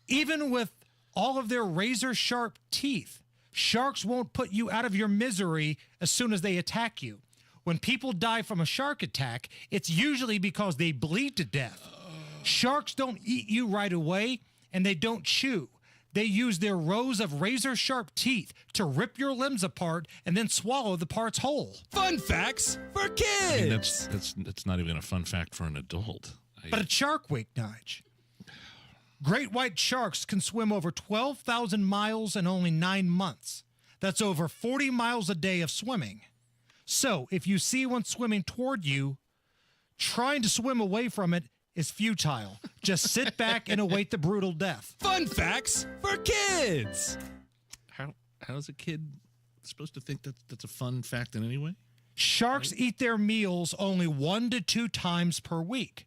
Even with all of their razor-sharp teeth, sharks won't put you out of your misery as soon as they attack you. When people die from a shark attack, it's usually because they bleed to death. Sharks don't eat you right away, and they don't chew. They use their rows of razor-sharp teeth to rip your limbs apart and then swallow the parts whole. Fun facts for kids. I mean, that's not even a fun fact for an adult. But it's Shark Week, Nige. Great white sharks can swim over 12,000 miles in only 9 months. That's over 40 miles a day of swimming. So if you see one swimming toward you, trying to swim away from it is futile. Just sit back and await the brutal death. Fun facts for kids. How is a kid supposed to think that's a fun fact in any way? Sharks eat their meals only 1 to 2 times per week.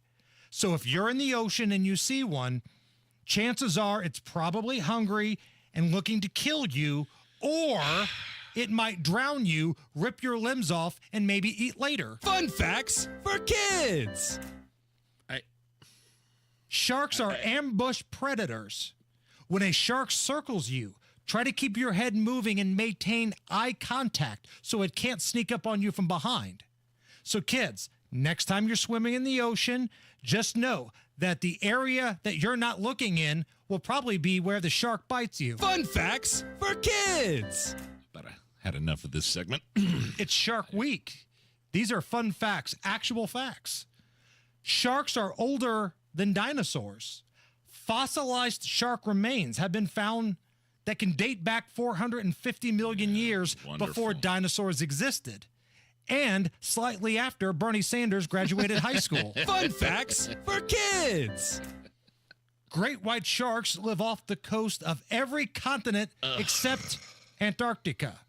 So if you're in the ocean and you see one, chances are it's probably hungry and looking to kill you, or it might drown you, rip your limbs off, and maybe eat later. Fun facts for kids. Sharks are ambush predators. When a shark circles you, try to keep your head moving and maintain eye contact so it can't sneak up on you from behind. So kids, next time you're swimming in the ocean, just know that the area that you're not looking in will probably be where the shark bites you. Fun facts for kids. But I had enough of this segment. It's Shark Week. These are fun facts, actual facts. Sharks are older than dinosaurs. Fossilized shark remains have been found that can date back 450 million years before dinosaurs existed, and slightly after Bernie Sanders graduated high school. Fun facts for kids. Great white sharks live off the coast of every continent except Antarctica.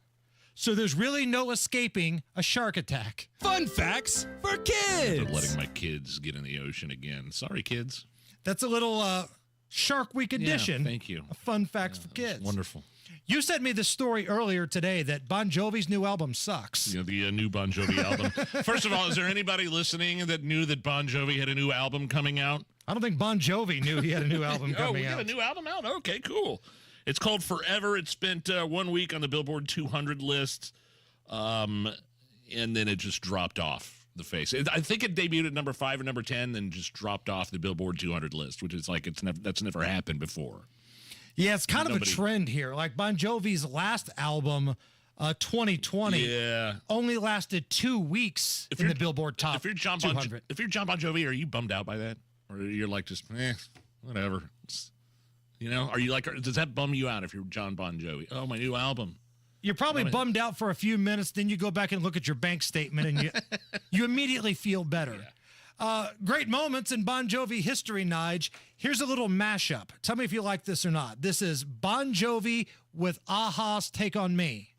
So there's really no escaping a shark attack. Fun facts for kids. After letting my kids get in the ocean again. Sorry, kids. That's a little Shark Week edition. Yeah, thank you. Of fun facts for kids. Wonderful. You sent me the story earlier today that Bon Jovi's new album sucks. You know, the new Bon Jovi album. First of all, is there anybody listening that knew that Bon Jovi had a new album coming out? I don't think Bon Jovi knew he had a new album coming out. Oh, we got a new album out? Okay, cool. It's called Forever. It spent 1 week on the Billboard 200 list, and then it just dropped off the face. I think it debuted at number 5 or number 10, then just dropped off the Billboard 200 list, which is like that's never happened before. Yeah, it's kind of a trend here. Like Bon Jovi's last album, 2020, only lasted 2 weeks in the Billboard top 200. If you're John Bon Jovi, are you bummed out by that? Or you're like just, whatever. You know, are you like, does that bum you out if you're John Bon Jovi? Oh, my new album. You're probably bummed out for a few minutes, then you go back and look at your bank statement and you immediately feel better. Yeah. Great moments in Bon Jovi history, Nige. Here's a little mashup. Tell me if you like this or not. This is Bon Jovi with Aha's Take on Me.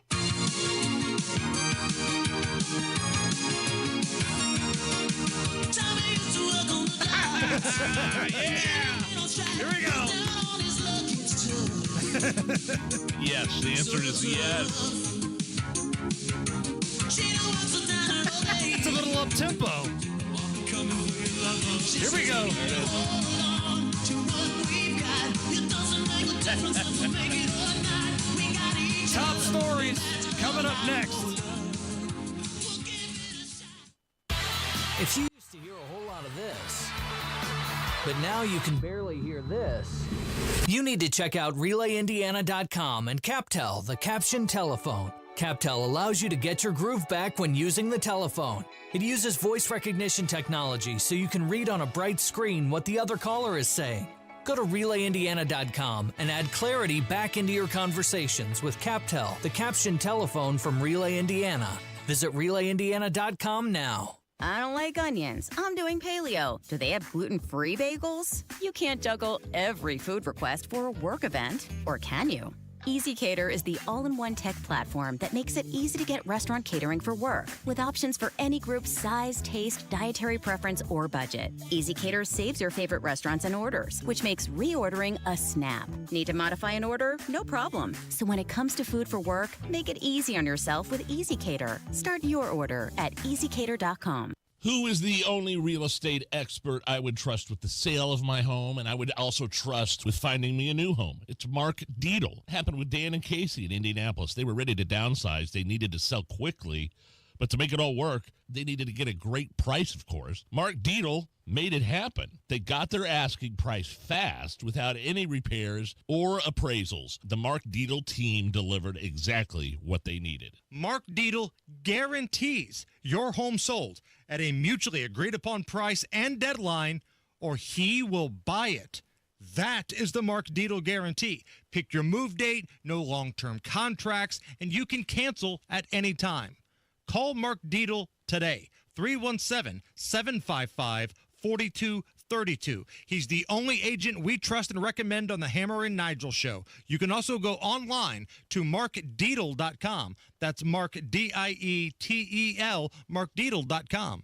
Here we go. Yes, the answer is yes. It's a little up tempo. Here we go. Top stories coming up next. If you used to hear a whole lot of this, but now you can barely hear this, you need to check out RelayIndiana.com and Captel, the caption telephone. Captel allows you to get your groove back when using the telephone. It uses voice recognition technology so you can read on a bright screen what the other caller is saying. Go to RelayIndiana.com and add clarity back into your conversations with Captel, the caption telephone from Relay Indiana. Visit RelayIndiana.com now. I don't like onions. I'm doing paleo. Do they have gluten-free bagels? You can't juggle every food request for a work event, or can you? EasyCater is the all-in-one tech platform that makes it easy to get restaurant catering for work, with options for any group size, taste, dietary preference, or budget. EasyCater saves your favorite restaurants and orders, which makes reordering a snap. Need to modify an order? No problem. So when it comes to food for work, make it easy on yourself with EasyCater. Start your order at easycater.com. Who is the only real estate expert I would trust with the sale of my home, and I would also trust with finding me a new home? It's Mark Deedle. It happened with Dan and Casey in Indianapolis. They were ready to downsize. They needed to sell quickly, but to make it all work, they needed to get a great price, of course. Mark Deedle made it happen. They got their asking price fast without any repairs or appraisals. The Mark Deedle team delivered exactly what they needed. Mark Deedle guarantees your home sold at a mutually agreed upon price and deadline, or he will buy it. That is the Mark Deedle guarantee. Pick your move date, no long-term contracts, and you can cancel at any time. Call Mark Deedle today, 317-755-4232. He's the only agent we trust and recommend on the Hammer and Nigel show. You can also go online to markdeedle.com. That's Mark, D-I-E-T-E-L, markdeedle.com.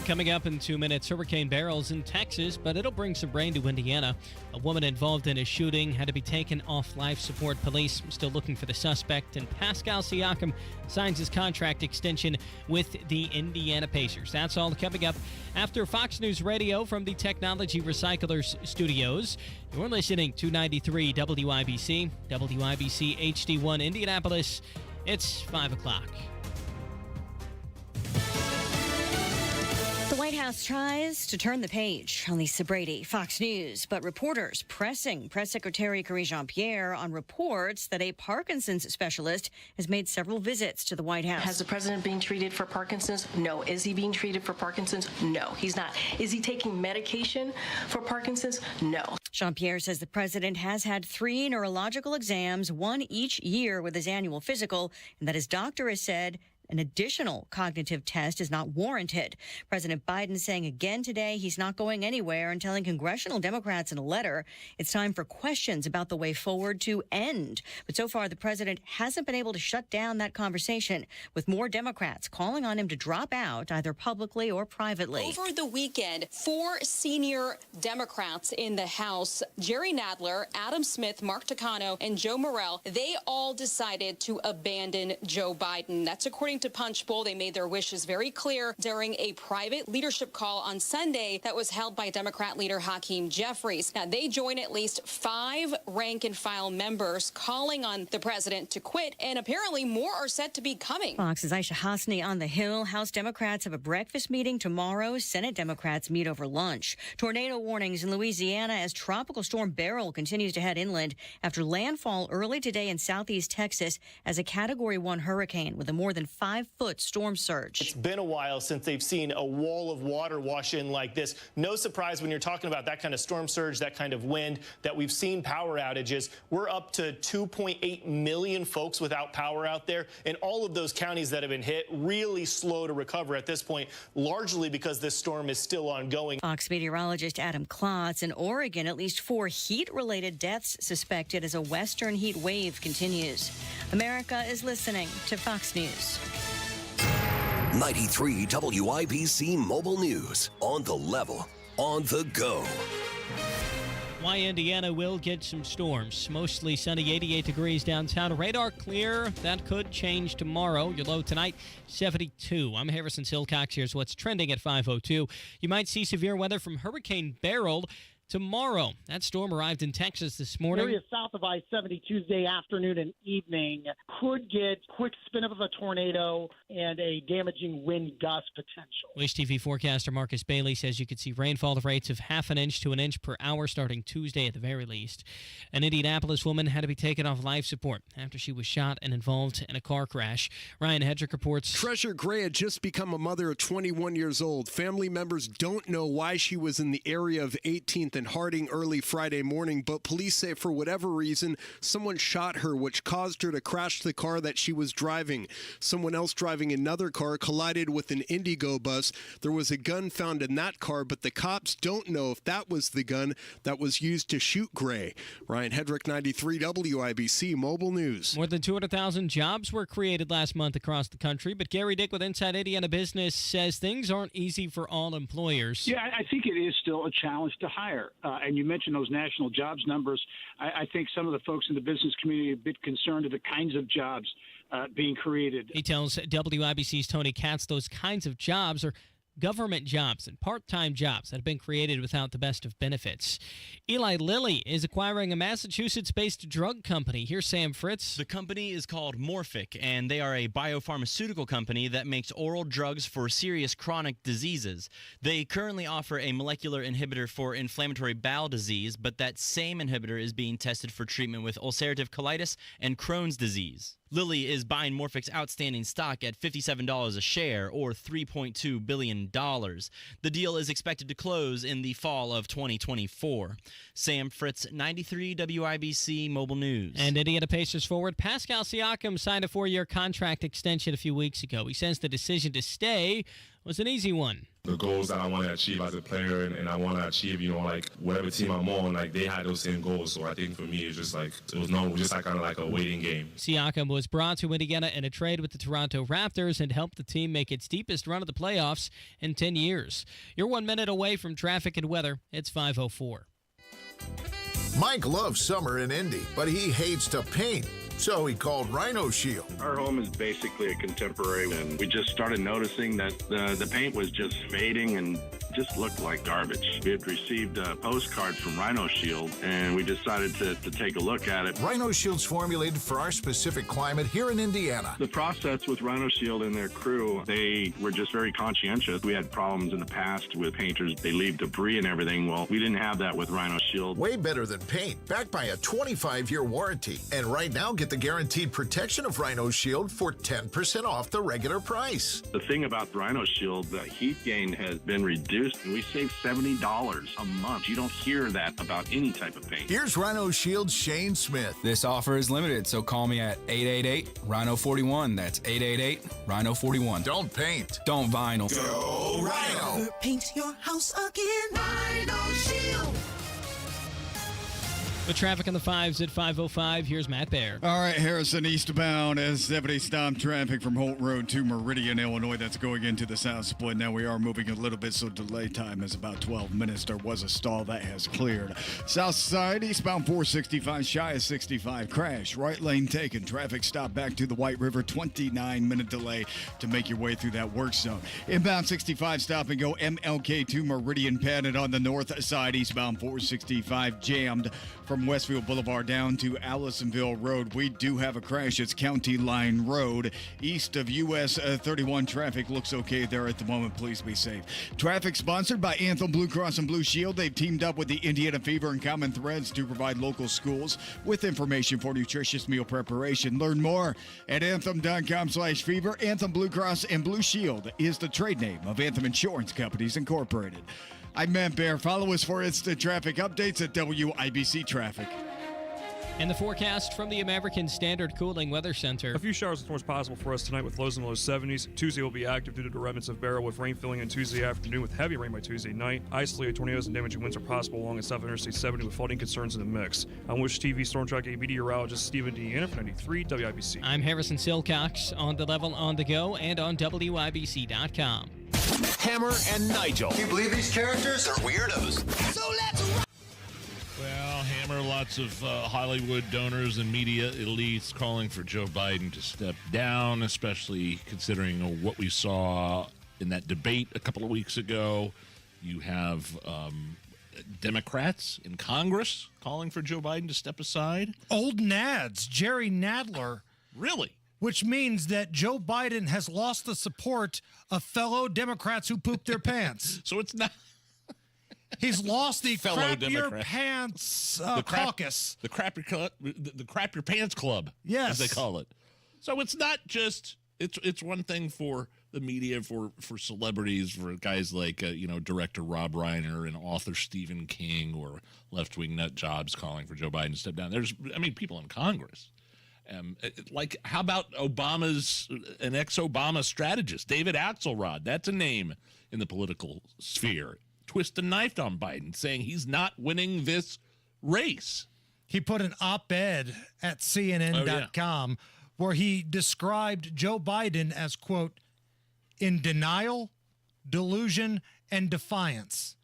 Coming up in 2 minutes, Hurricane Beryl's in Texas, but it'll bring some rain to Indiana. A woman involved in a shooting had to be taken off life support. Police still looking for the suspect, and Pascal Siakam signs his contract extension with the Indiana Pacers. That's all coming up after Fox News Radio from the Technology Recyclers Studios. You're listening to 93 WIBC, WIBC HD1 Indianapolis. It's 5 o'clock. The White House tries to turn the page on Lisa Brady, Fox News, but reporters pressing Press Secretary Karine Jean-Pierre on reports that a Parkinson's specialist has made several visits to the White House. Has the president been treated for Parkinson's? No. Is he being treated for Parkinson's? No, he's not. Is he taking medication for Parkinson's? No. Jean-Pierre says the president has had 3 neurological exams, 1 each year with his annual physical, and that his doctor has said an additional cognitive test is not warranted. President Biden saying again today he's not going anywhere and telling congressional Democrats in a letter it's time for questions about the way forward to end. But so far, the president hasn't been able to shut down that conversation, with more Democrats calling on him to drop out either publicly or privately. Over the weekend, 4 senior Democrats in the House, Jerry Nadler, Adam Smith, Mark Takano, and Joe Morrell, they all decided to abandon Joe Biden. That's according to Punchbowl. They made their wishes very clear during a private leadership call on Sunday that was held by Democrat leader Hakeem Jeffries. Now, they join at least 5 rank-and-file members calling on the president to quit, and apparently more are set to be coming. Fox's Aisha Hasni on the Hill. House Democrats have a breakfast meeting tomorrow. Senate Democrats meet over lunch. Tornado warnings in Louisiana as Tropical Storm Beryl continues to head inland after landfall early today in southeast Texas as a Category 1 hurricane with a more than 5-foot storm surge. It's been a while since they've seen a wall of water wash in like this. No surprise when you're talking about that kind of storm surge, that kind of wind, that we've seen power outages. We're up to 2.8 million folks without power out there, and all of those counties that have been hit really slow to recover at this point, largely because this storm is still ongoing. Fox meteorologist Adam Klotz. In Oregon, at least 4 heat-related deaths suspected as a western heat wave continues. America is listening to Fox News. 93 WIBC Mobile News. On the level, on the go. Why Indiana will get some storms. Mostly sunny, 88 degrees downtown. Radar clear. That could change tomorrow. Your low tonight, 72. I'm Harrison Silcox. Here's what's trending at 5:02. You might see severe weather from Hurricane Beryl tomorrow. That storm arrived in Texas this morning. Areas south of I-70 Tuesday afternoon and evening could get quick spin up of a tornado and a damaging wind gust potential. Wish TV forecaster Marcus Bailey says you could see rainfall rates of 0.5 inch to 1 inch per hour starting Tuesday at the very least. An Indianapolis woman had to be taken off life support after she was shot and involved in a car crash. Ryan Hedrick reports. Treasure Gray had just become a mother at 21 years old. Family members don't know why she was in the area of 18th and in Harding early Friday morning, but police say for whatever reason, someone shot her, which caused her to crash the car that she was driving. Someone else driving another car collided with an Indigo bus. There was a gun found in that car, but the cops don't know if that was the gun that was used to shoot Gray. Ryan Hedrick, 93 WIBC Mobile News. More than 200,000 jobs were created last month across the country, but Gary Dick with Inside Indiana Business says things aren't easy for all employers. Yeah, I think it is still a challenge to hire. And you mentioned those national jobs numbers. I think some of the folks in the business community are a bit concerned of the kinds of jobs being created. He tells WIBC's Tony Katz those kinds of jobs are government jobs and part-time jobs that have been created without the best of benefits. Eli Lilly is acquiring a Massachusetts-based drug company. Here's Sam Fritz. The company is called Morphic, and they are a biopharmaceutical company that makes oral drugs for serious chronic diseases. They currently offer a molecular inhibitor for inflammatory bowel disease, but that same inhibitor is being tested for treatment with ulcerative colitis and Crohn's disease. Lilly is buying Morphic's outstanding stock at $57 a share, or $3.2 billion. The deal is expected to close in the fall of 2024. Sam Fritz, 93 WIBC Mobile News. And Indiana Pacers forward Pascal Siakam signed a 4-year contract extension a few weeks ago. He says the decision to stay was an easy one. The goals that I want to achieve as a player and I want to achieve, like whatever team I'm on, like they had those same goals. So I think for me, it's just like, kind of like a waiting game. Siakam was brought to Indiana in a trade with the Toronto Raptors and helped the team make its deepest run of the playoffs in 10 years. You're 1 minute away from traffic and weather. It's 5:04. Mike loves summer in Indy, but he hates to paint. So he called Rhino Shield. Our home is basically a contemporary, and we just started noticing that the paint was just fading and just looked like garbage. We had received a postcard from Rhino Shield, and we decided to take a look at it. Rhino Shield's formulated for our specific climate here in Indiana. The process with Rhino Shield and their crew, they were just very conscientious. We had problems in the past with painters. They leave debris and everything. Well, we didn't have that with Rhino Shield. Way better than paint, backed by a 25-year warranty. And right now, get the guaranteed protection of Rhino Shield for 10% off the regular price. The thing about Rhino Shield, the heat gain has been reduced, and we save $70 a month. You don't hear that about any type of paint. Here's Rhino Shield's Shane Smith. This offer is limited, so call me at 888-RHINO-41. That's 888-RHINO-41. Don't paint. Don't vinyl. Go Rhino. Paint your house again. Rhino Shield. With traffic on the 5s at 5:05, here's Matt Baer. All right, Harrison eastbound as 70 stop traffic from Holt Road to Meridian, Illinois. That's going into the south split. Now we are moving a little bit, so delay time is about 12 minutes. There was a stall that has cleared. South side, eastbound 465, shy of 65. Crash, right lane taken. Traffic stop back to the White River, 29-minute delay to make your way through that work zone. Inbound 65, stop and go MLK to Meridian, padded on the north side. Eastbound 465, jammed from Westfield Boulevard down to Allisonville Road. We do have a crash. It's County Line Road. East of US 31, traffic looks okay there at the moment. Please be safe. Traffic sponsored by Anthem Blue Cross and Blue Shield. They've teamed up with the Indiana Fever and Common Threads to provide local schools with information for nutritious meal preparation. Learn more at anthem.com/fever. Anthem Blue Cross and Blue Shield is the trade name of Anthem Insurance Companies Incorporated. I'm Matt Baer. Follow us for instant traffic updates at WIBC Traffic. And the forecast from the American Standard Cooling Weather Center. A few showers and storms possible for us tonight with lows in the low 70s. Tuesday will be active due to the remnants of Beryl with rain filling in Tuesday afternoon with heavy rain by Tuesday night. Isolated tornadoes and damaging winds are possible along the South Interstate 70 with flooding concerns in the mix. I'm Wish TV Storm Track 8 meteorologist Stephen Deanna for 93 WIBC. I'm Harrison Silcox on the level on the go and on WIBC.com. Hammer and Nigel. Can you believe these characters are weirdos? So let's rock. Well, Hammer, lots of Hollywood donors and media elites calling for Joe Biden to step down, especially considering what we saw in that debate a couple of weeks ago. You have Democrats in Congress calling for Joe Biden to step aside. Old Nads, Jerry Nadler. Really? Which means that Joe Biden has lost the support of fellow Democrats who poop their pants. So it's not... He's lost the fellow crap your Democrats. pants caucus. The crap your pants club. Yes. As they call it. So it's not just... It's one thing for the media for celebrities, for guys like, director Rob Reiner and author Stephen King, or left-wing nut jobs calling for Joe Biden to step down. There's, people in Congress. How about an ex-Obama strategist, David Axelrod? That's a name in the political sphere. Twist the knife on Biden, saying he's not winning this race. He put an op-ed at CNN.com where he described Joe Biden as, quote, in denial, delusion, and defiance.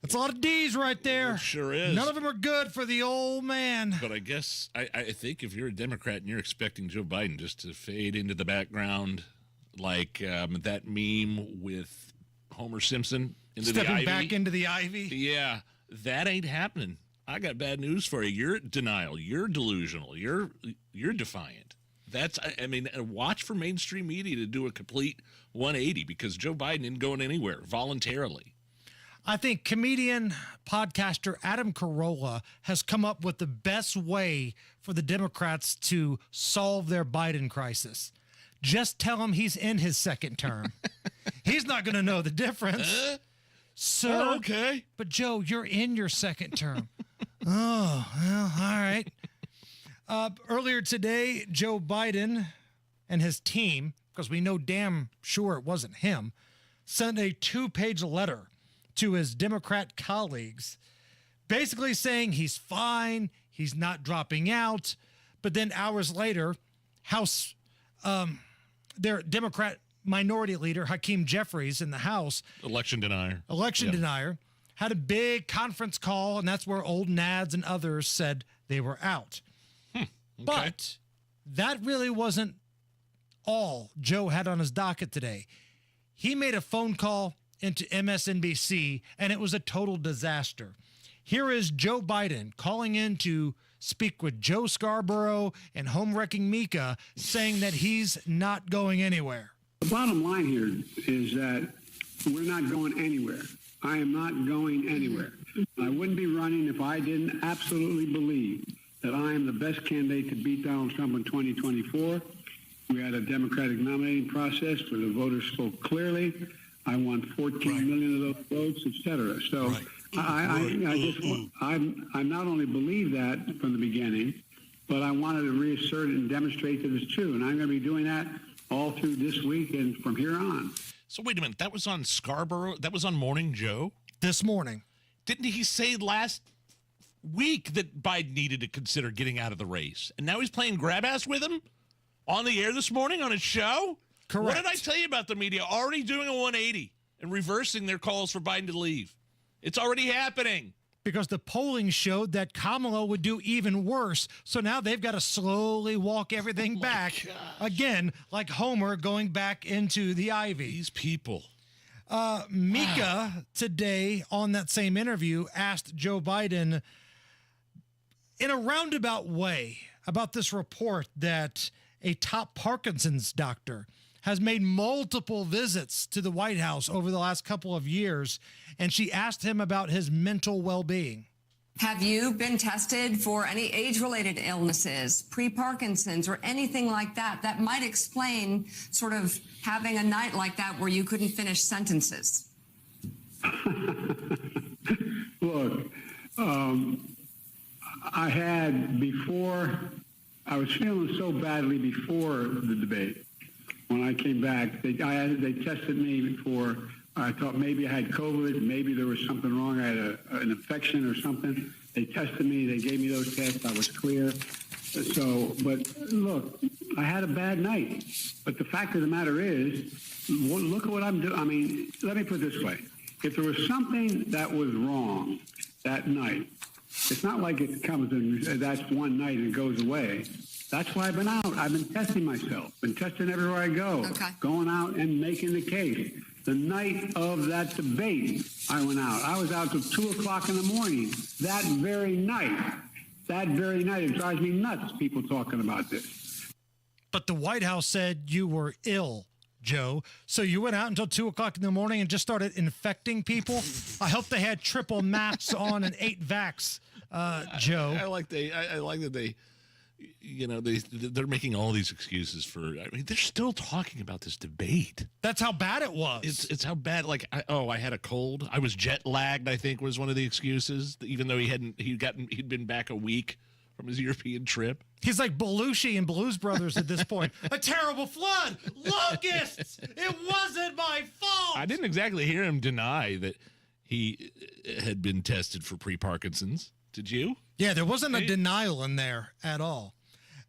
That's a lot of D's right there. It sure is. None of them are good for the old man. But I guess, I think if you're a Democrat and you're expecting Joe Biden just to fade into the background like that meme with Homer Simpson into the ivy. Stepping back into the ivy? Yeah, that ain't happening. I got bad news for you. You're denial. You're delusional. You're defiant. Watch for mainstream media to do a complete 180 because Joe Biden isn't going anywhere voluntarily. I think comedian, podcaster Adam Carolla has come up with the best way for the Democrats to solve their Biden crisis. Just tell him he's in his second term. He's not going to know the difference. Sir, okay. But Joe, you're in your second term. Oh, well, all right. Earlier today, Joe Biden and his team, because we know damn sure it wasn't him, sent a 2-page letter to his Democrat colleagues, basically saying he's fine, he's not dropping out. But then hours later, their Democrat minority leader, Hakeem Jeffries, in the House, election denier, had a big conference call, and that's where old Nads and others said they were out. Okay. But that really wasn't all Joe had on his docket today. He made a phone call into MSNBC, and it was a total disaster. Here is Joe Biden calling in to speak with Joe Scarborough and home-wrecking Mika, saying that he's not going anywhere. The bottom line here is that we're not going anywhere. I am not going anywhere. I wouldn't be running if I didn't absolutely believe that I am the best candidate to beat Donald Trump in 2024. We had a Democratic nominating process where the voters spoke clearly. I won 14 million of those votes, et cetera. So I not only believe that from the beginning, but I wanted to reassert it and demonstrate that it's true. And I'm going to be doing that all through this week and from here on. So wait a minute, that was on Scarborough? That was on Morning Joe? This morning. Didn't he say last week that Biden needed to consider getting out of the race? And now he's playing grab ass with him on the air this morning on his show? Correct. What did I tell you about the media already doing a 180 and reversing their calls for Biden to leave? It's already happening. Because the polling showed that Kamala would do even worse. So now they've got to slowly walk everything back again, like Homer going back into the ivy. These people. Mika today on that same interview asked Joe Biden in a roundabout way about this report that a top Parkinson's doctor has made multiple visits to the White House over the last couple of years, and she asked him about his mental well-being. Have you been tested for any age-related illnesses, pre-Parkinson's, or anything like that that might explain sort of having a night like that where you couldn't finish sentences? Look, I had before, I was feeling so badly before the debate. When I came back, they tested me for, I thought maybe I had COVID, maybe there was something wrong. I had an infection or something. They tested me. They gave me those tests. I was clear. So, but look, I had a bad night. But the fact of the matter is, look at what I'm doing. I mean, let me put it this way. If there was something that was wrong that night, it's not like it comes and that's one night and it goes away. That's why I've been out. I've been testing myself, been testing everywhere I go, going out and making the case. The night of that debate, I went out. I was out till 2 o'clock in the morning that very night. That very night. It drives me nuts, people talking about this. But the White House said you were ill, Joe. So you went out until 2 o'clock in the morning and just started infecting people? I hope they had triple masks on and 8 vax, Joe. I like that they you know, they're making all these excuses for. I mean, they're still talking about this debate. That's how bad it was. It's how bad. Like, I had a cold. I was jet lagged, I think, was one of the excuses. Even though he'd been back a week from his European trip. He's like Belushi and Blues Brothers at this point. A terrible flood, locusts. It wasn't my fault. I didn't exactly hear him deny that he had been tested for pre-Parkinson's. Did you? Yeah, there wasn't a denial in there at all.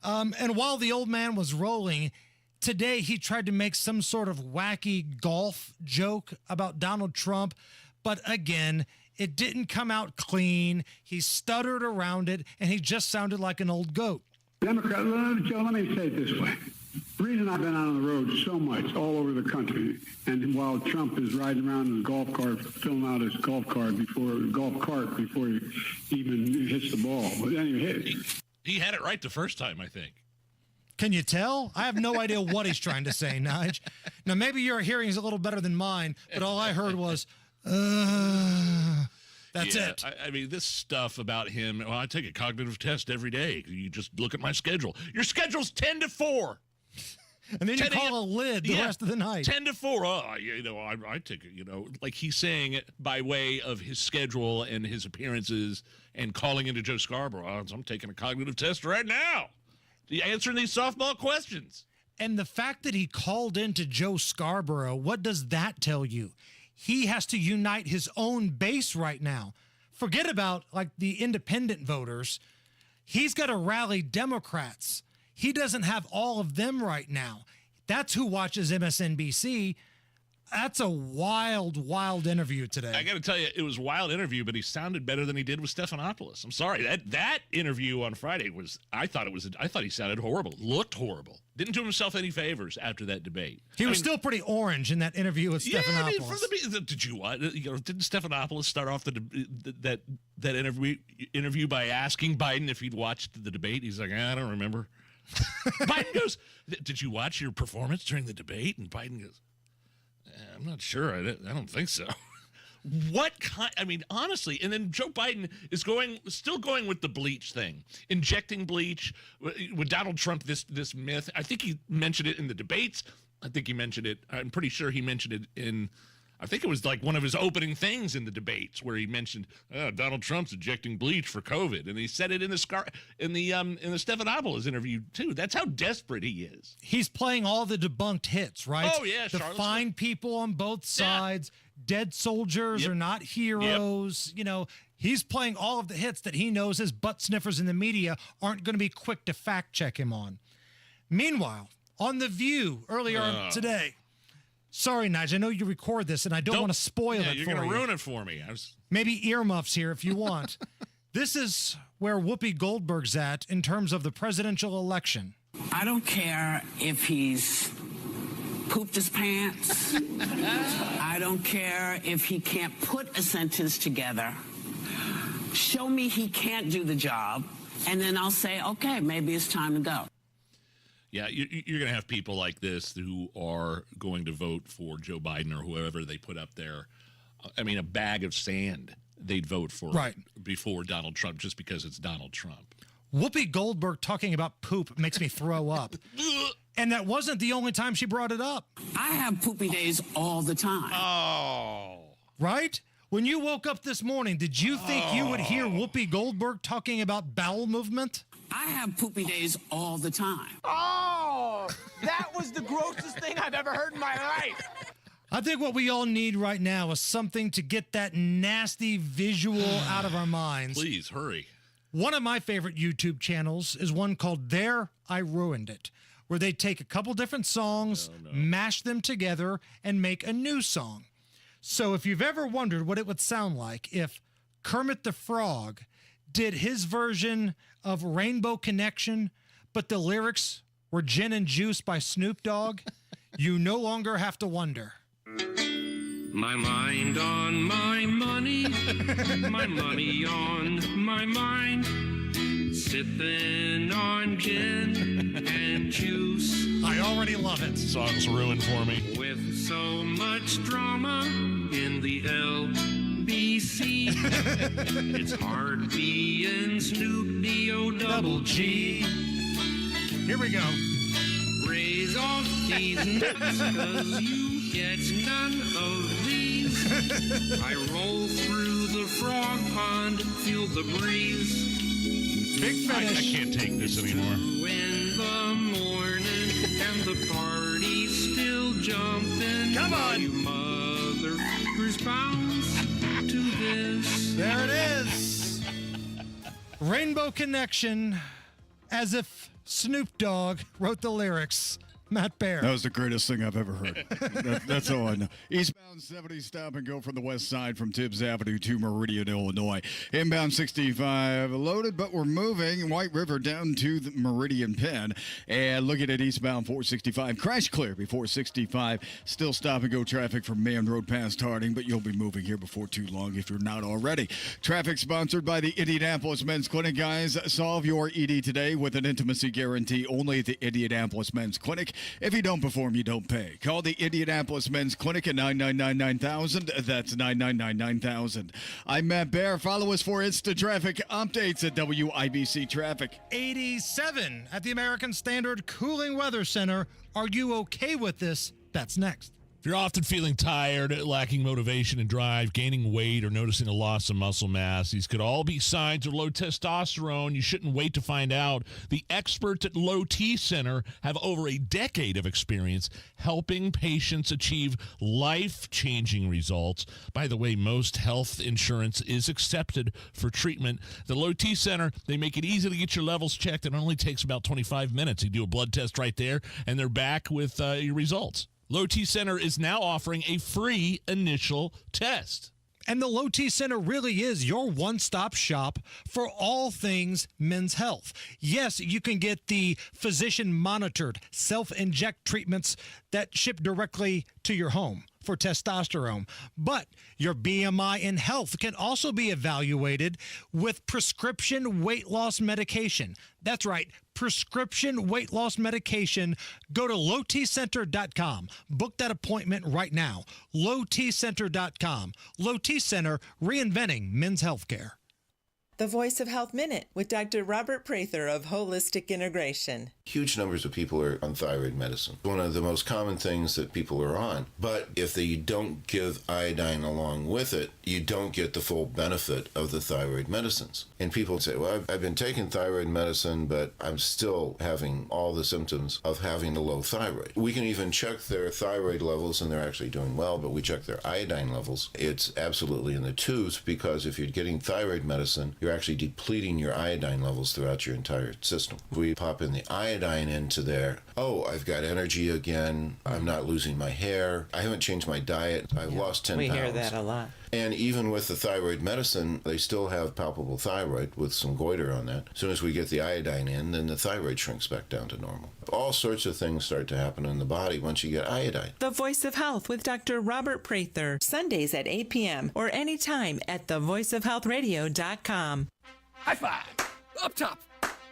And while the old man was rolling, today he tried to make some sort of wacky golf joke about Donald Trump. But again, it didn't come out clean. He stuttered around it, and he just sounded like an old goat. Democrat, Joe, let me say it this way. The reason I've been out on the road so much all over the country, and while Trump is riding around in a golf cart, filling out his golf cart before he even hits the ball. But anyway, he had it right the first time, I think. Can you tell? I have no idea what he's trying to say, Nige. Now, maybe your hearing is a little better than mine, but all I heard was, that's it. I mean, this stuff about him, well, I take a cognitive test every day. You just look at my schedule. Your schedule's 10 to 4. And then you call a lid the rest of the night. 10 to 4. I take it, like he's saying it by way of his schedule and his appearances and calling into Joe Scarborough. I'm taking a cognitive test right now. Answering these softball questions. And the fact that he called into Joe Scarborough, what does that tell you? He has to unite his own base right now. Forget about like the independent voters. He's got to rally Democrats. He doesn't have all of them right now. That's who watches MSNBC. That's a wild, wild interview today. I got to tell you, it was a wild interview, but he sounded better than he did with Stephanopoulos. I'm sorry. That interview on Friday I thought he sounded horrible. Looked horrible. Didn't do himself any favors after that debate. He was still pretty orange in that interview with Stephanopoulos. Yeah, I mean, did you watch? Didn't Stephanopoulos start off that interview by asking Biden if he'd watched the debate? He's like, I don't remember. Biden goes, did you watch your performance during the debate? And Biden goes, I'm not sure. I don't think so. What kind? I mean, honestly. And then Joe Biden is still going with the bleach thing, injecting bleach with Donald Trump. This myth. I think he mentioned it in the debates. I think he mentioned it. I'm pretty sure he mentioned it in. I think it was like one of his opening things in the debates where he mentioned Donald Trump's injecting bleach for COVID, and he said it in the Stephanopoulos interview too. That's how desperate he is. He's playing all the debunked hits, right? Oh yeah, the fine people on both sides. Dead soldiers are not heroes. Yep. He's playing all of the hits that he knows his butt sniffers in the media aren't going to be quick to fact check him on. Meanwhile, on The View earlier today. Sorry, Nigel, I know you record this, and I don't want to spoil it for you. You're going to ruin it for me. Maybe earmuffs here if you want. This is where Whoopi Goldberg's at in terms of the presidential election. I don't care if he's pooped his pants. I don't care if he can't put a sentence together. Show me he can't do the job, and then I'll say, okay, maybe it's time to go. Yeah, you're going to have people like this who are going to vote for Joe Biden or whoever they put up there. I mean, a bag of sand they'd vote for before Donald Trump just because it's Donald Trump. Whoopi Goldberg talking about poop makes me throw up. And that wasn't the only time she brought it up. I have poopy days all the time. Oh. Right? When you woke up this morning, did you think you would hear Whoopi Goldberg talking about bowel movement? I have poopy days all the time. Oh, that was the grossest thing I've ever heard in my life. I think what we all need right now is something to get that nasty visual out of our minds. Please, hurry. One of my favorite YouTube channels is one called There, I Ruined It, where they take a couple different songs, mash them together, and make a new song. So if you've ever wondered what it would sound like if Kermit the Frog did his version of Rainbow Connection, but the lyrics were Gin and Juice by Snoop Dogg, you no longer have to wonder. My mind on my money, my money on my mind, sipping on gin and juice. I already love it. Song's ruined for me. With so much drama in the LBC, it's hard being Snoop D-O-double-G. Here we go. Raise off these nuts, 'cause you get none of these. I roll through the frog pond, feel the breeze. Big I finish. can't take this anymore. In the morning, and the party's still jumping. Come on. You motherfuckers bounce to this. There it is. Rainbow Connection, as if Snoop Dogg wrote the lyrics. Matt Bear. That was the greatest thing I've ever heard. That's all I know. Eastbound 70, stop and go from the west side from Tibbs Avenue to Meridian, Illinois. Inbound 65, loaded, but we're moving. White River down to the Meridian Pen. And looking at eastbound 465, crash clear before 65. Still stop and go traffic from Man Road past Harding, but you'll be moving here before too long if you're not already. Traffic sponsored by the Indianapolis Men's Clinic. Guys, solve your ED today with an intimacy guarantee only at the Indianapolis Men's Clinic. If you don't perform, you don't pay. Call the Indianapolis Men's Clinic at 999-9000. That's 999-9000. I'm Matt Bear. Follow us for instant traffic updates at WIBC Traffic. 87 at the American Standard Cooling Weather Center. Are you okay with this? That's next. If you're often feeling tired, lacking motivation and drive, gaining weight, or noticing a loss of muscle mass, these could all be signs of low testosterone. You shouldn't wait to find out. The experts at Low T Center have over a decade of experience helping patients achieve life-changing results. By the way, most health insurance is accepted for treatment. The Low T Center, they make it easy to get your levels checked. It only takes about 25 minutes. You do a blood test right there, and they're back with your results. Low T Center is now offering a free initial test. And the Low T Center really is your one-stop shop for all things men's health. Yes, you can get the physician-monitored self-inject treatments that ship directly to your home for testosterone. But your BMI and health can also be evaluated with prescription weight loss medication. That's right, prescription weight loss medication. Go to lowtcenter.com. Book that appointment right now. lowtcenter.com. Low T Center, reinventing men's health care. The Voice of Health Minute with Dr. Robert Prather of Holistic Integration. Huge numbers of people are on thyroid medicine. One of the most common things that people are on. But if they don't give iodine along with it, you don't get the full benefit of the thyroid medicines. And people say, well, I've been taking thyroid medicine, but I'm still having all the symptoms of having a low thyroid. We can even check their thyroid levels, and they're actually doing well, but we check their iodine levels. It's absolutely in the tubes, because if you're getting thyroid medicine, you're actually depleting your iodine levels throughout your entire system. We pop in the iodine into there. Oh, I've got energy again. I'm not losing my hair. I haven't changed my diet. I've lost 10 pounds. We hear that a lot. And even with the thyroid medicine, they still have palpable thyroid with some goiter on that. As soon as we get the iodine in, then the thyroid shrinks back down to normal. All sorts of things start to happen in the body once you get iodine. The Voice of Health with Dr. Robert Prather. Sundays at 8 p.m. or anytime at thevoiceofhealthradio.com. High five! Up top!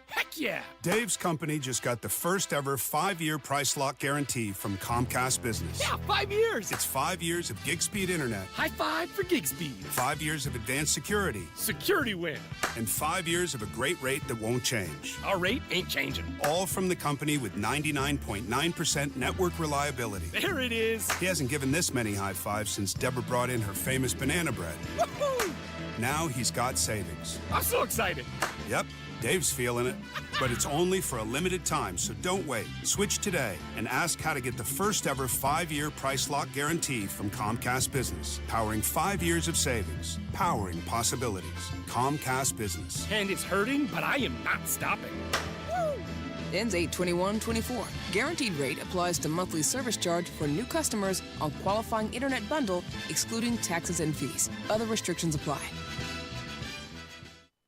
Heck yeah! Dave's company just got the first ever 5-year price lock guarantee from Comcast Business. Yeah, 5 years! It's 5 years of gig speed internet. High five for gig speed. 5 years of advanced security. Security win. And 5 years of a great rate that won't change. Our rate ain't changing. All from the company with 99.9% network reliability. There it is. He hasn't given this many high fives since Deborah brought in her famous banana bread. Woohoo! Now he's got savings. I'm so excited. Yep. Dave's feeling it, but it's only for a limited time, so don't wait. Switch today and ask how to get the first ever 5-year price lock guarantee from Comcast Business. Powering 5 years of savings. Powering possibilities. Comcast Business. And it's hurting, but I am not stopping. Woo! Ends 8/21/24. Guaranteed rate applies to monthly service charge for new customers on qualifying internet bundle, excluding taxes and fees. Other restrictions apply.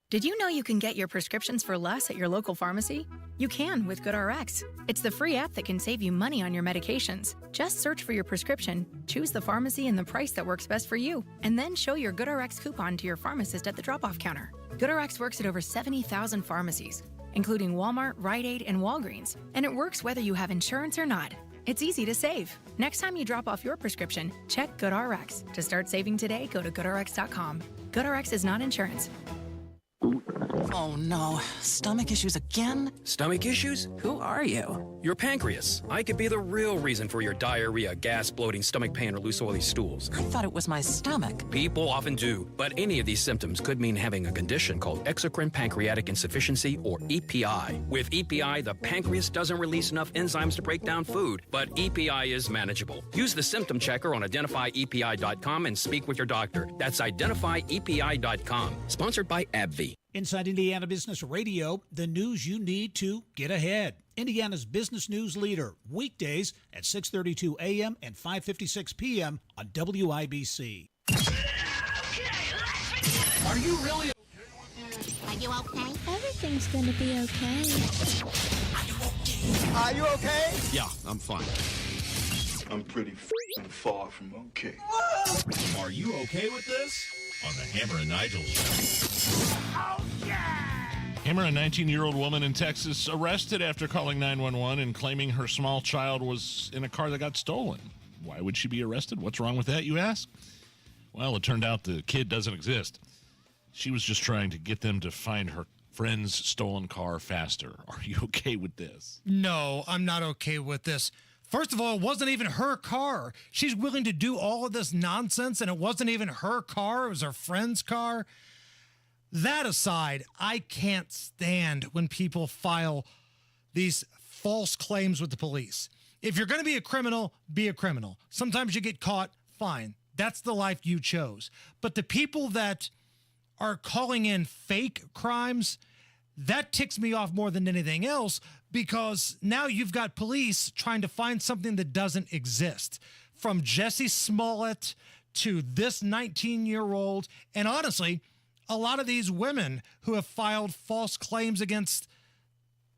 Did you know you can get your prescriptions for less at your local pharmacy? You can with GoodRx. It's the free app that can save you money on your medications. Just search for your prescription, choose the pharmacy and the price that works best for you, and then show your GoodRx coupon to your pharmacist at the drop-off counter. GoodRx works at over 70,000 pharmacies, including Walmart, Rite Aid, and Walgreens, and it works whether you have insurance or not. It's easy to save. Next time you drop off your prescription, check GoodRx. To start saving today, go to GoodRx.com. GoodRx is not insurance. Oh no, stomach issues again? Stomach issues? Who are you? Your pancreas. I could be the real reason for your diarrhea, gas, bloating, stomach pain, or loose oily stools. I thought it was my stomach. People often do, but any of these symptoms could mean having a condition called exocrine pancreatic insufficiency, or EPI. With EPI, the pancreas doesn't release enough enzymes to break down food, but EPI is manageable. Use the symptom checker on identifyepi.com and speak with your doctor. That's identifyepi.com. Sponsored by AbbVie. Inside Indiana Business Radio, the news you need to get ahead. Indiana's business news leader, weekdays at 6:32 a.m. and 5:56 p.m. on WIBC. Are you really Are you okay? Everything's gonna be okay. Are you okay? Yeah, I'm fine. I'm pretty far from okay. Are you okay with this? On the Hammer and Nigel show. Hammer, a 19-year-old woman in Texas, arrested after calling 911 and claiming her small child was in a car that got stolen. Why would she be arrested? What's wrong with that, you ask? Well, it turned out the kid doesn't exist. She was just trying to get them to find her friend's stolen car faster. Are you okay with this? No, I'm not okay with this. First of all, it wasn't even her car. She's willing to do all of this nonsense, and it wasn't even her car. It was her friend's car. That aside, I can't stand when people file these false claims with the police. If you're going to be a criminal, be a criminal. Sometimes you get caught, fine. That's the life you chose. But the people that are calling in fake crimes, that ticks me off more than anything else, because now you've got police trying to find something that doesn't exist. From Jesse Smollett to this 19-year-old, and honestly, a lot of these women who have filed false claims against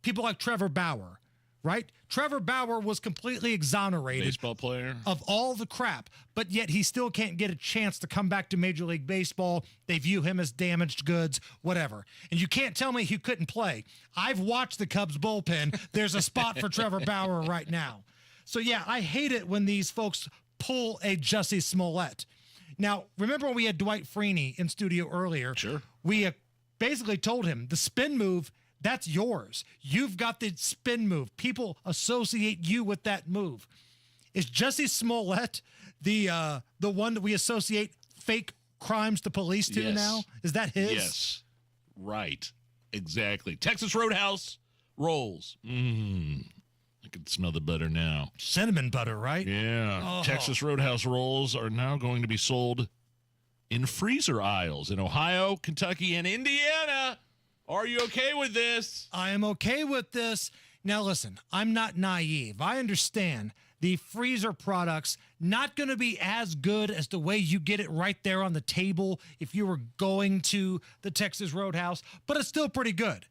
people like Trevor Bauer, right? Trevor Bauer was completely exonerated. Baseball player. Of all the crap, but yet he still can't get a chance to come back to Major League Baseball. They view him as damaged goods, whatever. And you can't tell me he couldn't play. I've watched the Cubs bullpen. There's a spot for Trevor Bauer right now. So yeah, I hate it when these folks pull a Jussie Smollett. Now, remember when we had Dwight Freeney in studio earlier? Sure. We basically told him the spin move, that's yours. You've got the spin move. People associate you with that move. Is Jussie Smollett the one that we associate fake crimes to police to now? Is that his? Yes. Right. Exactly. Texas Roadhouse rolls. I can smell the butter now. Cinnamon butter, right? Yeah. Oh. Texas Roadhouse rolls are now going to be sold in freezer aisles in Ohio, Kentucky, and Indiana. Are you okay with this? I am okay with this. Now, listen, I'm not naive. I understand the freezer products not going to be as good as the way you get it right there on the table if you were going to the Texas Roadhouse, but it's still pretty good.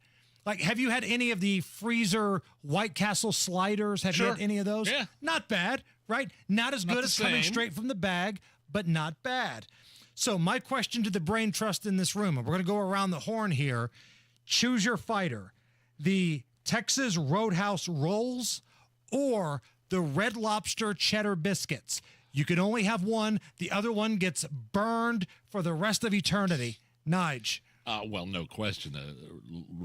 Like, have you had any of the freezer White Castle sliders? Have you had any of those? Yeah. Not bad, right? Not as good the as coming same. straight from the bag, but not bad. So my question to the brain trust in this room, and we're going to go around the horn here. Choose your fighter. The Texas Roadhouse rolls or the Red Lobster cheddar biscuits. You can only have one. The other one gets burned for the rest of eternity. Nige. Well, no question.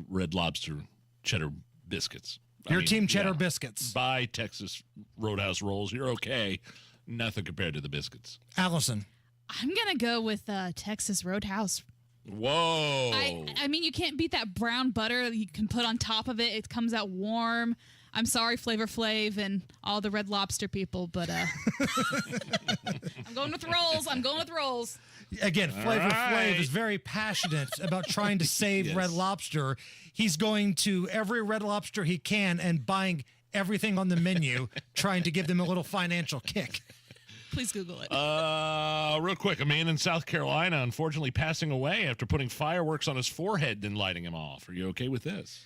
Red Lobster cheddar biscuits. Your team cheddar biscuits. Buy Texas Roadhouse rolls. You're okay. Nothing compared to the biscuits. Allison. I'm going to go with Texas Roadhouse. Whoa. I mean, you can't beat that brown butter you can put on top of it. It comes out warm. I'm sorry, Flavor Flav and all the Red Lobster people, but I'm going with rolls. I'm going with rolls. Again, Flavor Flav is very passionate about trying to save Red Lobster. He's going to every Red Lobster he can and buying everything on the menu, trying to give them a little financial kick. Please Google it. Real quick, a man in South Carolina unfortunately passing away after putting fireworks on his forehead and lighting him off. Are you okay with this?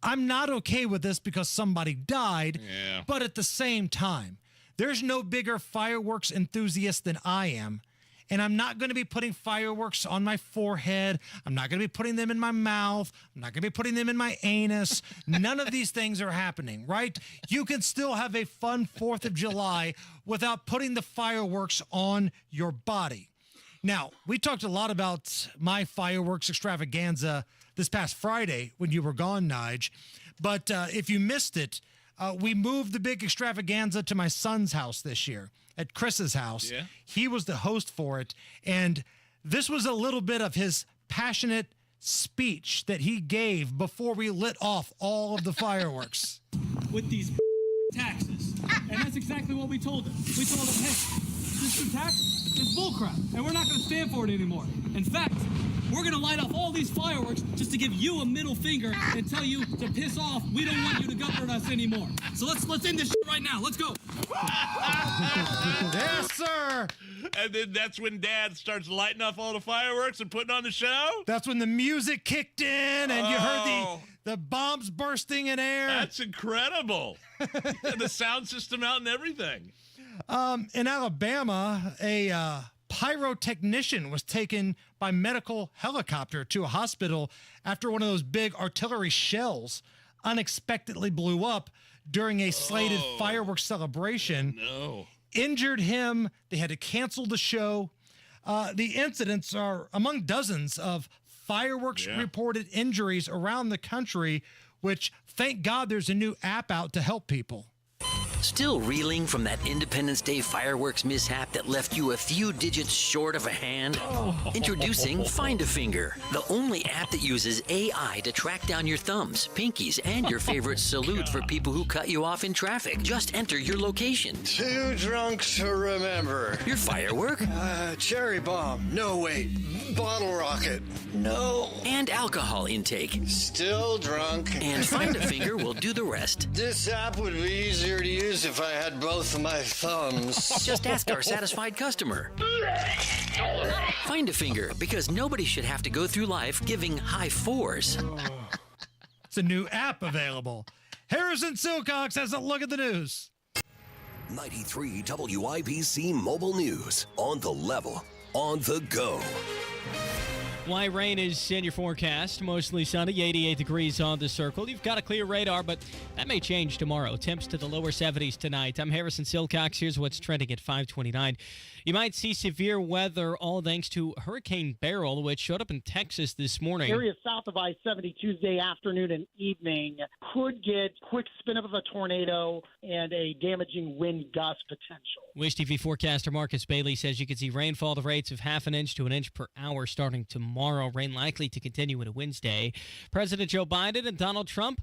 I'm not okay with this because somebody died, Yeah. but at the same time, there's no bigger fireworks enthusiast than I am, and I'm not going to be putting fireworks on my forehead. I'm not going to be putting them in my mouth. I'm not going to be putting them in my anus. None of these things are happening, right? You can still have a fun 4th of July without putting the fireworks on your body. Now, we talked a lot about my fireworks extravaganza this past Friday when you were gone, Nige. But if you missed it, we moved the big extravaganza to my son's house this year, at Chris's house. Yeah. He was the host for it. And this was a little bit of his passionate speech that he gave before we lit off all of the fireworks. With these taxes. And that's exactly what we told them. We told them, hey, this new tax is bullcrap, and we're not going to stand for it anymore. In fact, we're going to light off all these fireworks just to give you a middle finger and tell you to piss off. We don't want you to govern us anymore. So let's end this shit right now. Let's go. Yes, sir. And then that's when Dad starts lighting off all the fireworks and putting on the show? That's when the music kicked in and you heard the bombs bursting in air. That's incredible. The sound system out and everything. In Alabama, a pyrotechnician was taken by medical helicopter to a hospital after one of those big artillery shells unexpectedly blew up during a slated fireworks celebration. No. Injured him. They had to cancel the show. The incidents are among dozens of fireworks reported injuries around the country, which, thank God, there's a new app out to help people. Still reeling from that Independence Day fireworks mishap that left you a few digits short of a hand? Introducing Find a Finger, the only app that uses AI to track down your thumbs, pinkies, and your favorite salute for people who cut you off in traffic. Just enter your location. Too drunk to remember. Your firework? Cherry bomb. No, wait. Bottle rocket. No. And alcohol intake. Still drunk. And Find a Finger will do the rest. This app would be easier to use if I had both of my thumbs. Just ask our satisfied customer. Find a Finger, because nobody should have to go through life giving high fours. It's a new app available. Harrison Silcox has a look at the news. 93 WIBC Mobile News. On the level, on the go. Light rain is in your forecast. Mostly sunny, 88 degrees on the circle. You've got a clear radar, but that may change tomorrow. Temps to the lower 70s tonight. I'm Harrison Silcox. Here's what's trending at 529. You might see severe weather, all thanks to Hurricane Beryl, which showed up in Texas this morning. Areas south of I-70 Tuesday afternoon and evening could get quick spin up of a tornado and a damaging wind gust potential. Wish TV forecaster Marcus Bailey says you could see rainfall at rates of half an inch to an inch per hour starting tomorrow. Rain likely to continue into Wednesday. President Joe Biden and Donald Trump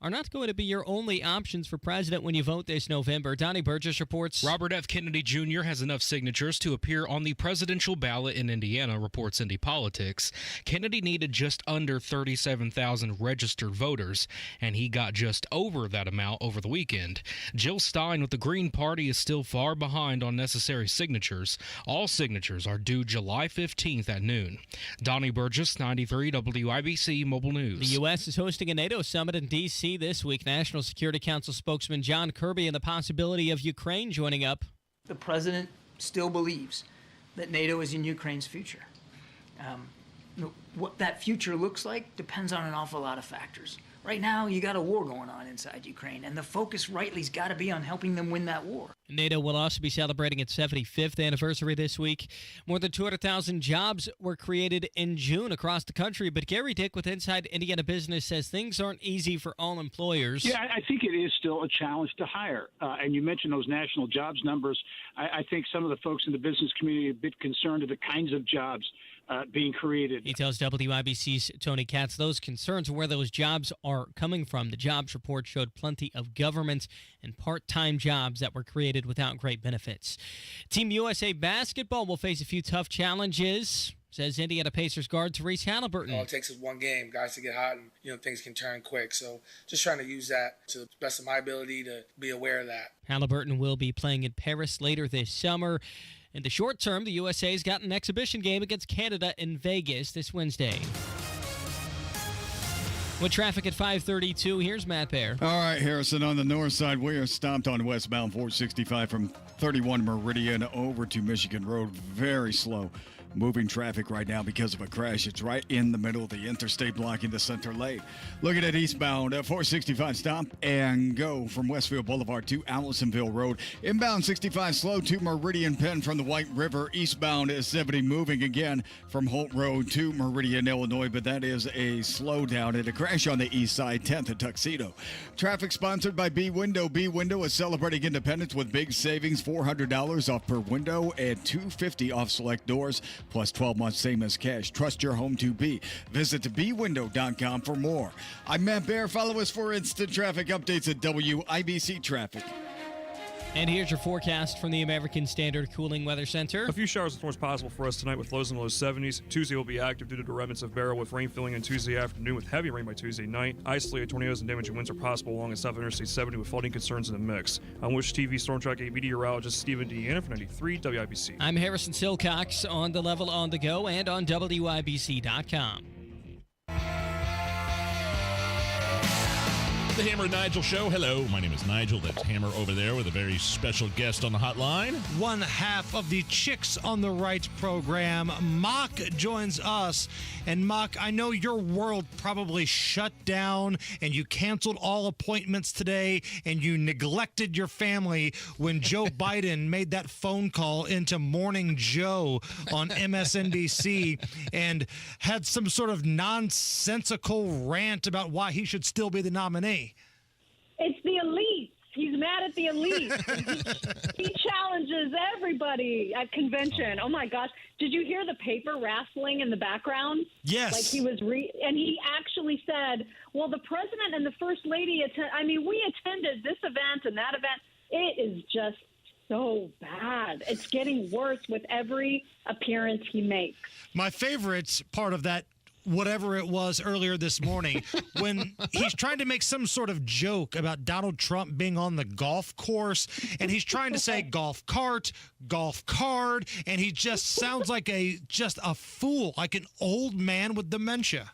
are not going to be your only options for president when you vote this November. Donnie Burgess reports. Robert F. Kennedy Jr. has enough signatures to appear on the presidential ballot in Indiana, reports Indy Politics. Kennedy needed just under 37,000 registered voters, and he got just over that amount over the weekend. Jill Stein with the Green Party is still far behind on necessary signatures. All signatures are due July 15th at noon. Donnie Burgess, 93 WIBC Mobile News. The U.S. is hosting a NATO summit in D.C. this week. National Security Council spokesman John Kirby and the possibility of Ukraine joining up. The president still believes that NATO is in Ukraine's future. What that future looks like depends on an awful lot of factors. Right now, you got a war going on inside Ukraine, and the focus rightly's got to be on helping them win that war. NATO will also be celebrating its 75th anniversary this week. More than 200,000 jobs were created in June across the country, but Gary Dick with Inside Indiana Business says things aren't easy for all employers. Yeah, I think it is still a challenge to hire. And you mentioned those national jobs numbers. I think some of the folks in the business community are a bit concerned of the kinds of jobs being created. He tells WIBC's Tony Katz those concerns are where those jobs are coming from. The jobs report showed plenty of government and part-time jobs that were created without great benefits. Team USA basketball will face a few tough challenges, says Indiana Pacers guard Therese Halliburton. All it takes is one game, guys, to get hot, and things can turn quick. So just trying to use that to the best of my ability to be aware of that. Halliburton will be playing in Paris later this summer. In the short term, the USA's got an exhibition game against Canada in Vegas this Wednesday. With traffic at 532, here's Matt Bear. All right, Harrison, on the north side, we are stopped on westbound 465 from 31 Meridian over to Michigan Road. Very slow. moving traffic right now because of a crash. It's right in the middle of the interstate, blocking the center lane. Looking at eastbound, 465 stop and go from Westfield Boulevard to Allisonville Road. Inbound 65 slow to Meridian Penn from the White River. Eastbound is 70 moving again from Holt Road to Meridian, Illinois, but that is a slowdown and a crash on the east side, 10th at Tuxedo. Traffic sponsored by B Window. B Window is celebrating independence with big savings, $400 off per window and $250 off select doors, plus 12 months same as cash. Trust your home to B. Visit bwindow.com for more. I'm Matt Bear. Follow us for instant traffic updates at WIBC Traffic. And here's your forecast from the American Standard Cooling Weather Center. A few showers and thorns possible for us tonight with lows in the low 70s. Tuesday will be active due to the remnants of Beryl with rain filling in Tuesday afternoon with heavy rain by Tuesday night. Isolated tornadoes and damaging winds are possible along the South Interstate 70 with flooding concerns in the mix. I'm Wish TV Storm Track 8 meteorologist Stephen Deanna for 93 WIBC. I'm Harrison Silcox on the level on the go and on WIBC.com. The Hammer and Nigel Show. Hello, my name is Nigel. That's Hammer over there with a very special guest on the hotline. One half of the Chicks on the Right program. Mock joins us. And Mock, I know your world probably shut down and you canceled all appointments today and you neglected your family when Joe Biden made that phone call into Morning Joe on MSNBC and had some sort of nonsensical rant about why he should still be the nominee. It's the elite. He's mad at the elite. He challenges everybody at convention. Oh, my gosh. Did you hear the paper rattling in the background? Yes. Like he was and he actually said, well, the president and the first lady, we attended this event and that event. It is just so bad. It's getting worse with every appearance he makes. My favorite part of that, whatever it was earlier this morning, when he's trying to make some sort of joke about Donald Trump being on the golf course, and he's trying to say golf cart, golf card, and he just sounds like just a fool, like an old man with dementia.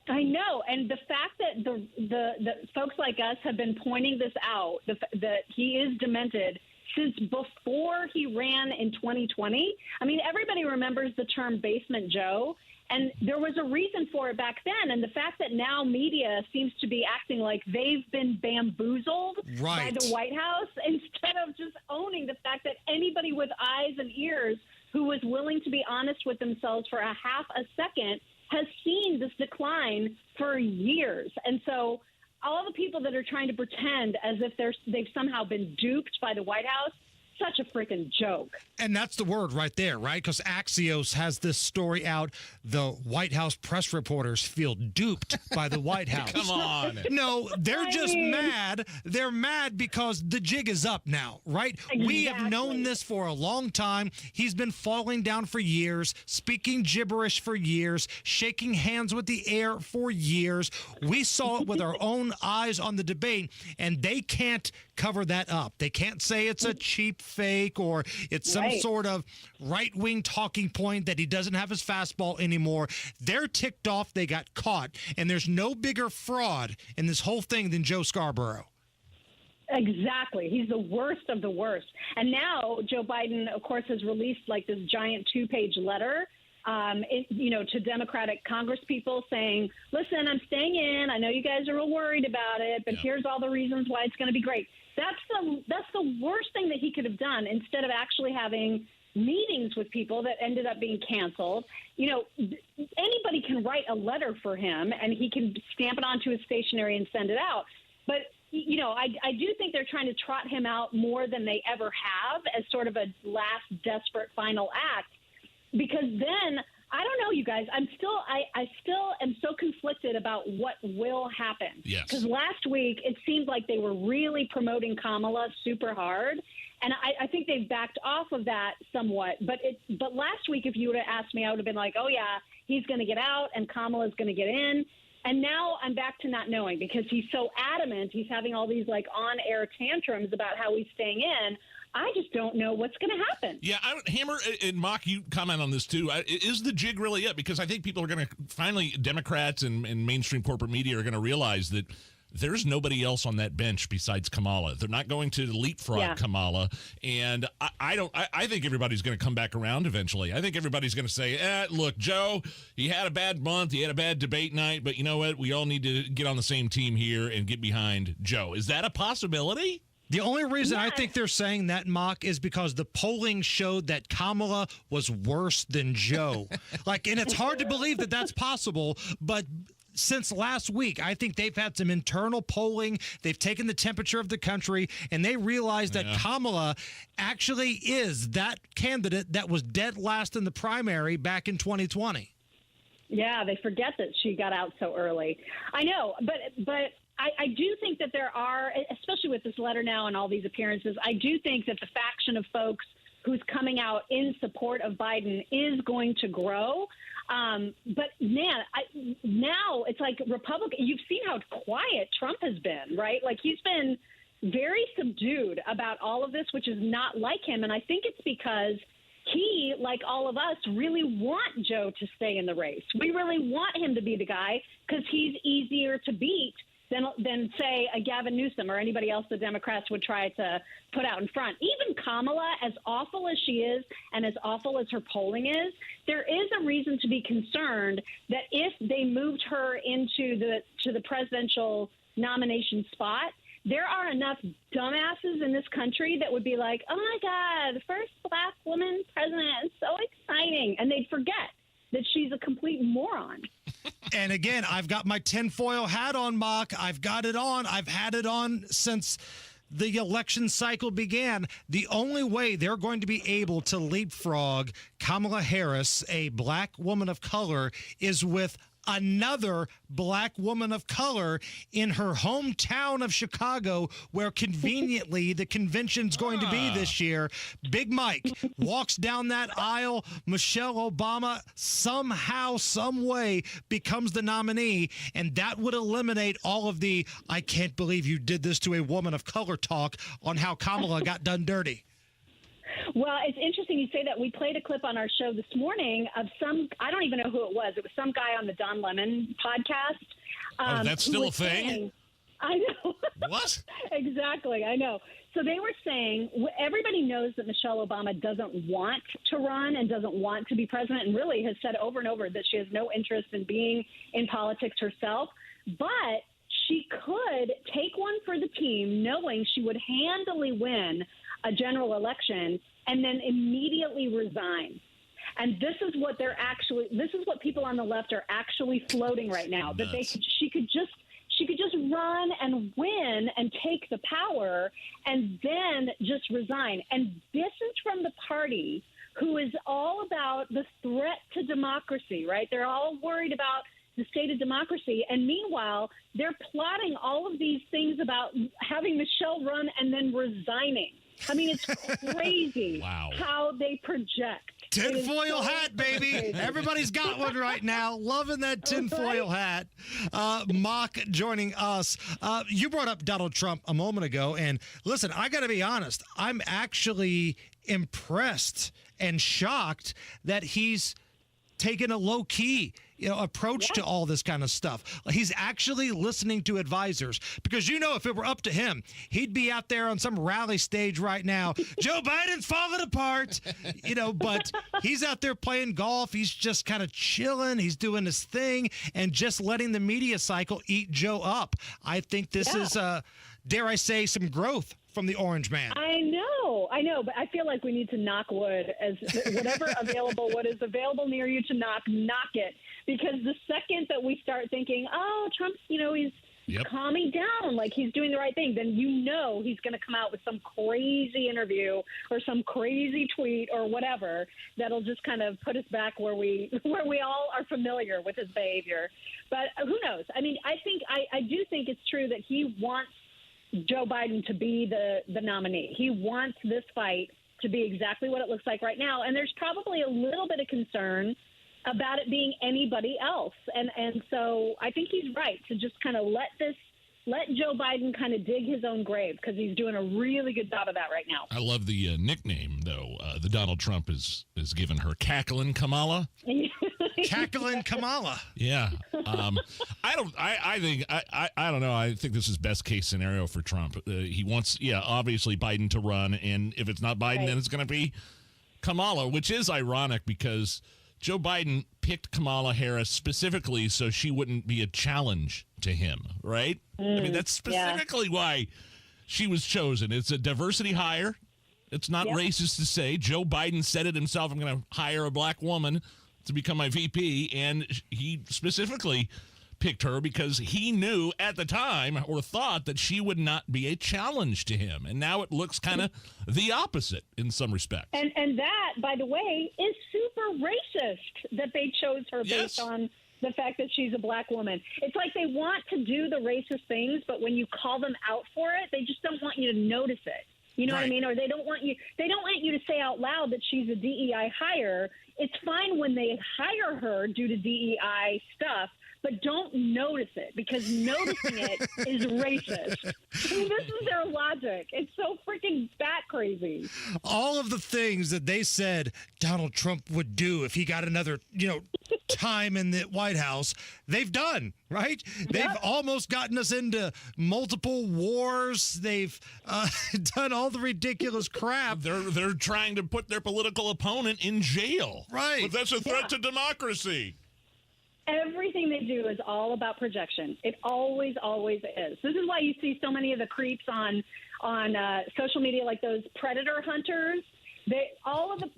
I know, and the fact that the folks like us have been pointing this out, that he is demented since before he ran in 2020. I mean, everybody remembers the term Basement Joe. And there was a reason for it back then. And the fact that now media seems to be acting like they've been bamboozled by the White House instead of just owning the fact that anybody with eyes and ears who was willing to be honest with themselves for a half a second has seen this decline for years. And so all the people that are trying to pretend as if they've somehow been duped by the White House, such a freaking joke. And that's the word right there, right? Because Axios has this story out. The White House press reporters feel duped by the White House. Come on. No, they're just mad. They're mad because the jig is up now, right? Exactly. We have known this for a long time. He's been falling down for years, speaking gibberish for years, shaking hands with the air for years. We saw it with our own eyes on the debate, and they can't cover that up. They can't say it's a cheap fake or it's some sort of right-wing talking point that he doesn't have his fastball anymore. They're ticked off they got caught, and there's no bigger fraud in this whole thing than Joe Scarborough. Exactly. He's the worst of the worst. And now Joe Biden, of course, has released like this giant 2-page letter to Democratic Congress people saying, listen, I'm staying in. I know you guys are real worried about it, but here's all the reasons why it's going to be great. That's the worst thing that he could have done instead of actually having meetings with people that ended up being canceled. Anybody can write a letter for him and he can stamp it onto his stationery and send it out. But, I do think they're trying to trot him out more than they ever have as sort of a last desperate final act. Because then, I don't know, you guys, I still am so conflicted about what will happen. Yes. Because last week, it seemed like they were really promoting Kamala super hard. And I think they've backed off of that somewhat. But last week, if you would have asked me, I would have been like, oh, yeah, he's going to get out and Kamala's going to get in. And now I'm back to not knowing because he's so adamant. He's having all these like on-air tantrums about how he's staying in. I just don't know what's going to happen. Yeah, Hammer and Mock, you comment on this too. Is the jig really up? Because I think people are going to finally, Democrats and mainstream corporate media are going to realize that there's nobody else on that bench besides Kamala. They're not going to leapfrog Kamala. And I think everybody's going to come back around eventually. I think everybody's going to say, look, Joe, he had a bad month. He had a bad debate night. But you know what? We all need to get on the same team here and get behind Joe. Is that a possibility? The only reason I think they're saying that, Mock, is because the polling showed that Kamala was worse than Joe. And it's hard to believe that that's possible, but since last week, I think they've had some internal polling. They've taken the temperature of the country, and they realized that Kamala actually is that candidate that was dead last in the primary back in 2020. Yeah, they forget that she got out so early. I know, but I do think that there are, especially with this letter now and all these appearances, I do think that the faction of folks who's coming out in support of Biden is going to grow. But, man, now it's like Republican. You've seen how quiet Trump has been, right? He's been very subdued about all of this, which is not like him. And I think it's because he, like all of us, really want Joe to stay in the race. We really want him to be the guy because he's easier to beat than say, a Gavin Newsom or anybody else the Democrats would try to put out in front. Even Kamala, as awful as she is and as awful as her polling is, there is a reason to be concerned that if they moved her into the presidential nomination spot, there are enough dumbasses in this country that would be like, oh, my God, the first black woman president is so exciting. And they'd forget that she's a complete moron. And again, I've got my tinfoil hat on, Mock. I've got it on. I've had it on since the election cycle began. The only way they're going to be able to leapfrog Kamala Harris, a black woman of color, is with another black woman of color in her hometown of Chicago, where conveniently the convention's going to be this year. Big Mike walks down that aisle. Michelle Obama somehow, some way becomes the nominee, and that would eliminate all of the "I can't believe you did this to a woman of color" talk on how Kamala got done dirty. Well, it's interesting you say that. We played a clip on our show this morning of I don't even know who it was. It was some guy on the Don Lemon podcast. That's still a thing? I know. What? Exactly, I know. So they were saying, everybody knows that Michelle Obama doesn't want to run and doesn't want to be president, and really has said over and over that she has no interest in being in politics herself. But she could take one for the team, knowing she would handily win a general election and then immediately resign. And this is what people on the left are actually floating right now, that she could just run and win and take the power and then just resign. And this is from the party who is all about the threat to democracy, right? They're all worried about the state of democracy. And meanwhile, they're plotting all of these things about having Michelle run and then resigning. I mean, it's crazy how they project. Tinfoil hat, baby. Everybody's got one right now. Loving that tinfoil hat. Mock joining us. You brought up Donald Trump a moment ago. And listen, I got to be honest. I'm actually impressed and shocked that he's taken a low-key approach to all this kind of stuff. He's actually listening to advisors, because if it were up to him, he'd be out there on some rally stage right now. Joe Biden's falling apart, but he's out there playing golf. He's just kind of chilling. He's doing his thing and just letting the media cycle eat Joe up. I think this is, dare I say, some growth from the Orange Man. I know, but I feel like we need to knock wood as whatever what is available near you to knock it. Because the second that we start thinking, oh, Trump's, he's calming down, like he's doing the right thing, then he's going to come out with some crazy interview or some crazy tweet or whatever that'll just kind of put us back where we all are familiar with his behavior. But who knows? I mean, I do think it's true that he wants Joe Biden to be the nominee. He wants this fight to be exactly what it looks like right now. And there's probably a little bit of concern about it being anybody else. And so I think he's right to just kind of let Joe Biden kind of dig his own grave, because he's doing a really good job of that right now. I love the nickname, though, the Donald Trump is giving her cackling Kamala. Cackling Kamala. Yeah. I don't know. I think this is best case scenario for Trump. He wants, obviously Biden to run. And if it's not Biden, then it's going to be Kamala, which is ironic because Joe Biden picked Kamala Harris specifically so she wouldn't be a challenge to him, right? I mean, that's specifically why she was chosen. It's a diversity hire. It's not racist to say. Joe Biden said it himself, I'm going to hire a black woman to become my VP, and he specifically picked her because he knew at the time or thought that she would not be a challenge to him. And now it looks kind of the opposite in some respects. And that, by the way, is super racist that they chose her based on the fact that she's a black woman. It's like they want to do the racist things, but when you call them out for it, they just don't want you to notice it. You know what I mean? Or they don't want you to say out loud that she's a DEI hire. It's fine when they hire her due to DEI stuff, but don't notice it because noticing it is racist. I mean, this is their logic. It's so freaking bat crazy. All of the things that they said Donald Trump would do if he got another, time in the White House, they've done, right? They've almost gotten us into multiple wars. They've done all the ridiculous crap. They're trying to put their political opponent in jail. Right. But that's a threat to democracy. Everything they do is all about projection. It always, always is. This is why you see so many of the creeps on social media, like those predator hunters. All of the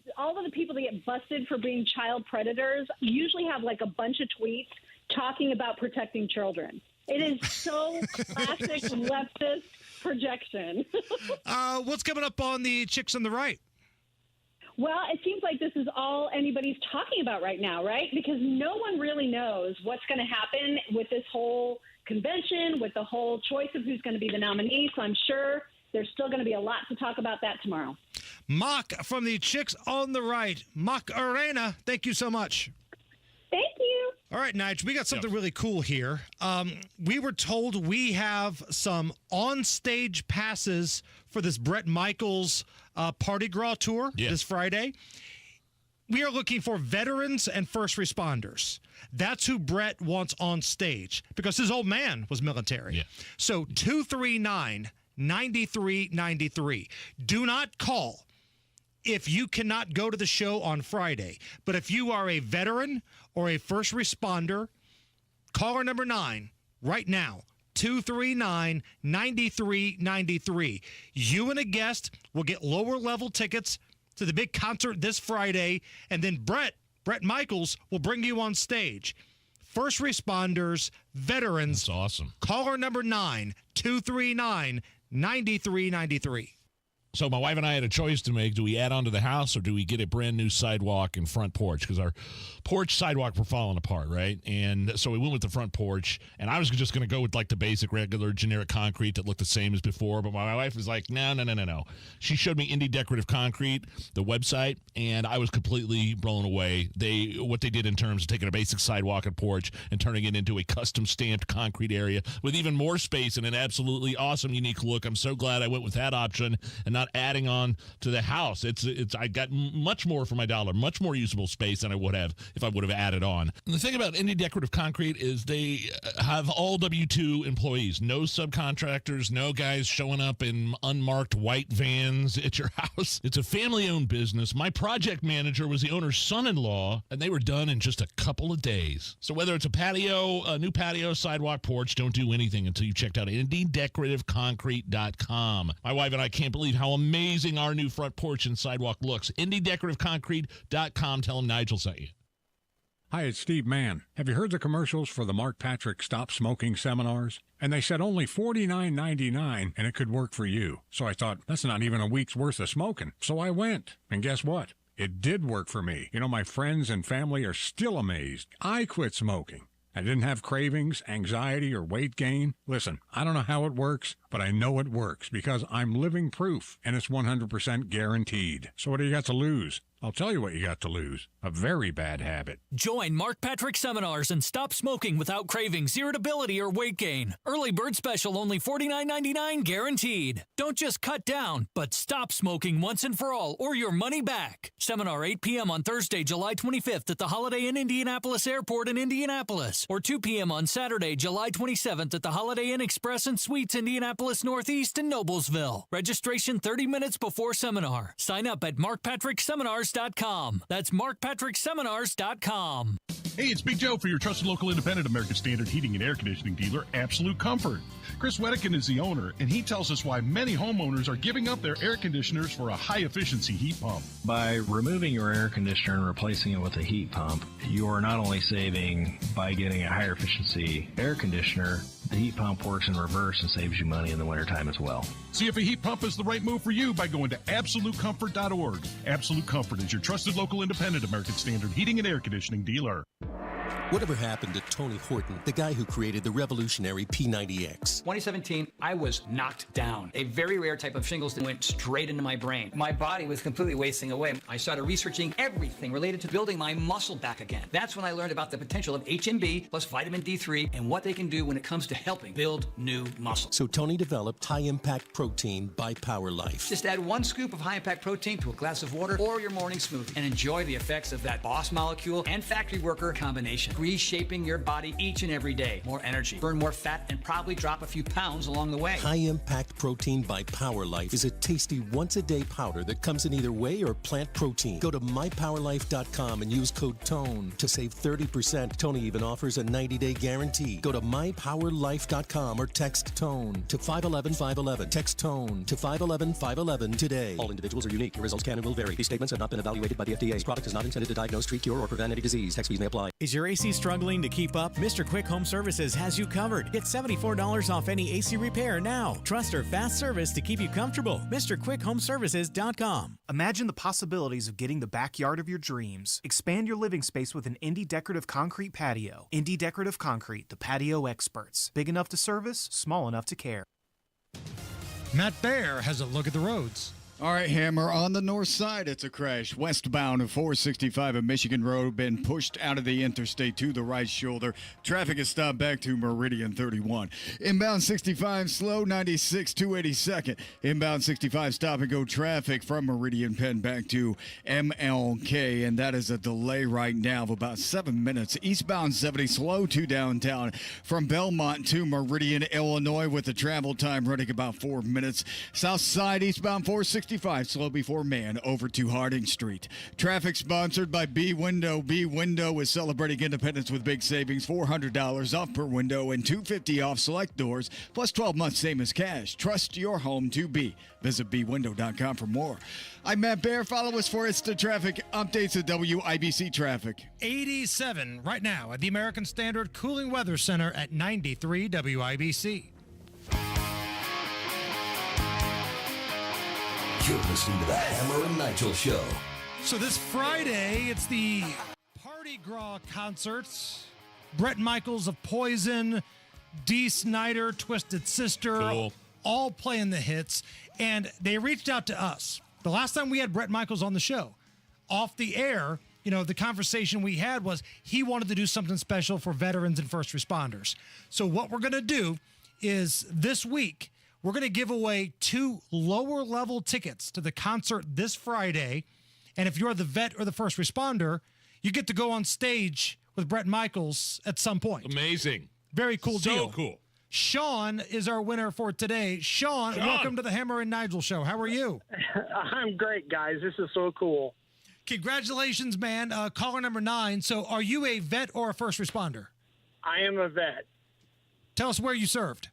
people that get busted for being child predators usually have like a bunch of tweets talking about protecting children. It is so classic leftist projection. What's coming up on the Chicks on the Right? Well, it seems like this is all anybody's talking about right now, right? Because no one really knows what's going to happen with this whole convention, with the whole choice of who's going to be the nominee. So I'm sure there's still going to be a lot to talk about that tomorrow. Mock from the Chicks on the Right. Mock Arena, thank you so much. Thank you. All right, Nigel, we got something really cool here. We were told we have some on-stage passes for this Bret Michaels Party Gras tour this Friday. We are looking for veterans and first responders. That's who Bret wants on stage because his old man was military. So 239-9393. Do not call if you cannot go to the show on Friday. But if you are a veteran or a first responder, caller number 9 right now, 239-9393. You and a guest will get lower level tickets to the big concert this Friday, and then Bret Michaels will bring you on stage. First responders, veterans. That's awesome. Caller number 9, 239-9393. So my wife and I had a choice to make. Do we add on to the house or do we get a brand new sidewalk and front porch? Because our porch sidewalk were falling apart, right? And so we went with the front porch. And I was just going to go with like the basic, regular, generic concrete that looked the same as before. But my wife was like, no. She showed me Indie Decorative Concrete, the website, and I was completely blown away. What they did in terms of taking a basic sidewalk and porch and turning it into a custom stamped concrete area with even more space and an absolutely awesome, unique look. I'm so glad I went with that option and not adding on to the house. I got much more for my dollar, much more usable space than I would have if I would have added on. And the thing about Indie Decorative Concrete is they have all W-2 employees, no subcontractors, no guys showing up in unmarked white vans at your house. It's a family-owned business. My project manager was the owner's son-in-law, and they were done in just a couple of days. So whether it's a patio, a new patio, sidewalk, porch, don't do anything until you've checked out IndieDecorativeConcrete.com. My wife and I can't believe how amazing our new front porch and sidewalk looks. IndieDecorativeConcrete.com. Tell them Nigel sent you. Hi, it's Steve Mann. Have you heard the commercials for the Mark Patrick Stop Smoking seminars? And they said only $49.99 and it could work for you. So I thought, that's not even a week's worth of smoking. So I went. And guess what? It did work for me. You know, my friends and family are still amazed. I quit smoking. I didn't have cravings, anxiety, or weight gain. Listen, I don't know how it works, but I know it works because I'm living proof, and it's 100% guaranteed. So what do you got to lose? I'll tell you what you got to lose. A very bad habit. Join Mark Patrick seminars and stop smoking without cravings, irritability, or weight gain. Early bird special only $49.99 guaranteed. Don't just cut down, but stop smoking once and for all or your money back. Seminar 8 p.m. on Thursday, July 25th at the Holiday Inn Indianapolis Airport in Indianapolis, or 2 p.m. on Saturday, July 27th at the Holiday Inn Express and Suites Indianapolis Northeast in Noblesville. Registration 30 minutes before seminar. Sign up at markpatrickseminars.com. That's markpatrickseminars.com. Hey, it's Big Joe for your trusted local independent American Standard heating and air conditioning dealer, Absolute Comfort. Chris Wedekin is the owner, and he tells us why many homeowners are giving up their air conditioners for a high-efficiency heat pump. By removing your air conditioner and replacing it with a heat pump, you are not only saving by getting a higher efficiency air conditioner, the heat pump works in reverse and saves you money in the wintertime as well. See if a heat pump is the right move for you by going to AbsoluteComfort.org. Absolute Comfort is your trusted local independent American Standard heating and air conditioning dealer. Whatever happened to Tony Horton, the guy who created the revolutionary P90X? 2017, I was knocked down. A very rare type of shingles that went straight into my brain. My body was completely wasting away. I started researching everything related to building my muscle back again. That's when I learned about the potential of HMB plus vitamin D3 and what they can do when it comes to helping build new muscle. So Tony developed high-impact protein by Power Life. Just add 1 scoop of high-impact protein to a glass of water or your morning smoothie and enjoy the effects of that boss molecule and factory worker combination. Reshaping your body each and every day. More energy, burn more fat, and probably drop a few pounds along the way. High-impact protein by Power Life is a tasty once-a-day powder that comes in either whey or plant protein. Go to mypowerlife.com and use code TONE to save 30%. Tony even offers a 90-day guarantee. Go to mypowerlife.com or text TONE to 511-511. Text TONE to 511-511 today. All individuals are unique. Your results can and will vary. These statements have not been evaluated by the FDA. This product is not intended to diagnose, treat, cure, or prevent any disease. Tax fees may apply. Is your AC struggling to keep up? Mr. Quick Home Services has you covered. Get $74 off any AC repair now. Trust our fast service to keep you comfortable. MrQuickHomeservices.com. Imagine the possibilities of getting the backyard of your dreams. Expand your living space with an Indie Decorative Concrete patio. Indie Decorative Concrete, the patio experts. Big enough to service, small enough to care. Matt Baer has a look at the roads. All right, Hammer, on the north side, it's a crash. Westbound of 465 of Michigan Road, been pushed out of the interstate to the right shoulder. Traffic is stopped back to Meridian 31. Inbound 65, slow 96, 282nd. Inbound 65, stop and go traffic from Meridian Penn back to MLK, and that is a delay right now of about 7 minutes. Eastbound 70, slow to downtown from Belmont to Meridian, Illinois, with the travel time running about 4 minutes. South side, eastbound 465. Slow before Man over to Harding Street. Traffic sponsored by B Window. B Window is celebrating independence with big savings, $400 off per window and $250 off select doors, plus 12 months same as cash. Trust your home to B. Visit bwindow.com for more. I'm Matt Baer. Follow us for instant traffic updates at WIBC Traffic. 87 right now at the American Standard Cooling Weather Center at 93 WIBC. You're listening to the Hammer and Nigel Show. So this Friday, it's the Party Gras concerts. Bret Michaels of Poison, Dee Snider, Twisted Sister, all playing the hits. And they reached out to us. The last time we had Bret Michaels on the show, off the air, you know, the conversation we had was he wanted to do something special for veterans and first responders. So what we're going to do is this week, we're going to give away 2 lower-level tickets to the concert this Friday. And if you're the vet or the first responder, you get to go on stage with Bret Michaels at some point. Amazing. Very cool deal. So cool. Sean is our winner for today. Sean, welcome to the Hammer and Nigel Show. How are you? I'm great, guys. This is so cool. Congratulations, man. Caller number 9. So are you a vet or a first responder? I am a vet. Tell us where you served.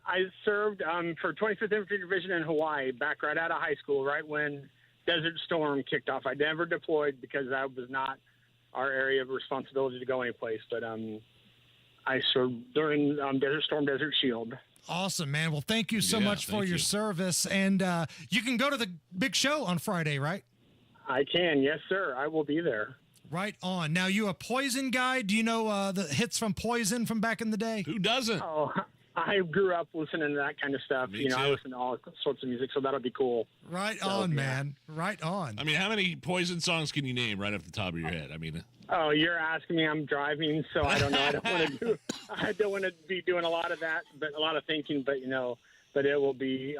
I served for 25th Infantry Division in Hawaii, back right out of high school, right when Desert Storm kicked off. I never deployed because that was not our area of responsibility to go anyplace. But I served during Desert Storm, Desert Shield. Awesome, man. Well, thank you so much for your service. And you can go to the big show on Friday, right? I can. Yes, sir. I will be there. Right on. Now, you a Poison guy? Do you know the hits from Poison from back in the day? Who doesn't? Oh, I grew up listening to that kind of stuff. Me I too. listen to all sorts of music, so that'll be cool. Right So, on, yeah. man. Right on. I mean, how many Poison songs can you name right off the top of your head? I mean, Oh, you're asking me. I'm driving, so I don't know. I don't want to be doing a lot of that, but a lot of thinking. But but it will be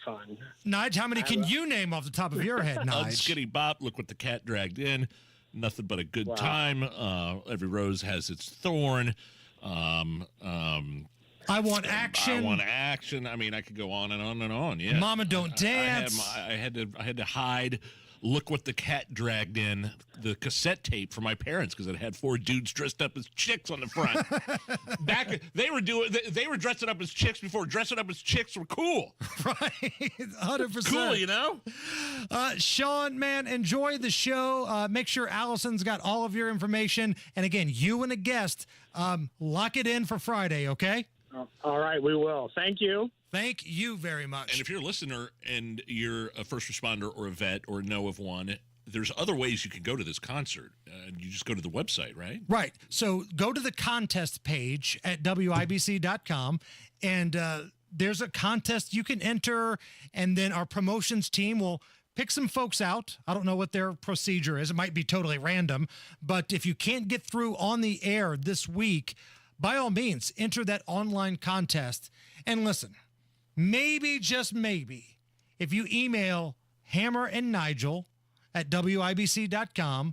fun. Nige, how many can you name off the top of your head, Nige? Unskitty Bop, Look What the Cat Dragged In, Nothing But a Good Wow. Time, Every Rose Has Its Thorn, I Want Action. I Want Action. I mean, I could go on and on and on. Yeah. Mama Don't Dance. I had to hide Look What the Cat Dragged In, the cassette tape for my parents, because it had 4 dudes dressed up as chicks on the front. They were dressing up as chicks before dressing up as chicks were cool. Right, 100%. Cool, Sean, man, enjoy the show. Make sure Allison's got all of your information. And again, you and a guest, lock it in for Friday, okay? All right, we will. Thank you. Thank you very much. And if you're a listener and you're a first responder or a vet or know of one, there's other ways you can go to this concert. You just go to the website, right? Right. So go to the contest page at WIBC.com, and there's a contest you can enter, and then our promotions team will pick some folks out. I don't know what their procedure is. It might be totally random, but if you can't get through on the air this week, by all means, enter that online contest. And listen, maybe, just maybe, if you email Hammer and Nigel at WIBC.com,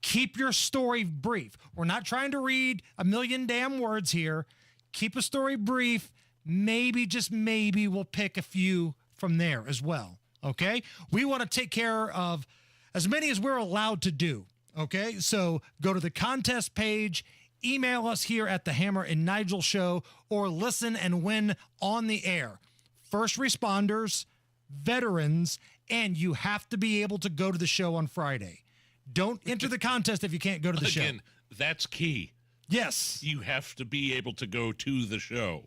keep your story brief. We're not trying to read a million damn words here. Keep a story brief. Maybe, just maybe, we'll pick a few from there as well. Okay? We want to take care of as many as we're allowed to do. Okay? So go to the contest page, email us here at the Hammer and Nigel Show, or listen and win on the air. First responders, veterans, and you have to be able to go to the show on Friday. Don't enter the contest if you can't go to the show. Again, that's key. Yes. You have to be able to go to the show.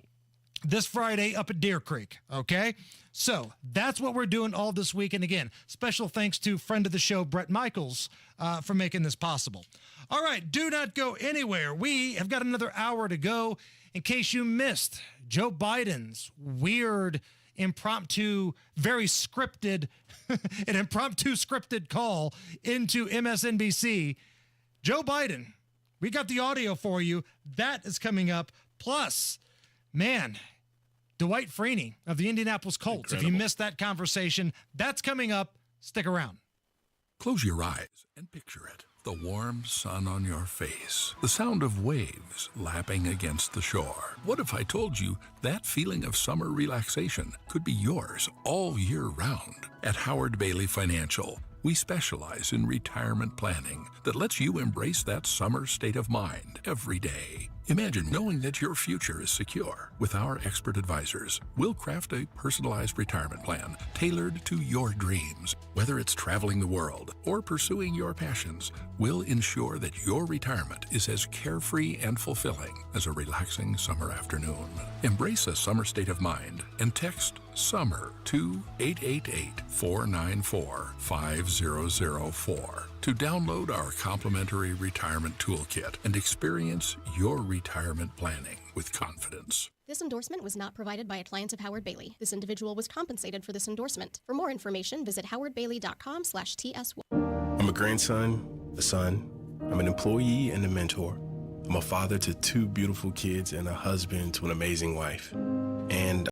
This Friday up at Deer Creek, okay? So that's what we're doing all this week. And again, special thanks to friend of the show, Brett Michaels, for making this possible. All right, do not go anywhere. We have got another hour to go. In case you missed Joe Biden's weird, impromptu, very scripted, an impromptu scripted call into MSNBC, Joe Biden, we got the audio for you. That is coming up. Plus, man, Dwight Freeney of the Indianapolis Colts. Incredible. If you missed that conversation, that's coming up. Stick around. Close your eyes and picture it. The warm sun on your face. The sound of waves lapping against the shore. What if I told you that feeling of summer relaxation could be yours all year round? At Howard Bailey Financial, we specialize in retirement planning that lets you embrace that summer state of mind every day. Imagine knowing that your future is secure. With our expert advisors, we'll craft a personalized retirement plan tailored to your dreams. Whether it's traveling the world or pursuing your passions, we'll ensure that your retirement is as carefree and fulfilling as a relaxing summer afternoon. Embrace a summer state of mind and text SUMMER to 888-494-5004 to download our complimentary retirement toolkit and experience your retirement planning with confidence. This endorsement was not provided by a client of Howard Bailey. This individual was compensated for this endorsement. For more information, visit howardbailey.com/TS1. I'm a grandson, a son. I'm an employee and a mentor. I'm a father to 2 beautiful kids and a husband to an amazing wife. And